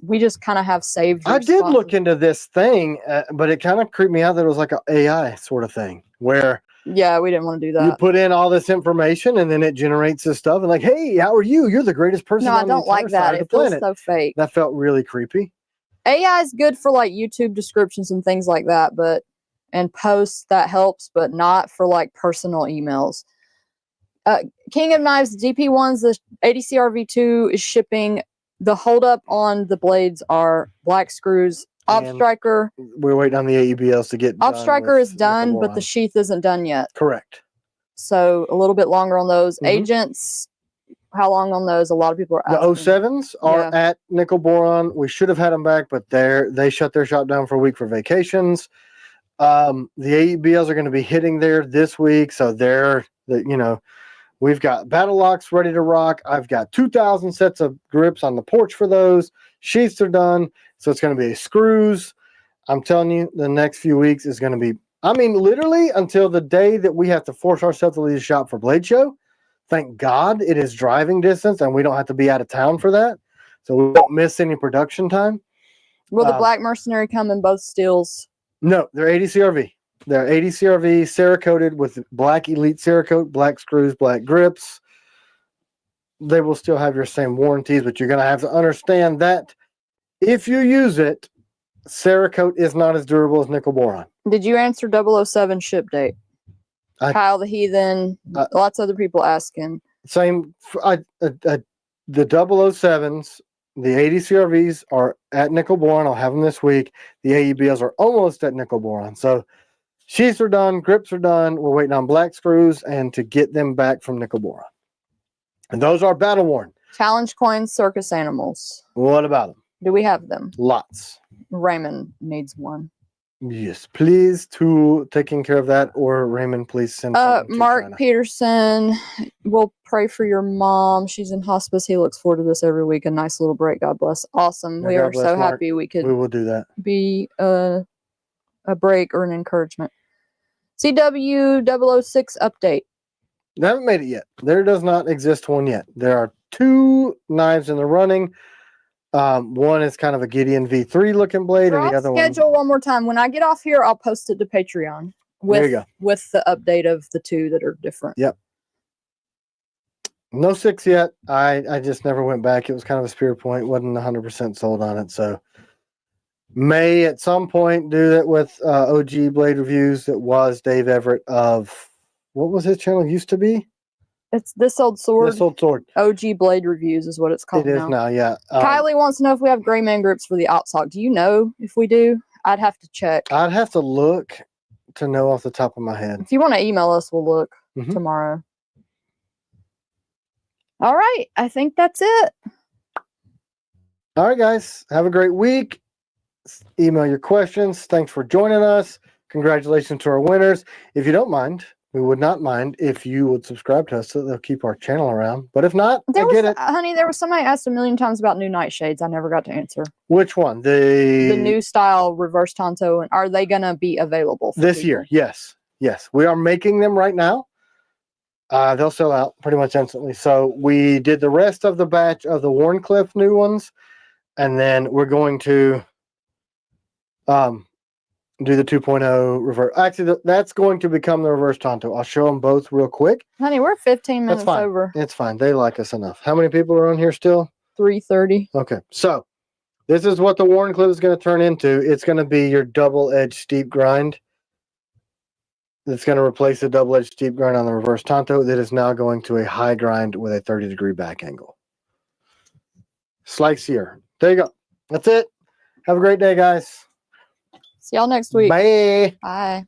We just kind of have saved. I did look into this thing, but it kind of creeped me out that it was like an AI sort of thing where. Yeah, we didn't want to do that. You put in all this information and then it generates this stuff and like, hey, how are you? You're the greatest person on the entire side of the planet. It feels so fake. That felt really creepy. AI is good for like YouTube descriptions and things like that, and posts, that helps, but not for like personal emails. King of Knives, DP1s, the ADCR V2 is shipping. The holdup on the blades are black screws. Op Striker. We're waiting on the AEBLs to get Op Striker is done, but the sheath isn't done yet. Correct. So a little bit longer on those. Agents, how long on those? A lot of people are asking. The 07s are at Nickel Boron. We should have had them back, but they shut their shop down for a week for vacations. The AEBLs are going to be hitting there this week, so we've got battle locks ready to rock. I've got 2,000 sets of grips on the porch for those. Sheaths are done, so it's going to be screws. I'm telling you, the next few weeks is going to be, I mean, literally until the day that we have to force ourselves to leave the shop for Blade Show. Thank God it is driving distance and we don't have to be out of town for that, so we don't miss any production time. Will the Black Mercenary come in both steels? No, they're ADCRV. They're ADCRV Cerakoted with black Elite Cerakote, black screws, black grips. They will still have your same warranties, but you're going to have to understand that if you use it, Cerakote is not as durable as nickel boron. Did you answer 007 ship date? Kyle the Heathen, lots of other people asking. Same. The 007s, the ADCRVs are at nickel boron. I'll have them this week. The AEBLs are almost at nickel boron. So sheaths are done, grips are done. We're waiting on black screws and to get them back from nickel boron. And those are battle worn. Challenge coins, circus animals. What about them? Do we have them? Lots. Raymond needs one. Yes, please, to taking care of that, or Raymond, please send Mark China. Peterson, we'll pray for your mom. She's in hospice. He looks forward to this every week. A nice little break. God bless. Awesome. We are so happy we could. We will do that. Be a break or an encouragement. CW006 update. They haven't made it yet. There does not exist one yet. There are 2 knives in the running. One is kind of a Gideon V3 looking blade, and the other schedule one more time. When I get off here, I'll post it to Patreon with the update of the 2 that are different. Yep. No 6 yet. I just never went back. It was kind of a spear point. Wasn't 100% sold on it. So may at some point do that with OG Blade Reviews. That was Dave Everett of, what was his channel used to be? It's This Old Sword. This Old Sword. OG Blade Reviews is what it's called now. It is now, yeah. Kylie wants to know if we have gray man grips for the outside. Do you know if we do? I'd have to check. I'd have to look to know off the top of my head. If you want to email us, we'll look tomorrow. All right. I think that's it. All right, guys. Have a great week. Email your questions. Thanks for joining us. Congratulations to our winners. If you don't mind, we would not mind if you would subscribe to us so they'll keep our channel around. But if not, I get it. Honey, there was somebody asked a million times about new nightshades. I never got to answer. Which one? The new style reverse tanto. And are they going to be available for this year? Yes. Yes. We are making them right now. They'll sell out pretty much instantly. So we did the rest of the batch of the Warncliffe new ones. And then we're going to do the 2.0 reverse. Actually, that's going to become the reverse Tonto. I'll show them both real quick. Honey, we're 15 minutes That's fine. over. It's fine. They like us enough. How many people are on here still? 3:30. Okay. So this is what the Warren clip is going to turn into. It's going to be your double-edged steep grind. It's going to replace the double-edged steep grind on the reverse Tonto. That is now going to a high grind with a 30-degree back angle. Slice here. There you go. That's it. Have a great day, guys. See y'all next week. Bye. Bye.